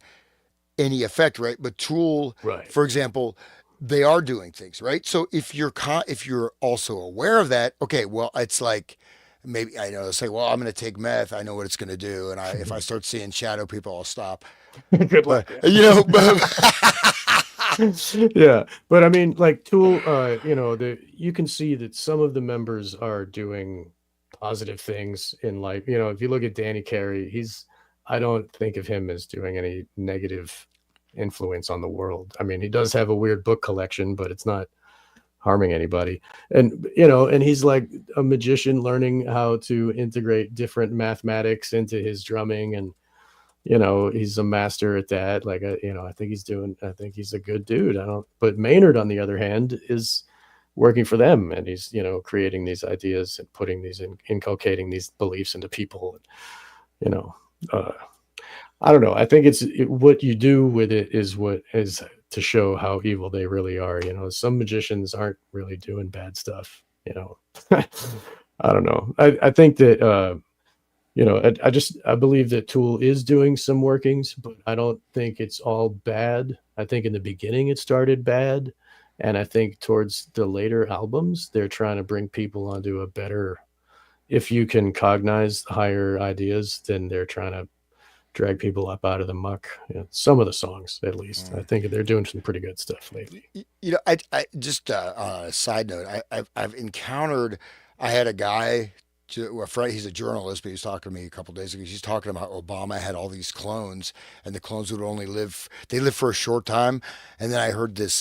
effect, right? But Tool, right, for example, they are doing things, right? So if you're also aware of that, okay, well, it's like. Maybe I know say, well, I'm going to take meth. I know what it's going to do, and if I start seeing shadow people, I'll stop. Good luck. You know. Yeah, but I mean, like Tool, you know, you can see that some of the members are doing positive things in life. You know, if you look at Danny Carey, I don't think of him as doing any negative influence on the world. I mean, he does have a weird book collection, but it's not harming anybody. And and he's like a magician learning how to integrate different mathematics into his drumming, and he's a master at that. Like, I think he's a good dude. But Maynard, on the other hand, is working for them, and he's, creating these ideas and putting inculcating these beliefs into people. You know, uh, I don't know. I think what you do with it is what is to show how evil they really are. Some magicians aren't really doing bad stuff. I don't know. I think that, I believe that Tool is doing some workings, but I don't think it's all bad. I think in the beginning it started bad. And I think towards the later albums, they're trying to bring people onto a better, if you can cognize higher ideas, then they're trying to drag people up out of the muck. Some of the songs, at least. I think they're doing some pretty good stuff lately. I just on a side note, I've encountered. I had a guy, a friend. He's a journalist, but he was talking to me a couple days ago. He's talking about Obama had all these clones, and the clones would only live. They live for a short time. And then I heard this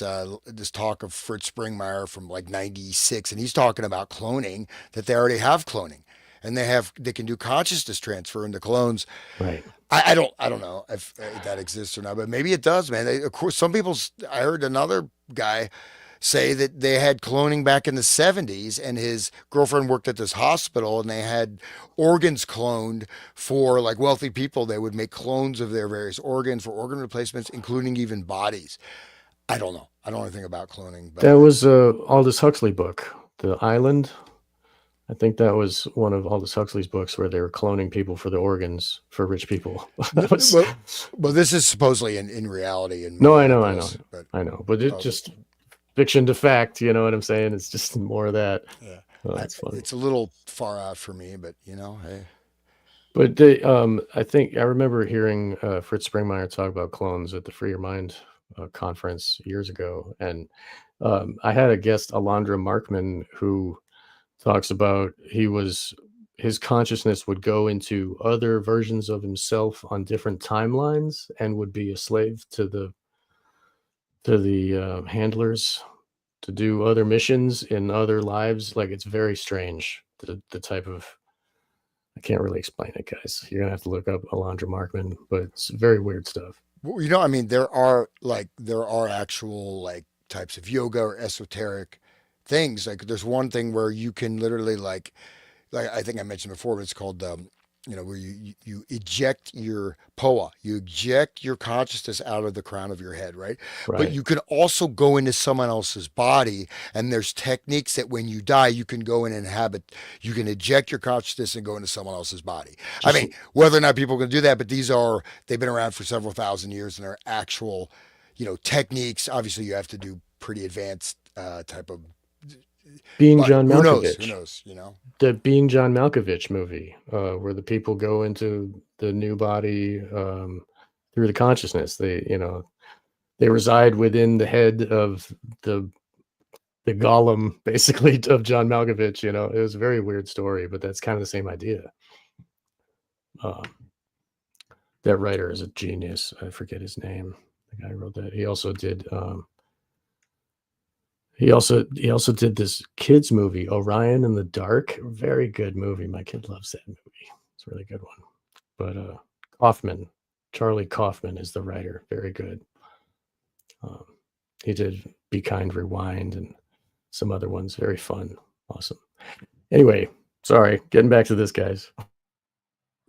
talk of Fritz Springmeier from like '96, and he's talking about cloning, that they already have cloning, and they can do consciousness transfer into clones. Right. I don't know if that exists or not, but maybe it does, man. Of course, some people. I heard another guy say that they had cloning back in the '70s, and his girlfriend worked at this hospital, and they had organs cloned for like wealthy people. They would make clones of their various organs for organ replacements, including even bodies. I don't know. I don't know anything about cloning, but That was Aldous Huxley book, The Island. I think that was one of Aldous Huxley's books where they were cloning people for the organs for rich people. well, this is supposedly in reality. In No, I know, but I know, but it just fiction to fact. You know what I'm saying? It's just more of that. yeah, That's funny. it's a little far out for me, but hey. But I think I remember hearing Fritz Springmeier talk about clones at the Free Your Mind conference years ago, and I had a guest, Alondra Markman, who talks about his consciousness would go into other versions of himself on different timelines and would be a slave to the handlers to do other missions in other lives. Like, it's very strange, the type of, I can't really explain it, guys. You're gonna have to look up Alondra Markman, but it's very weird stuff. Well, I mean, there are actual like types of yoga or esoteric things. Like there's one thing where you can literally like I think I mentioned before, but it's called where you eject your POA, you eject your consciousness out of the crown of your head, right? But Right. you can also go into someone else's body, and there's techniques that when you die, you can go and you can eject your consciousness and go into someone else's body. I mean, whether or not people can do that, but they've been around for several thousand years, and they're actual, techniques. Obviously, you have to do pretty advanced type of. Being But John who knows? Who Malkovich. knows? The Being John Malkovich movie, where the people go into the new body through the consciousness. They reside within the head of the golem, basically, of John Malkovich. It was a very weird story, but that's kind of the same idea. That writer is a genius. I forget his name. The guy who wrote that. He also did. He also did this kids movie, Orion in the Dark. Very good movie. My kid loves that movie. It's a really good one. But Charlie Kaufman is the writer. Very good. He did Be Kind, Rewind, and some other ones. Very fun. Awesome. Anyway, sorry. Getting back to this, guys.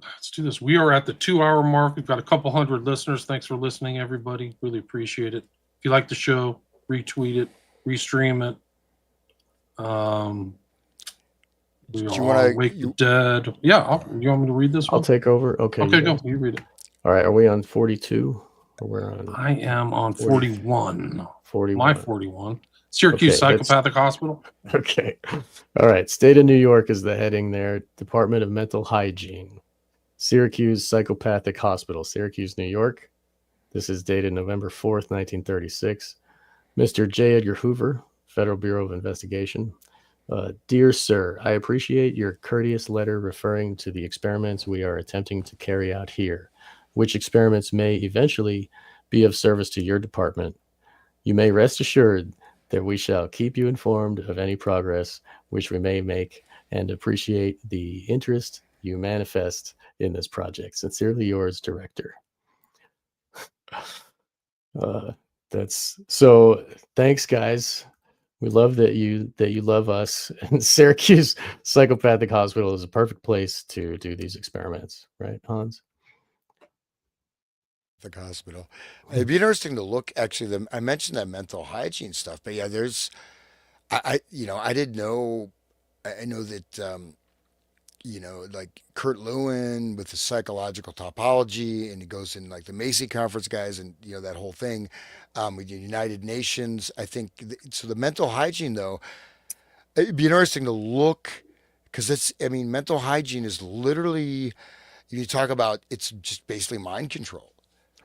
Let's do this. We are at the 2-hour mark. We've got a couple hundred listeners. Thanks for listening, everybody. Really appreciate it. If you like the show, retweet it, restream it. We Do you are wanna- Wake the Dead. Yeah, you want me to read this one? I'll take over. Okay. Okay, you go. guys. You read it. All right. Are we on 42? Or we're on I am on 41. 41. My 41. Syracuse Okay, that's- Psychopathic Hospital. Okay. All right. State of New York is the heading there. Department of Mental Hygiene. Syracuse Psychopathic Hospital, Syracuse, New York. This is dated November 4th, 1936. Mr. J. Edgar Hoover, Federal Bureau of Investigation. Dear Sir, I appreciate your courteous letter referring to the experiments we are attempting to carry out here, which experiments may eventually be of service to your department. You may rest assured that we shall keep you informed of any progress which we may make and appreciate the interest you manifest in this project. Sincerely yours, Director. That's so. Thanks, guys. We love that you love us. And Syracuse Psychopathic Hospital is a perfect place to do these experiments, right, Hans? The hospital. It'd be interesting to look. Actually, I mentioned that mental hygiene stuff, but yeah, there's. I didn't know. I know that like Kurt Lewin with the psychological topology, and he goes in like the Macy conference guys, and that whole thing with the United Nations. I think so. The mental hygiene, though, it'd be interesting to look because it's. I mean, mental hygiene is literally. You talk about it's just basically mind control.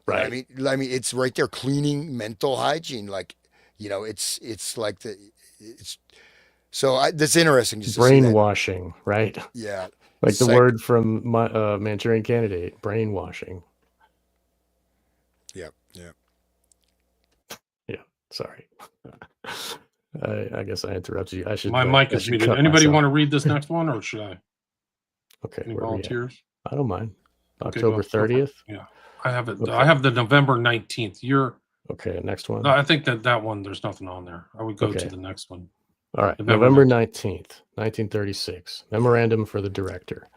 You know what I Right. mean? I mean, it's right there, cleaning mental hygiene. Like, it's like it's so that's interesting just to see that. Brainwashing, right? Yeah, Like the psych. word from my Manchurian Candidate, brainwashing. Yeah, yeah. Yeah, sorry. I guess I interrupted you. I should My mic I is should muted. cut Anybody myself. want to read this next one, or should I? Okay, Any where are we at? volunteers? I don't mind. Okay, October go for it. 30th. Yeah, I have it. Okay. I have the November 19th. Okay, next one. I think that one. There's nothing on there. I would go to Okay. the next one. All right, November 19th, 1936. Memorandum for the director.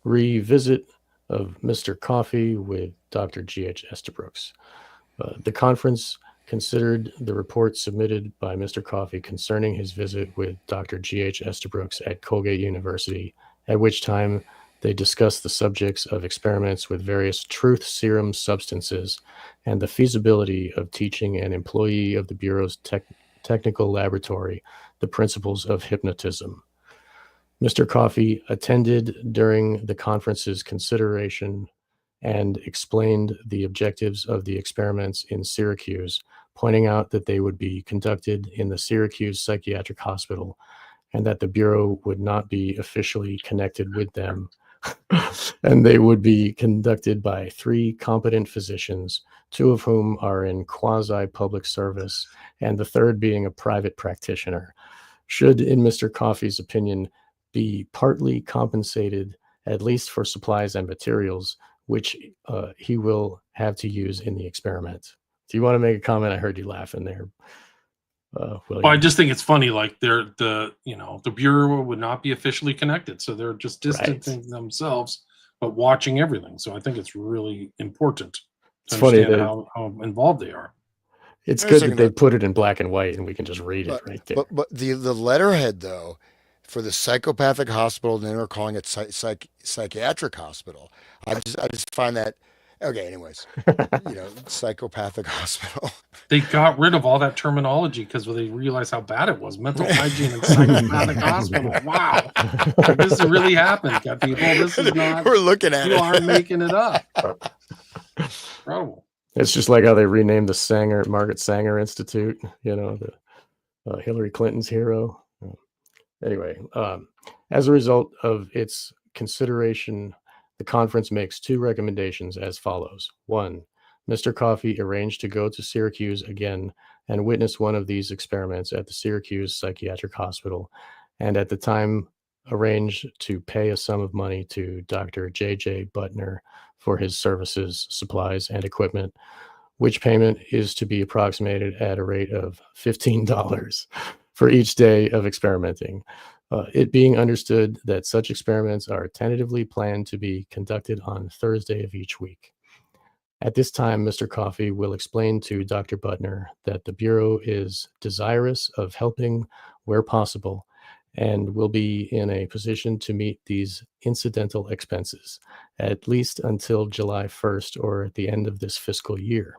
Revisit of Mr. Coffee with Dr. G.H. Estabrooks. The conference considered the report submitted by Mr. Coffee concerning his visit with Dr. G.H. Estabrooks at Colgate University, at which time they discussed the subjects of experiments with various truth serum substances and the feasibility of teaching an employee of the Bureau's technical laboratory the principles of hypnotism. Mr. Coffee attended during the conference's consideration and explained the objectives of the experiments in Syracuse, pointing out that they would be conducted in the Syracuse Psychiatric Hospital and that the Bureau would not be officially connected with them. And they would be conducted by 3 competent physicians, 2 of whom are in quasi-public service, and the third being a private practitioner, should, in Mr. Coffey's opinion, be partly compensated, at least for supplies and materials, which he will have to use in the experiment. Do you want to make a comment? I heard you laughing there. Well, I just think it's funny. Like the Bureau would not be officially connected, so they're just distancing themselves, but watching everything. So I think it's really important to understand how involved they are. It's good that they put it in black and white, and we can just read it right there. But the letterhead though, for the psychopathic hospital, and then they're calling it psychiatric hospital. I just find that. Okay, anyways, psychopathic hospital. They got rid of all that terminology because they realized how bad it was. Mental hygiene and psychopathic hospital. Wow, this really happened, people. This is not. We're looking at. You aren't making it up. Incredible. It's just like how they renamed the Margaret Sanger Institute. The Hillary Clinton's hero. Anyway, as a result of its consideration, the conference makes 2 recommendations as follows. 1, Mr. Coffey arranged to go to Syracuse again and witness one of these experiments at the Syracuse Psychiatric Hospital, and at the time arranged to pay a sum of money to Dr. J.J. Butner for his services, supplies, and equipment, which payment is to be approximated at a rate of $15 for each day of experimenting. It being understood that such experiments are tentatively planned to be conducted on Thursday of each week. At this time, Mr. Coffey will explain to Dr. Butner that the Bureau is desirous of helping where possible and will be in a position to meet these incidental expenses, at least until July 1st or at the end of this fiscal year.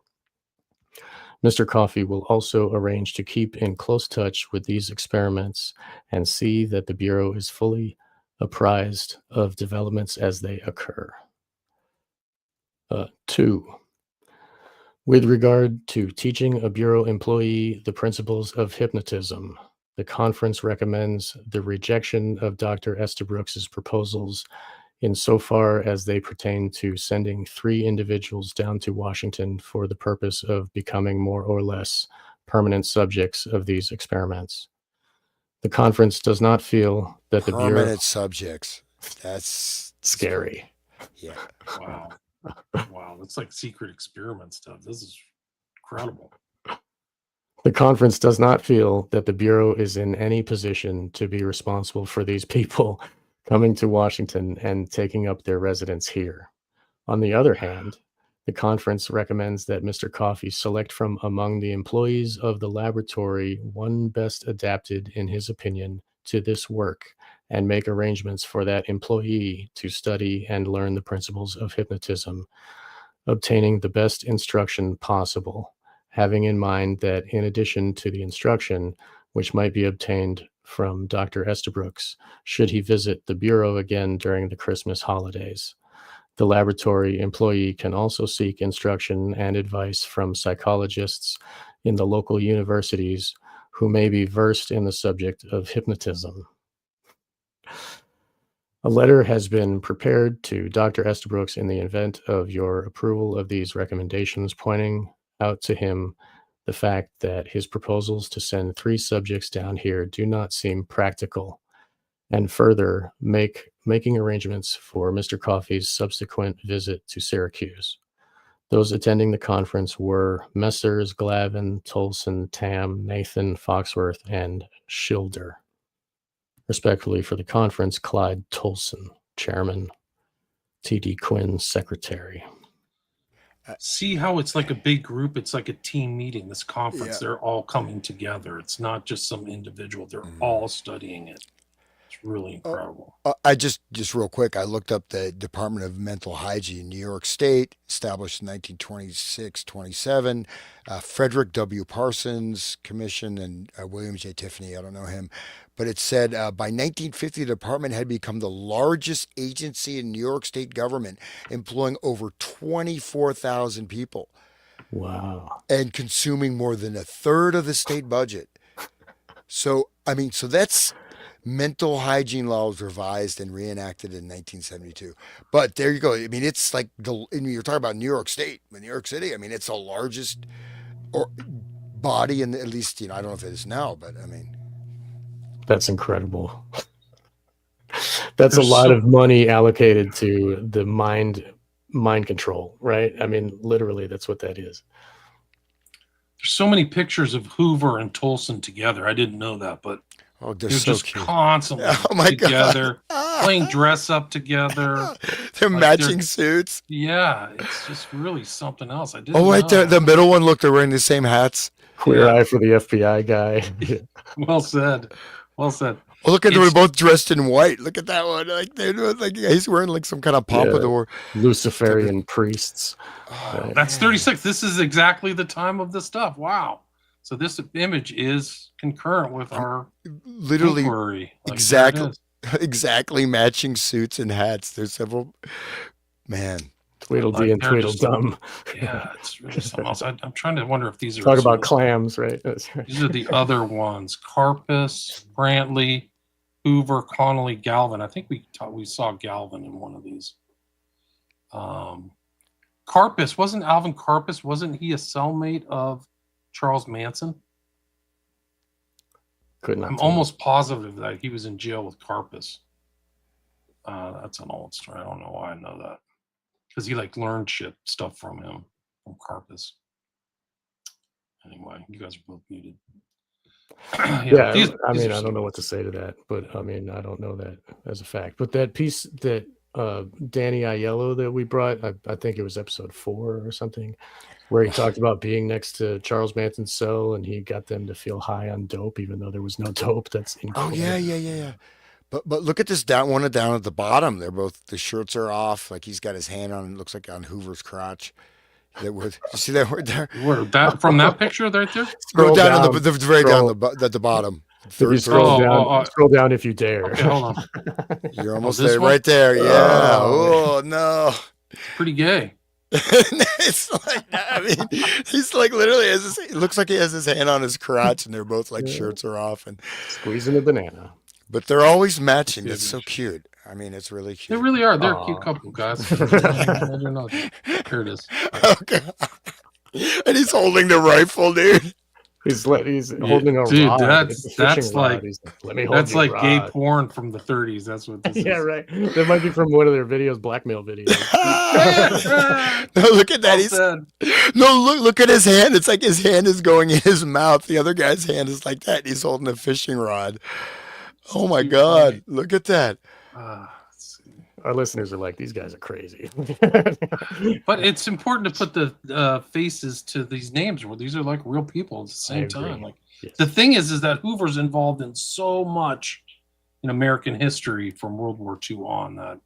Mr. Coffey will also arrange to keep in close touch with these experiments and see that the Bureau is fully apprised of developments as they occur. 2, with regard to teaching a Bureau employee the principles of hypnotism, the conference recommends the rejection of Dr. Estabrooks' proposals insofar as they pertain to sending 3 individuals down to Washington for the purpose of becoming more or less permanent subjects of these experiments. The conference does not feel that the Bureau... Permanent subjects. That's Scary. Yeah. Wow. Wow. That's like secret experiment stuff. This is incredible. The conference does not feel that the Bureau is in any position to be responsible for these people coming to Washington and taking up their residence here. On the other hand, the conference recommends that Mr. Coffey select from among the employees of the laboratory one best adapted, in his opinion, to this work, and make arrangements for that employee to study and learn the principles of hypnotism, obtaining the best instruction possible, having in mind that in addition to the instruction, which might be obtained from Dr. Estabrooks, should he visit the Bureau again during the Christmas holidays, the laboratory employee can also seek instruction and advice from psychologists in the local universities who may be versed in the subject of hypnotism. A letter has been prepared to Dr. Estabrooks in the event of your approval of these recommendations, pointing out to him the fact that his proposals to send 3 subjects down here do not seem practical, and further making arrangements for Mr. Coffey's subsequent visit to Syracuse. Those attending the conference were Messrs. Glavin, Tolson, Tam, Nathan, Foxworth, and Schilder. Respectfully for the conference, Clyde Tolson, Chairman, T.D. Quinn, Secretary. See how it's like a big group? It's like a team meeting, this conference. Yeah. They're all coming together. It's not just some individual. They're all studying it. It's really incredible. I just real quick, I looked up the Department of Mental Hygiene in New York State, established in 1926-27. Frederick W. Parsons Commission and William J. Tiffany, I don't know him. But it said by 1950, the department had become the largest agency in New York State government, employing over 24,000 people. Wow. And consuming more than 1/3 of the state budget. So, I mean, so that's mental hygiene laws revised and reenacted in 1972. But there you go. I mean, it's like, you're talking about New York State, New York City. I mean, it's the largest body, in at least, I don't know if it is now, but I mean. That's incredible. That's a lot of money allocated to the mind control, right? I mean, literally, that's what that is. There's so many pictures of Hoover and Tolson together. I didn't know that, but they're so just cute. Constantly together, playing dress up together. They're like matching suits. Yeah, it's just really something else. I didn't right there. The middle one, look, they're wearing the same hats. Queer eye for the FBI guy. Well said. Well said. Well, look at them, both dressed in white. Look at that one. Like they're like he's wearing like some kind of pompadour. Luciferian priests. That's 36. This is exactly the time of the stuff. Wow. So this image is concurrent with our literally inquiry. Exactly matching suits and hats. There's several. Man. Tweedledee and Tweedledum. Yeah, it's really something else. I'm trying to wonder if these are... Talk about clams, right? That's right? These are the other ones. Carpus, Brantley, Hoover, Connolly, Galvin. I think we saw Galvin in one of these. Carpus, wasn't Alvin Carpus, wasn't he a cellmate of Charles Manson? I'm almost positive that he was in jail with Carpus. That's an old story. I don't know why I know that. Because he learned stuff from him, from Carpus. Anyway, you guys are both muted. I don't know what to say to that, but I mean, I don't know that as a fact. But that piece that Danny Aiello that we brought, I think it was episode 4 or something, where he talked about being next to Charles Manson's cell and he got them to feel high on dope, even though there was no dope. That's incredible. Oh yeah. But look at this one down at the bottom. They're both, the shirts are off. Like he's got his hand on, it looks like on Hoover's crotch. You see that word there? From that picture right there? Scroll down on the very down at the bottom. Scroll down if you dare. Okay, hold on. You're almost there, right there. Yeah. Oh no. It's pretty gay. It's like, I mean, he's like literally it looks like he has his hand on his crotch, and they're both shirts are off and squeezing a banana. But they're always matching. That's so cute. I mean, it's really cute. They really are. They're a cute couple, guys. They're not. Here it is. Okay. And he's holding the rifle, dude. He's Yeah, holding a dude, rod. It's a fishing that's rod. like He's like, let me hold your like gay rod. porn from the 30s. That's what this Yeah, is. right. That might be from one of their videos, blackmail videos. No, look at that. Well said. No, look at his hand. It's like his hand is going in his mouth. The other guy's hand is like that. He's holding a fishing rod. Oh my Too God. funny. Look at that. Let's see. Our listeners are like, these guys are crazy. But it's important to put the faces to these names where these are like real people at the same time. Like Yes. the thing is that Hoover's involved in so much in American history from World War II on that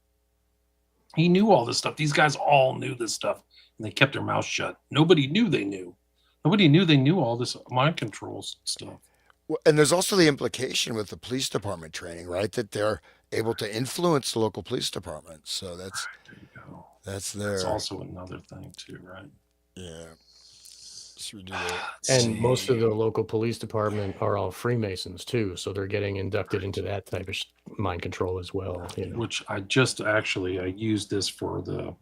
he knew all this stuff. These guys all knew this stuff and they kept their mouth shut. Nobody knew they knew. Nobody knew they knew all this mind control stuff. Well, and there's also the implication with the police department training, right? That they're able to influence the local police department. So that's There you go. that's That's there. also another thing too, right? Yeah. Should we do that? And most of the local police department are all Freemasons too, so they're getting inducted into that type of mind control as well. You know. Which I just I used this for the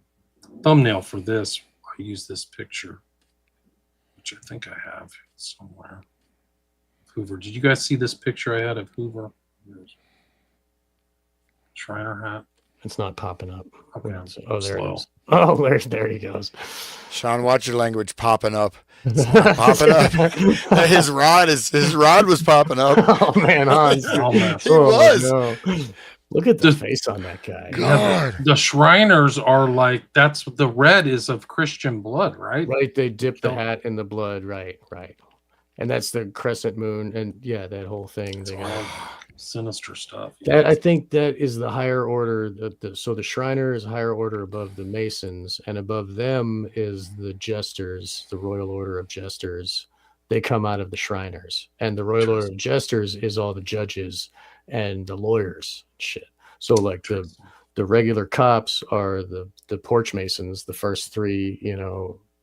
thumbnail for this. I used this picture, which I think I have somewhere. Hoover. Did you guys see this picture I had of Hoover? Shriner hat. It's not popping up. Okay. Oh, there Slow. it is. Oh, there he goes. Sean, watch your language popping up. It's not popping up. His rod was popping up. Oh man, Hans. He was. No. Look at the face on that guy. God. The Shriners are like that's the red is of Christian blood, right? Right, they dip the hat in the blood. Right. And that's the crescent moon, and yeah, that whole thing. It's They all got, sinister stuff. that I think that is the higher order. So the Shriner is higher order above the Masons, and above them is the Jesters, the Royal Order of Jesters. They come out of the Shriners, and the Royal Order of Jesters is all the judges and the lawyers. Shit. So like the regular cops are the porch masons, the first three,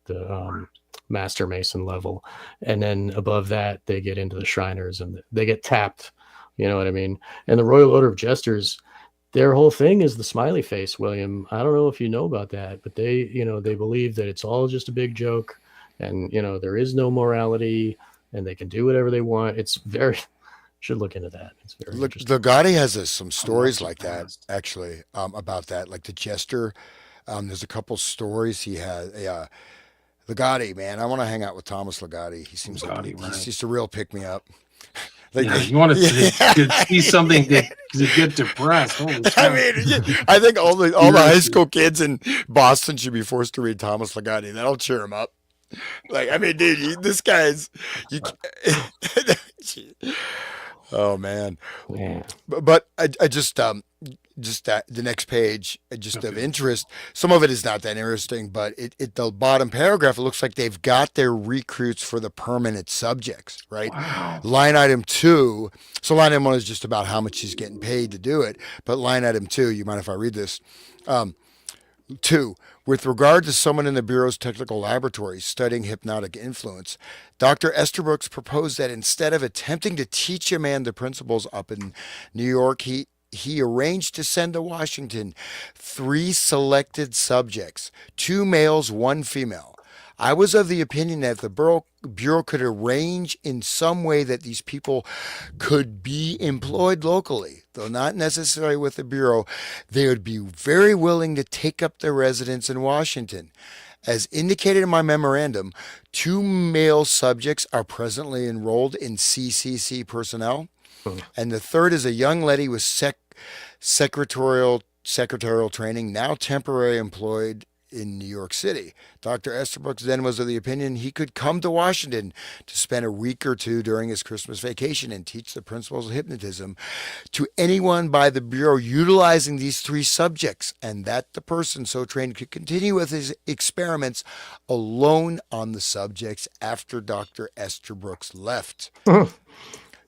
the master mason level, and then above that they get into the Shriners and they get tapped. You know what I mean? And the Royal Order of Jesters, their whole thing is the smiley face, William. I don't know if you know about that, but they believe that it's all just a big joke, and there is no morality, and they can do whatever they want. It's very should look into that. It's very interesting. Gotti has some stories like that actually, about that, like the Jester. There's a couple stories he has. Yeah, Ligotti, man, I want to hang out with Thomas Ligotti. He seems like he's just a real pick me up. Like, yeah, you want to see something to get depressed. Holy I mean, I think all the high school kids in Boston should be forced to read Thomas Ligotti. That'll cheer them up. Like, I mean, dude, this guy's. Oh man. Yeah. But I just that the next page, just of interest. Some of it is not that interesting, but the bottom paragraph, it looks like they've got their recruits for the permanent subjects, right? Wow. Line item 2. So line item 1 is just about how much he's getting paid to do it. But line item 2, you mind if I read this? 2. With regard to someone in the Bureau's technical laboratory studying hypnotic influence, Dr. Esterbrooks proposed that instead of attempting to teach a man the principles up in New York, he arranged to send to Washington 3 selected subjects, 2 males, 1 female. I was of the opinion that the Bureau could arrange in some way that these people could be employed locally, though not necessarily with the Bureau. They would be very willing to take up their residence in Washington. As indicated in my memorandum, 2 male subjects are presently enrolled in CCC personnel, and the third is a young lady with secretarial training, now temporarily employed in New York City. Dr. Esterbrooks then was of the opinion he could come to Washington to spend a week or 2 during his Christmas vacation and teach the principles of hypnotism to anyone by the Bureau utilizing these 3 subjects, and that the person so trained could continue with his experiments alone on the subjects after Dr. Esterbrooks left.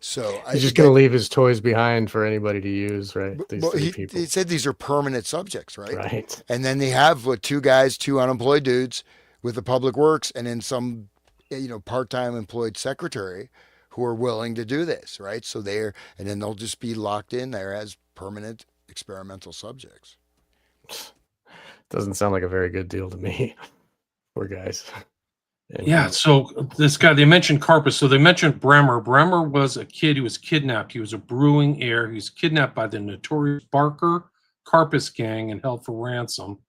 So he's just going to leave his toys behind for anybody to use, right? He said these are permanent subjects, right? Right. And then they have 2 guys, 2 unemployed dudes with the public works, and then some, part-time employed secretary who are willing to do this, right? So and then they'll just be locked in there as permanent experimental subjects. Doesn't sound like a very good deal to me. Poor guys. And Yeah, so this guy, they mentioned Carpus. So they mentioned Bremer. Bremer was a kid who was kidnapped. He was a brewing heir. He was kidnapped by the notorious Barker Carpus gang and held for ransom.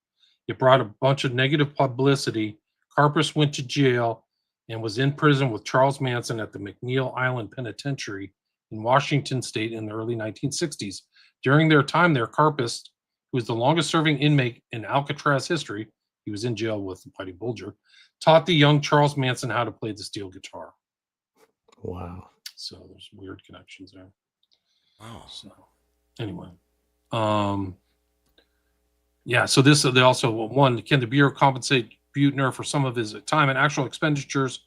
It brought a bunch of negative publicity. Carpus went to jail and was in prison with Charles Manson at the McNeil Island Penitentiary in Washington State in the early 1960s. During their time there, Carpus, who was the longest serving inmate in Alcatraz history, he was in jail with Whitey Bulger, taught the young Charles Manson how to play the steel guitar. wow. So there's weird connections there. Wow. So anyway, yeah. So this they also one, can the Bureau compensate Buettner for some of his time and actual expenditures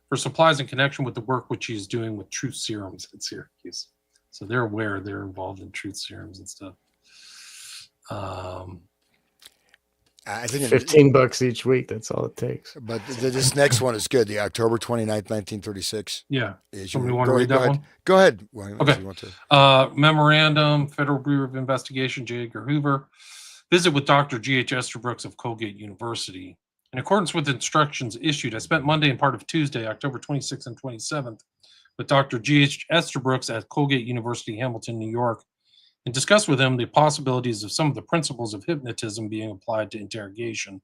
for supplies in connection with the work which he is doing with truth serums at Syracuse? So they're aware they're involved in truth serums and stuff. I think $15 each week. That's all it takes. But this next one is good. The October 29th, 1936. Yeah. Is Somebody your- want to go read ahead, that one? Go ahead. William, Okay. if you want to. Memorandum, Federal Bureau of Investigation, J. Edgar Hoover. Visit with Dr. G.H. Estabrooks of Colgate University. In accordance with instructions issued, I spent Monday and part of Tuesday, October 26th and 27th, with Dr. G.H. Estabrooks at Colgate University, Hamilton, New York, and discussed with him the possibilities of some of the principles of hypnotism being applied to interrogation.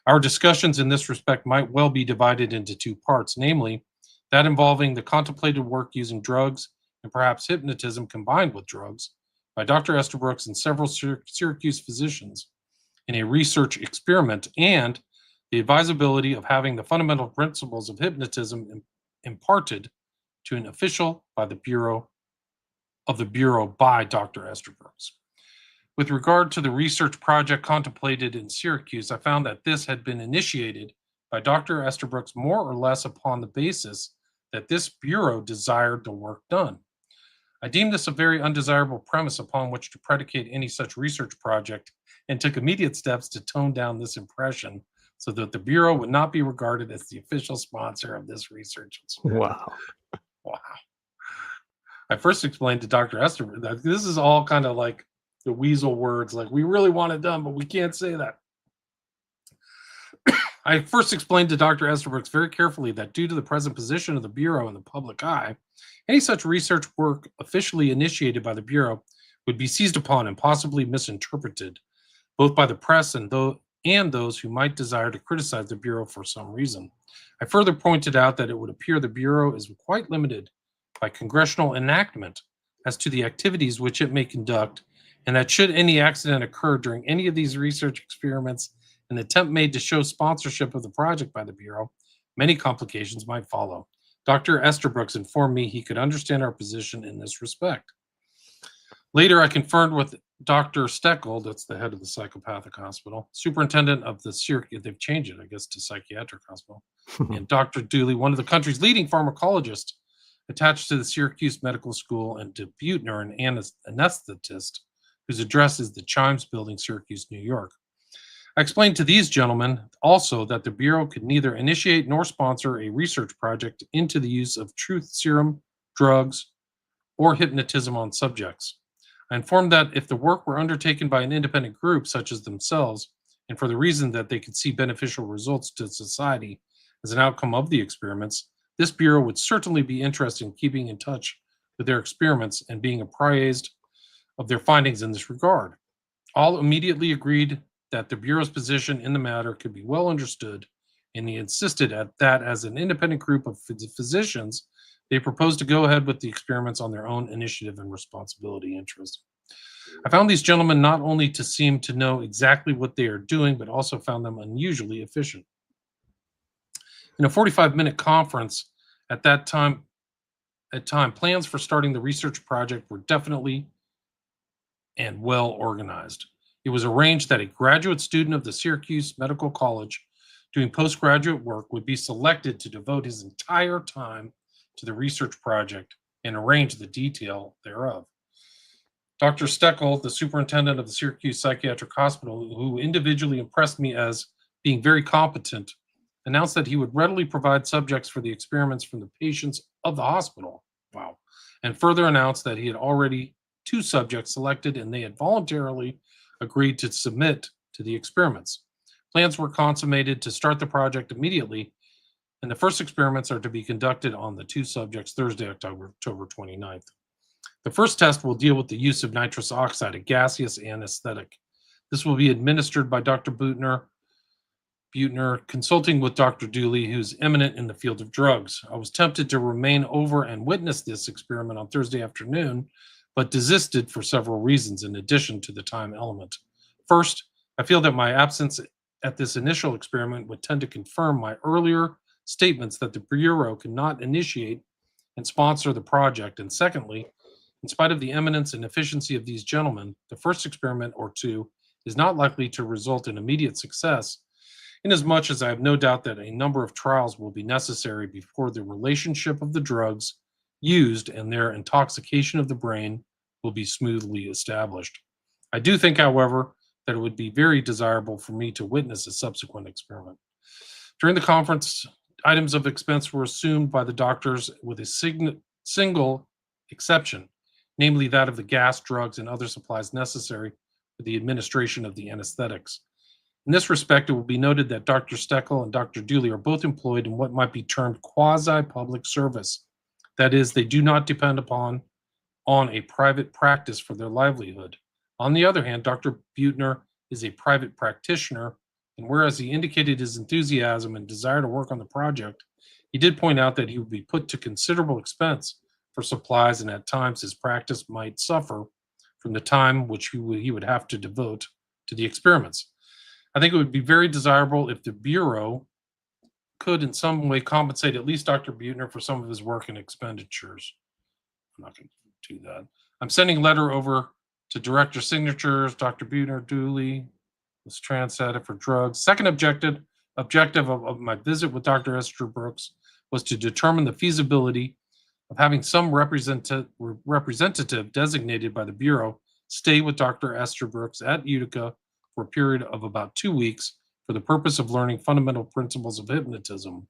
Our discussions in this respect might well be divided into two parts, namely, that involving the contemplated work using drugs and perhaps hypnotism combined with drugs by Dr. Estabrooks and several Syracuse physicians in a research experiment, and the advisability of having the fundamental principles of hypnotism imparted to an official by the Bureau by Dr. Estabrooks. With regard to the research project contemplated in Syracuse, I found that this had been initiated by Dr. Estabrooks more or less upon the basis that this bureau desired the work done. I deemed this a very undesirable premise upon which to predicate any such research project, and took immediate steps to tone down this impression so that the bureau would not be regarded as the official sponsor of this research experiment. Wow. Wow. I first explained to Dr. Estabrooks that this is all kind of like the weasel words, like we really want it done, but we can't say that. I first explained to Dr. Estabrooks very carefully that due to the present position of the Bureau in the public eye, any such research work officially initiated by the Bureau would be seized upon and possibly misinterpreted, both by the press and those who might desire to criticize the Bureau for some reason. I further pointed out that it would appear the Bureau is quite limited by congressional enactment as to the activities which it may conduct, and that should any accident occur during any of these research experiments, an attempt made to show sponsorship of the project by the Bureau, many complications might follow. Dr. Estabrooks informed me he could understand our position in this respect. Later, I confirmed with Dr. Steckel, that's the head of the psychopathic hospital, superintendent of the Syracuse, they've changed it, I guess, to psychiatric hospital, and Dr. Dooley, one of the country's leading pharmacologists attached to the Syracuse Medical School, and to Buettner, an anesthetist, whose address is the Chimes Building, Syracuse, New York. I explained to these gentlemen also that the Bureau could neither initiate nor sponsor a research project into the use of truth serum, drugs, or hypnotism on subjects. I informed that if the work were undertaken by an independent group such as themselves, and for the reason that they could see beneficial results to society as an outcome of the experiments, this Bureau would certainly be interested in keeping in touch with their experiments and being apprised of their findings in this regard. All immediately agreed that the Bureau's position in the matter could be well understood, and he insisted that as an independent group of physicians, they proposed to go ahead with the experiments on their own initiative and responsibility interest. I found these gentlemen not only to seem to know exactly what they are doing, but also found them unusually efficient. In a 45-minute conference at time, plans for starting the research project were definitely and well organized. It was arranged that a graduate student of the Syracuse Medical College doing postgraduate work would be selected to devote his entire time to the research project and arrange the detail thereof. Dr. Steckel, the superintendent of the Syracuse Psychiatric Hospital, who individually impressed me as being very competent, announced that he would readily provide subjects for the experiments from the patients of the hospital. Wow. And further announced that he had already 2 subjects selected and they had voluntarily agreed to submit to the experiments. Plans were consummated to start the project immediately, and the first experiments are to be conducted on the 2 subjects Thursday, October 29th. The first test will deal with the use of nitrous oxide, a gaseous anesthetic. This will be administered by Dr. Buettner, consulting with Dr. Dooley, who's eminent in the field of drugs. I was tempted to remain over and witness this experiment on Thursday afternoon, but desisted for several reasons in addition to the time element. First, I feel that my absence at this initial experiment would tend to confirm my earlier statements that the Bureau cannot initiate and sponsor the project. And secondly, in spite of the eminence and efficiency of these gentlemen, the first experiment or two is not likely to result in immediate success, inasmuch as I have no doubt that a number of trials will be necessary before the relationship of the drugs used and their intoxication of the brain will be smoothly established. I do think, however, that it would be very desirable for me to witness a subsequent experiment. During the conference, items of expense were assumed by the doctors with a single exception, namely that of the gas, drugs, and other supplies necessary for the administration of the anesthetics. In this respect, it will be noted that Dr. Steckel and Dr. Dooley are both employed in what might be termed quasi-public service. That is, they do not depend on a private practice for their livelihood. On the other hand, Dr. Buettner is a private practitioner, and whereas he indicated his enthusiasm and desire to work on the project, he did point out that he would be put to considerable expense for supplies, and at times his practice might suffer from the time which he would have to devote to the experiments. I think it would be very desirable if the Bureau could in some way compensate at least Dr. Buettner for some of his work and expenditures. I'm not going to do that. I'm sending a letter over to director signatures, Dr. Buettner, Dooley, was translated for drugs. Second objective of my visit with Dr. Esther Brooks was to determine the feasibility of having some representative designated by the Bureau stay with Dr. Esther Brooks at Utica for a period of about 2 weeks for the purpose of learning fundamental principles of hypnotism.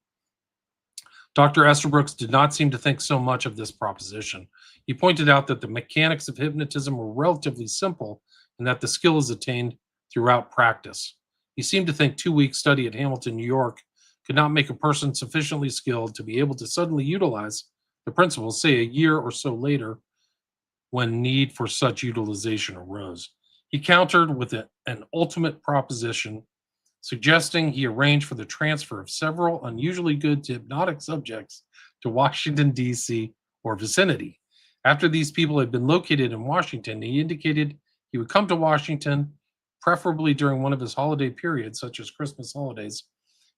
Dr. Estabrooks did not seem to think so much of this proposition. He pointed out that the mechanics of hypnotism were relatively simple and that the skill is attained throughout practice. He seemed to think 2 weeks study at Hamilton, New York, could not make a person sufficiently skilled to be able to suddenly utilize the principles, say a year or so later, when need for such utilization arose. He countered with an ultimate proposition, suggesting he arranged for the transfer of several unusually good hypnotic subjects to Washington, D.C. or vicinity. After these people had been located in Washington, he indicated he would come to Washington, preferably during one of his holiday periods, such as Christmas holidays,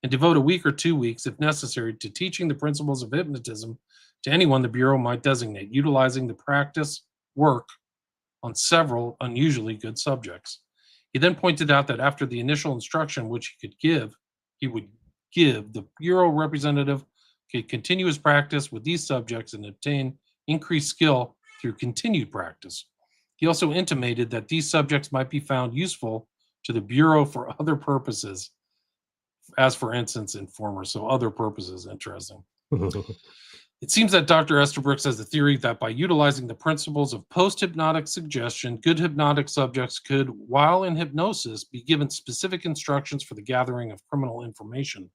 and devote a week or 2 weeks, if necessary, to teaching the principles of hypnotism to anyone the Bureau might designate, utilizing the practice work on several unusually good subjects. He then pointed out that after the initial instruction which he would give, the Bureau representative could continue his practice with these subjects and obtain increased skill through continued practice. He also intimated that these subjects might be found useful to the Bureau for other purposes, as for instance, informers. So other purposes, interesting. It seems that Dr. Estabrooks has the theory that by utilizing the principles of post-hypnotic suggestion, good hypnotic subjects could, while in hypnosis, be given specific instructions for the gathering of criminal information.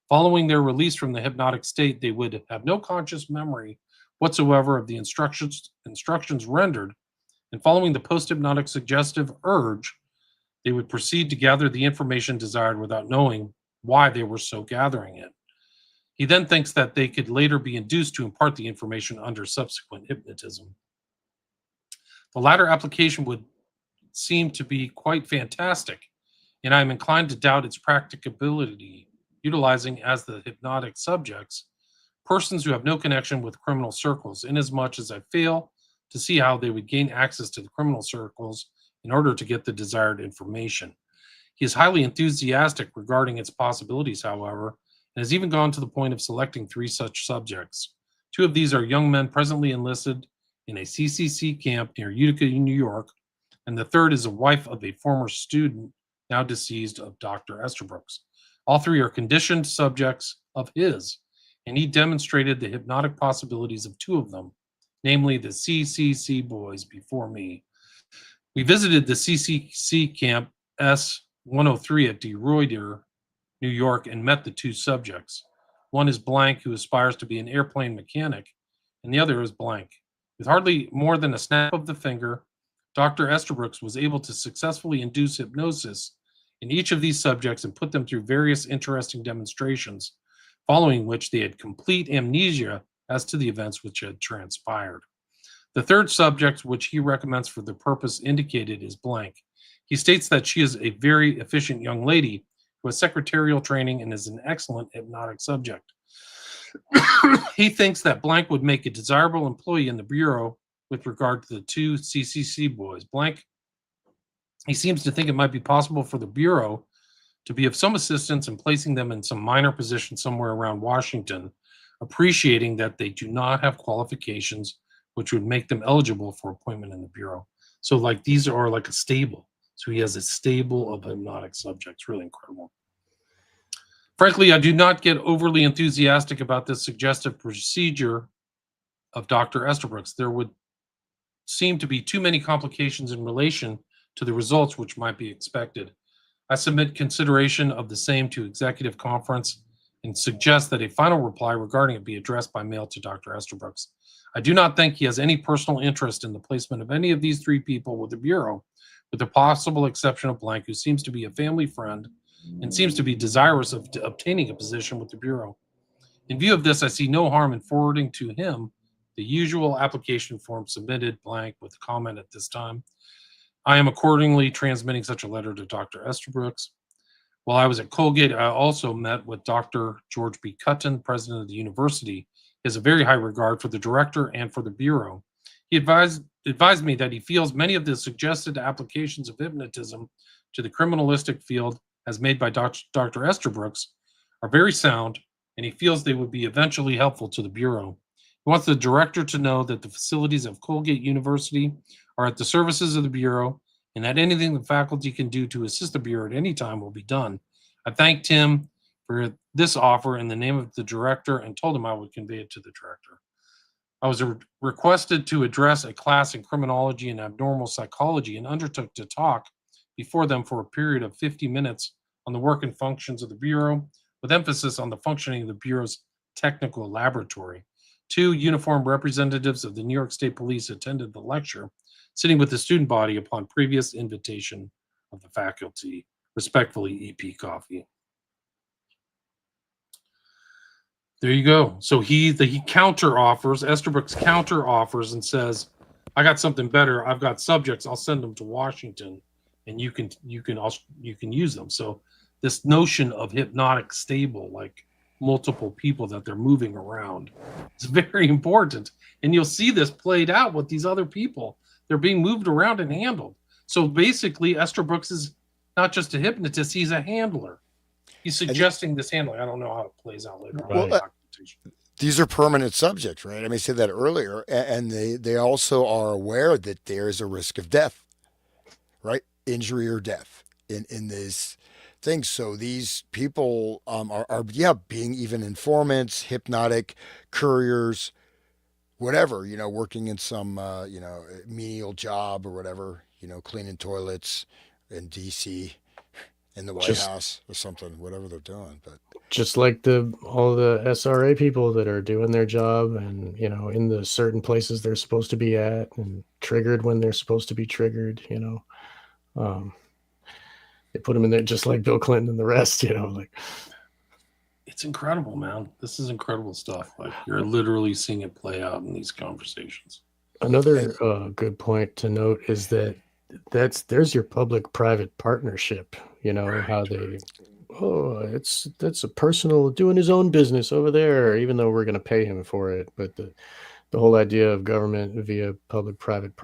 Following their release from the hypnotic state, they would have no conscious memory whatsoever of the instructions rendered, and following the post-hypnotic suggestive urge, they would proceed to gather the information desired without knowing why they were so gathering it. He then thinks that they could later be induced to impart the information under subsequent hypnotism. The latter application would seem to be quite fantastic, and I am inclined to doubt its practicability, utilizing as the hypnotic subjects persons who have no connection with criminal circles, inasmuch as I fail to see how they would gain access to the criminal circles in order to get the desired information. He is highly enthusiastic regarding its possibilities, however, and has even gone to the point of selecting 3 such subjects. 2 of these are young men presently enlisted in a CCC camp near Utica, New York, and the third is a wife of a former student, now deceased, of Dr. Estabrooks. All 3 are conditioned subjects of his, and he demonstrated the hypnotic possibilities of 2 of them, namely the CCC boys before me. We visited the CCC camp S-103 at De Ruyter, New York, and met the 2 subjects. One is blank, who aspires to be an airplane mechanic, and the other is blank. With hardly more than a snap of the finger, Dr. Estabrooks was able to successfully induce hypnosis in each of these subjects and put them through various interesting demonstrations, following which they had complete amnesia as to the events which had transpired. The third subject, which he recommends for the purpose indicated, is blank. He states that she is a very efficient young lady who has secretarial training and is an excellent hypnotic subject. He thinks that blank would make a desirable employee in the Bureau with regard to the two CCC boys. Blank, he seems to think it might be possible for the Bureau to be of some assistance in placing them in some minor position somewhere around Washington, appreciating that they do not have qualifications which would make them eligible for appointment in the Bureau. So, like, these are like a stable. So he has a stable of hypnotic subjects. Really incredible. Frankly, I do not get overly enthusiastic about this suggestive procedure of Dr. Estabrooks. There would seem to be too many complications in relation to the results which might be expected. I submit consideration of the same to Executive Conference and suggest that a final reply regarding it be addressed by mail to Dr. Estabrooks. I do not think he has any personal interest in the placement of any of these three people with the Bureau, with the possible exception of blank, who seems to be a family friend and seems to be desirous of obtaining a position with the Bureau. In view of this, I see no harm in forwarding to him the usual application form submitted blank with comment at this time. I am accordingly transmitting such a letter to Dr. Estabrooks. While I was at Colgate, I also met with Dr. George B. Cutton, president of the university. He has a very high regard for the director and for the Bureau. He advised me that he feels many of the suggested applications of hypnotism to the criminalistic field as made by Dr. Estabrooks are very sound, and he feels they would be eventually helpful to the Bureau. He wants the director to know that the facilities of Colgate University are at the services of the Bureau, and that anything the faculty can do to assist the Bureau at any time will be done. I thanked him for this offer in the name of the director and told him I would convey it to the director. I was requested to address a class in criminology and abnormal psychology and undertook to talk before them for a period of 50 minutes on the work and functions of the Bureau, with emphasis on the functioning of the Bureau's technical laboratory. 2 uniformed representatives of the New York State Police attended the lecture, sitting with the student body upon previous invitation of the faculty. Respectfully, E.P. Coffey. There you go. So he counter offers, Estabrooks counter offers and says, I got something better. I've got subjects. I'll send them to Washington and you can use them. So this notion of hypnotic stable, like multiple people that they're moving around, is very important. And you'll see this played out with these other people. They're being moved around and handled. So basically, Estabrooks is not just a hypnotist, he's a handler. He's suggesting this handling. I don't know how it plays out later on. Well, these are permanent subjects, right? I mean, I said that earlier, and they also are aware that there is a risk of death, right? Injury or death in these things. So these people are being even informants, hypnotic couriers, whatever, working in some menial job or whatever, cleaning toilets in D.C. in the White House or something, whatever they're doing. But just like all the SRA people that are doing their job and, in the certain places they're supposed to be at and triggered when they're supposed to be triggered, they put them in there just like Bill Clinton and the rest, like. It's incredible, man. This is incredible stuff. Like, you're literally seeing it play out in these conversations. Another good point to note is that there's your public-private partnership. Right, how they, that's a personal doing his own business over there, even though we're going to pay him for it. But the whole idea of government via public-private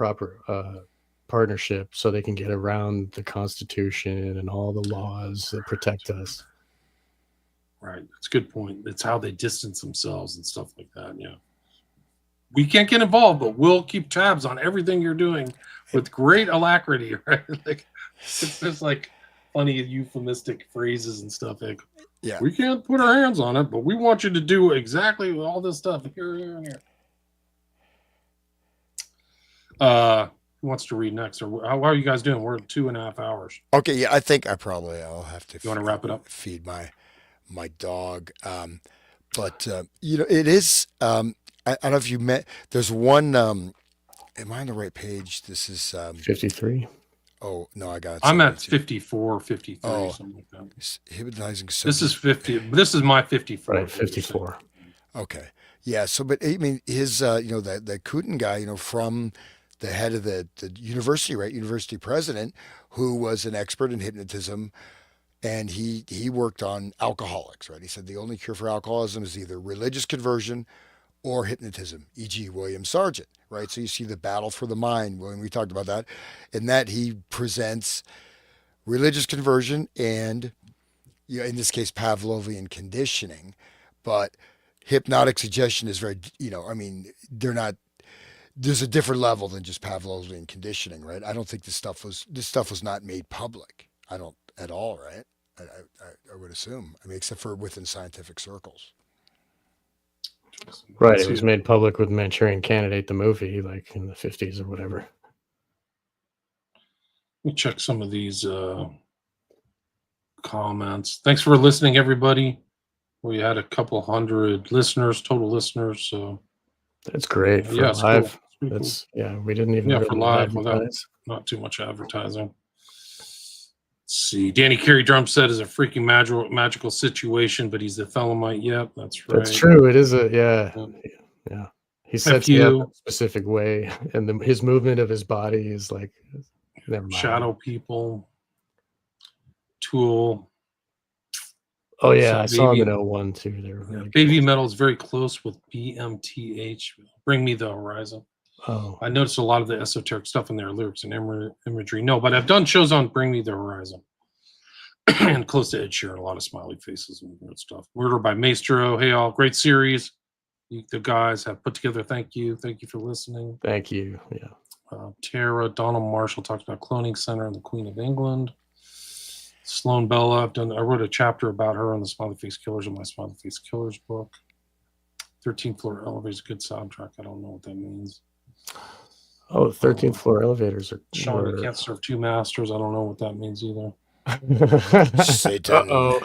partnership, so they can get around the Constitution and all the laws that protect us. Right. That's a good point. It's how they distance themselves and stuff like that. Yeah. We can't get involved, but we'll keep tabs on everything you're doing with great alacrity, right? Like, it's just like funny euphemistic phrases and stuff. Like, yeah, we can't put our hands on it, but we want you to do exactly all this stuff here, and here. Who wants to read next? Or how are you guys doing? We're at 2.5 hours. Okay, yeah, I think I'll have to. You want to wrap it up? Feed my dog. But it is. I don't know if you met. There's one. Am I on the right page? This is. 53. Oh no, I got it. I'm at 72. 54, 53, Oh, something like that. Hypnotizing This is subject. 50. This is my 54. Right, 54. Okay. Yeah. So, but I mean, his, the Kutin guy, from the head of the university, right? University president, who was an expert in hypnotism. And he worked on alcoholics, right? He said the only cure for alcoholism is either religious conversion or hypnotism, e.g., William Sargent, right? So you see the battle for the mind when we talked about that, and that he presents religious conversion and, in this case, Pavlovian conditioning, but hypnotic suggestion is very, I mean, they're not. There's a different level than just Pavlovian conditioning, right? I don't think this stuff was not made public. I don't at all, right? I would assume. I mean, except for within scientific circles. Right. It was made public with Manchurian Candidate, the movie, like in the 50s or whatever. Let me check some of these comments. Thanks for listening, everybody. We had a couple hundred listeners, total listeners. So that's great. For it's live. Cool. That's we didn't even for live without not too much advertising. Let's see. Danny Carey Drum said is a freaking magical situation, but he's the Thelemite. Yep, that's right. That's true. It is yeah. He sets you up in a specific way, and his movement of his body is like never mind. Shadow people. Tool. Oh yeah, I saw him in 01 too. They were really Baby Metal is very close with BMTH. Bring Me the Horizon. Oh, I noticed a lot of the esoteric stuff in their lyrics and imagery. No, but I've done shows on Bring Me the Horizon and close to Ed Sheeran, a lot of smiley faces and weird stuff. Murder by Maestro. Hey all, great series. The guys have put together. Thank you for listening. Thank you. Yeah. Tara Donald Marshall talks about Cloning Center and the Queen of England. Sloan Bella, I wrote a chapter about her on the Smiley Face Killers in my Smiley Face Killers book. 13th Floor Elevator is a good soundtrack. I don't know what that means. Oh, 13th floor elevators are. Sean, you can't serve two masters. I don't know what that means either. Satan.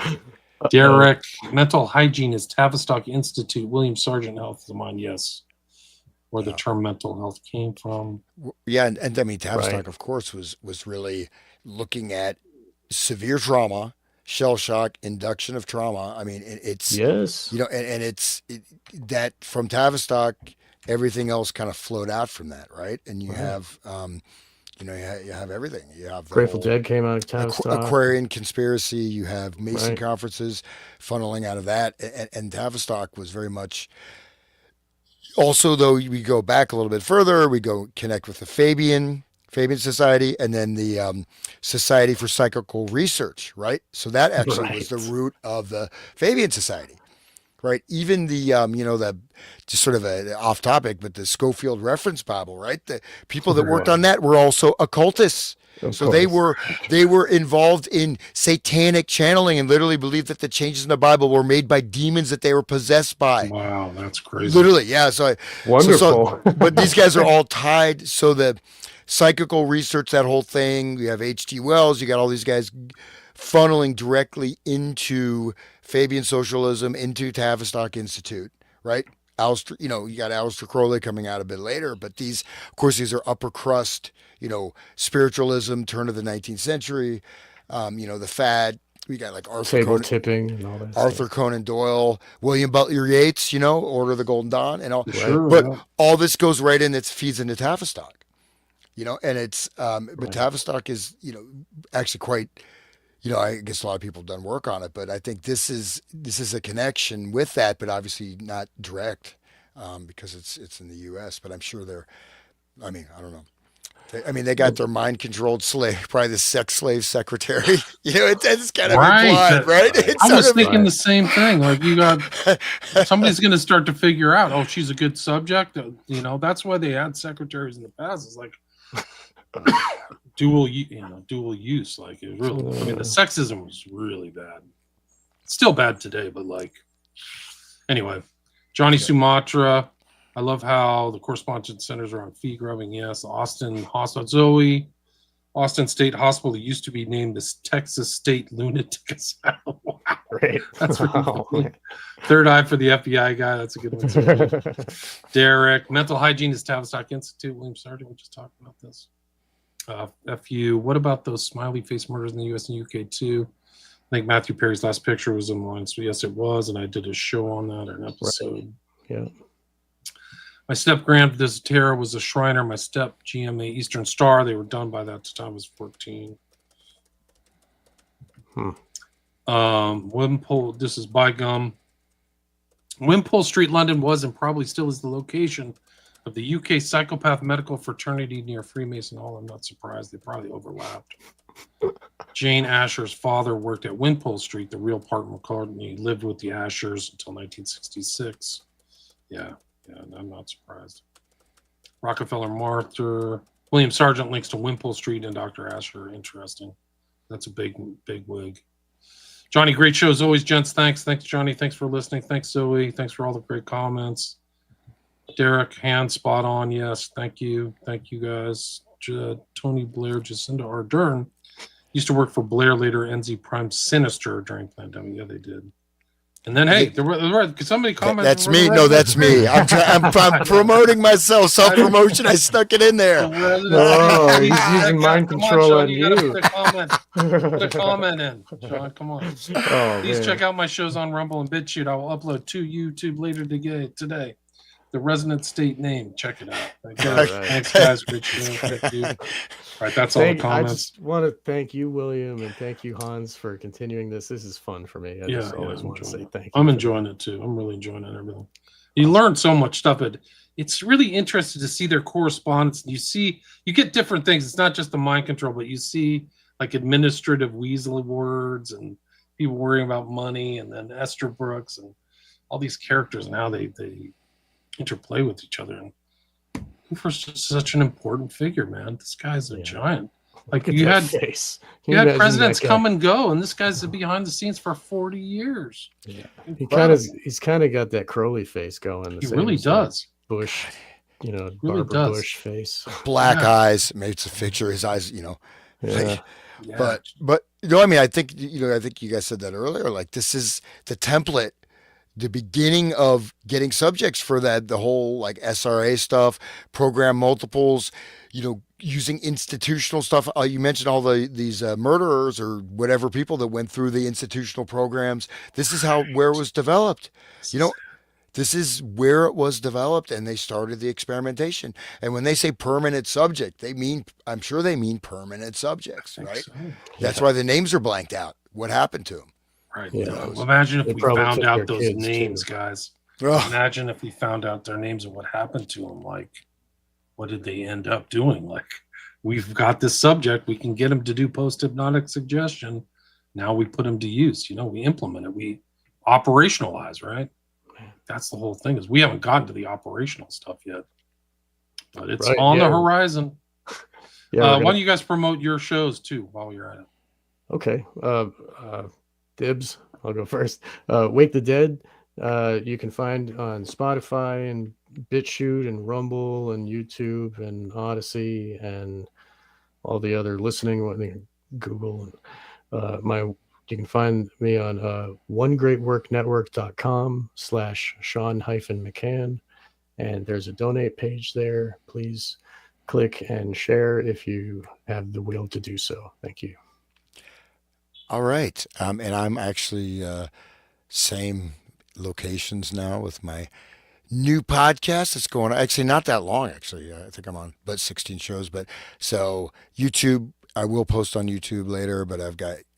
Derek, mental hygiene is Tavistock Institute. William Sargent, Health of the Mind. Yes, where the term mental health came from. Yeah, and I mean Tavistock, of course, was really looking at severe trauma, shell shock, induction of trauma. I mean, it's yes, and it's that from Tavistock, everything else kind of flowed out from that, right? And you have, you have everything. You have the Grateful Dead came out of Tavistock. Aquarian conspiracy. You have Mason conferences funneling out of that, and Tavistock was very much. Also, though, we go back a little bit further, we go connect with the Fabian Society, and then the Society for Psychical Research, right? So that actually was the root of the Fabian Society, right? Even the, the just sort of a off topic, but the Schofield Reference Bible, right? The people that worked on that were also occultists. So they were involved in satanic channeling and literally believed that the changes in the Bible were made by demons that they were possessed by. Wow, that's crazy. Literally, yeah. So wonderful. But these guys are all tied. So the psychical research, that whole thing. You have H.G. Wells. You got all these guys funneling directly into Fabian socialism, into Tavistock Institute, right? Alistair, you got Aleister Crowley coming out a bit later, but these, of course, these are upper crust, spiritualism, turn of the 19th century, the fad. We got like tipping and all that Arthur stuff. Conan Doyle, William Butler Yeats, Order of the Golden Dawn, and all. Sure, but all this goes right in. It feeds into Tavistock, and it's. But Tavistock is, actually quite. I guess a lot of people have done work on it, but I think this is a connection with that, but obviously not direct, because it's in the U.S. But I'm sure I don't know. They got their mind-controlled slave, probably the sex slave secretary. It's kind of implied, right? I was thinking the same thing. Like somebody's going to start to figure out, oh, she's a good subject. That's why they had secretaries in the past. It's like dual use. Like it really, the sexism was really bad. It's still bad today, but anyway, Johnny Sumatra. I love how the correspondence centers are on fee grubbing. Yes, Austin Hospital, Austin State Hospital used to be named the Texas State Lunatic Asylum. Wow. great. That's really Oh, funny. man. Third eye for the FBI guy. That's a good one too. Derek, Mental Hygiene is Tavistock Institute. William Sargent, we just talked about this. FU, what about those smiley face murders in the US and UK too? I think Matthew Perry's last picture was in line. So yes, it was, and I did a show on that, or an episode. Yeah. My step grand visitor was a Shriner. My step GMA Eastern Star. They were done by that time I was 14. Wimpole, this is by Gum. Wimpole Street, London was and probably still is the location of the UK psychopath medical fraternity near Freemason Hall. I'm not surprised. They probably overlapped. Jane Asher's father worked at Wimpole Street. The real part McCartney lived with the Ashers until 1966. Yeah, I'm not surprised. Rockefeller Martyr. William Sargent links to Wimpole Street and Dr. Asher. Interesting. That's a big wig. Johnny, great show as always, gents. Thanks, Johnny. Thanks for listening. Thanks, Zoe. Thanks for all the great comments. Derek, hand spot on. Yes, thank you guys. Tony Blair, Jacinda Ardern used to work for Blair, later NZ Prime Sinister during pandemic. Yeah, they did. And then, hey, there were somebody commented. That's me. No, that's me. I'm promoting myself. Self-promotion. I stuck it in there. Oh, he's using mind control on you. Put a comment in, Sean. Come on. Please check out my shows on Rumble and BitChute. I will upload to YouTube later today. The Resonant State name. Check it out. Thanks, guys. Great show. Thank you. All right, that's all the comments. I just want to thank you, William, and thank you, Hans, for continuing this. This is fun for me. I just always want to say thank you. I'm enjoying it too. I'm really enjoying it. Everything. You learn so much stuff. It's really interesting to see their correspondence. You get different things. It's not just the mind control, but you see like administrative weasel words and people worrying about money, and then Esther Brooks and all these characters and how they interplay with each other. And Hoover's just such an important figure, man. This guy's a giant. Like you had presidents come and go, and this guy's behind the scenes for 40 years. Yeah, he's kind of got that Crowley face going. He really does. Bush, really Barbara Bush face. Black eyes. Maybe it's a picture. His eyes, Yeah. But I mean, I think you guys said that earlier. Like this is the template. The beginning of getting subjects for the whole like SRA stuff, program multiples, using institutional stuff. You mentioned all these murderers or whatever people that went through the institutional programs. This is where it was developed. This is where it was developed, and they started the experimentation. And when they say permanent subject, I'm sure they mean permanent subjects, right? So. That's why the names are blanked out. What happened to them? Right. Yeah. Well, imagine if we found out those names, guys. Imagine if we found out their names and what happened to them. Like, what did they end up doing? Like, we've got this subject. We can get them to do post-hypnotic suggestion. Now we put them to use. We implement it. We operationalize, right? That's the whole thing. Is we haven't gotten to the operational stuff yet, but it's on the horizon. Why don't you guys promote your shows too while you're at it? Okay. Dibs. I'll go first. Wake the Dead. You can find on Spotify and BitChute and Rumble and YouTube and Odyssey and all the other listening. Google. You can find me on onegreatworknetwork.com/Sean-McCann, and there's a donate page there. Please click and share if you have the will to do so. Thank you. All right. And I'm actually same locations now with my new podcast. It's going actually not that long, actually. I think I'm on but 16 shows. But so YouTube, I will post on YouTube later, but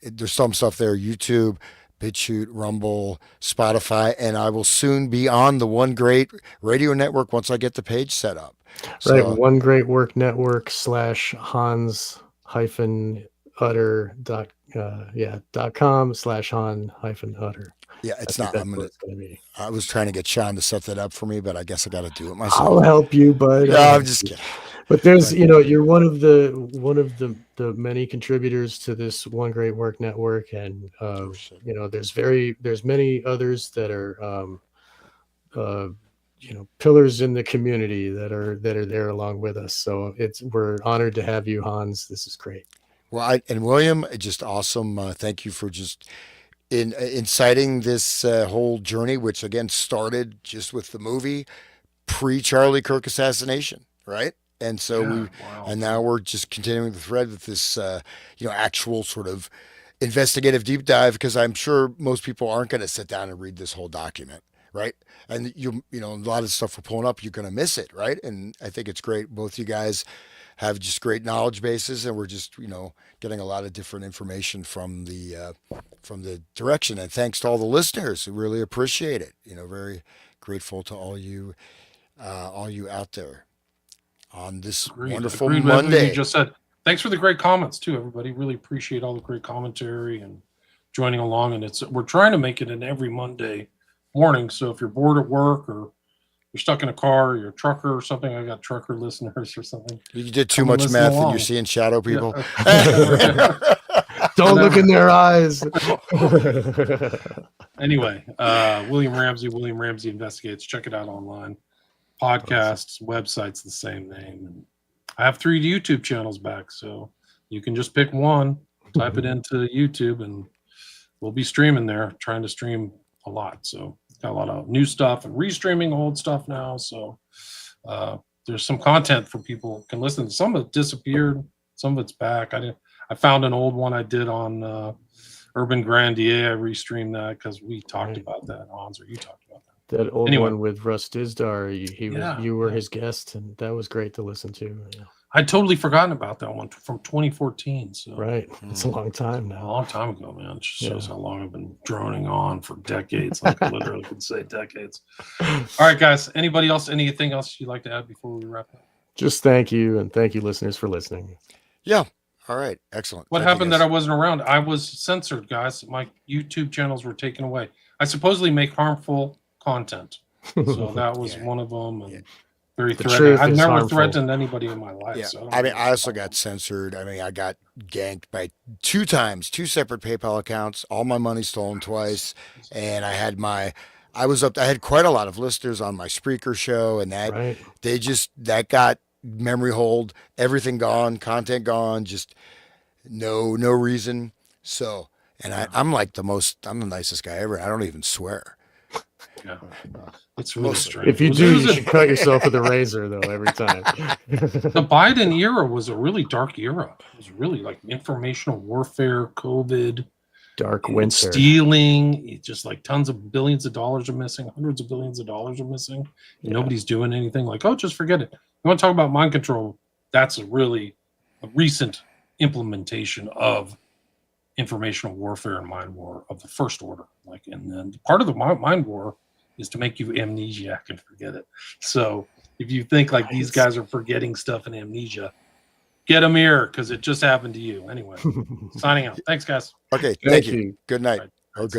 there's some stuff there. YouTube, BitChute, Rumble, Spotify, and I will soon be on the One Great Radio Network once I get the page set up. Right. One Great Work Network /Hans-Utter.com/Han-Utter. Yeah, it's not. I was trying to get Sean to set that up for me, but I guess I got to do it myself. I'll help you, bud. No, I'm just kidding. But there's, you're one of the many contributors to this One Great Work Network, and there's many others that are pillars in the community that are there along with us. So we're honored to have you, Hans. This is great. Well, and William, just awesome. Thank you for just in inciting this whole journey, which again started just with the movie pre-Charlie Kirk assassination, right? And so Wow. and now we're just continuing the thread with this, actual sort of investigative deep dive, because I'm sure most people aren't going to sit down and read this whole document, right? And a lot of stuff we're pulling up, you're going to miss it, right? And I think it's great. Both you guys have just great knowledge bases, and we're just, getting a lot of different information from the direction. And thanks to all the listeners, we really appreciate it. Very grateful to all you out there on this wonderful Agreed with everything Monday. you just said. Thanks for the great comments too, everybody. Really appreciate all the great commentary and joining along. And we're trying to make it an every Monday morning. So if you're bored at work or you're stuck in a car, or you're a trucker or something, I got trucker listeners or something. You did too much meth and you're seeing shadow people. Yeah. Don't look in their eyes. Anyway, William Ramsey Investigates. Check it out online. Podcasts, website's the same name. And I have 3 YouTube channels back, so you can just pick one, type it into YouTube, and we'll be streaming there, trying to stream a lot. So got a lot of new stuff and restreaming old stuff now. So there's some content for people can listen to. Some of it disappeared, some of it's back. I found an old one I did on Urban Grandier. I restreamed that because we talked about that, Hans, or you talked about that. That old one with Russ Dizdar, you were his guest, and that was great to listen to. Yeah. I'd totally forgotten about that one from 2014. So right, it's a long time now. A long time ago, man. It just shows how long I've been droning on for decades. Like I literally could say decades. All right, guys. Anybody else? Anything else you'd like to add before we wrap up? Just thank you, and thank you, listeners, for listening. Yeah. All right. Excellent. What happened that I wasn't around? I was censored, guys. My YouTube channels were taken away. I supposedly make harmful content, so that was one of them. And very threatening. I've never threatened anybody in my life. Yeah. So I also got censored. I got ganked by 2 times, 2 separate PayPal accounts, all my money stolen twice. And I had I had quite a lot of listeners on my Spreaker show, and that got memory hold, everything gone, content gone, just no reason. So, and I'm the nicest guy ever. I don't even swear. Yeah. It's really strange. If you do, you should cut yourself with a razor, though, every time. The Biden era was a really dark era. It was really like informational warfare, COVID, dark winter, stealing. Just like tons of billions of dollars are missing, hundreds of billions of dollars are missing. Nobody's doing anything. Like, oh, just forget it. You want to talk about mind control? That's a recent implementation of informational warfare and mind war of the first order. Like, and then part of the mind war is to make you amnesiac and forget it. So if you think like these guys are forgetting stuff in amnesia, get a mirror, because it just happened to you. Anyway, signing out. Thanks, guys. Okay. Thank you. Good night. Or good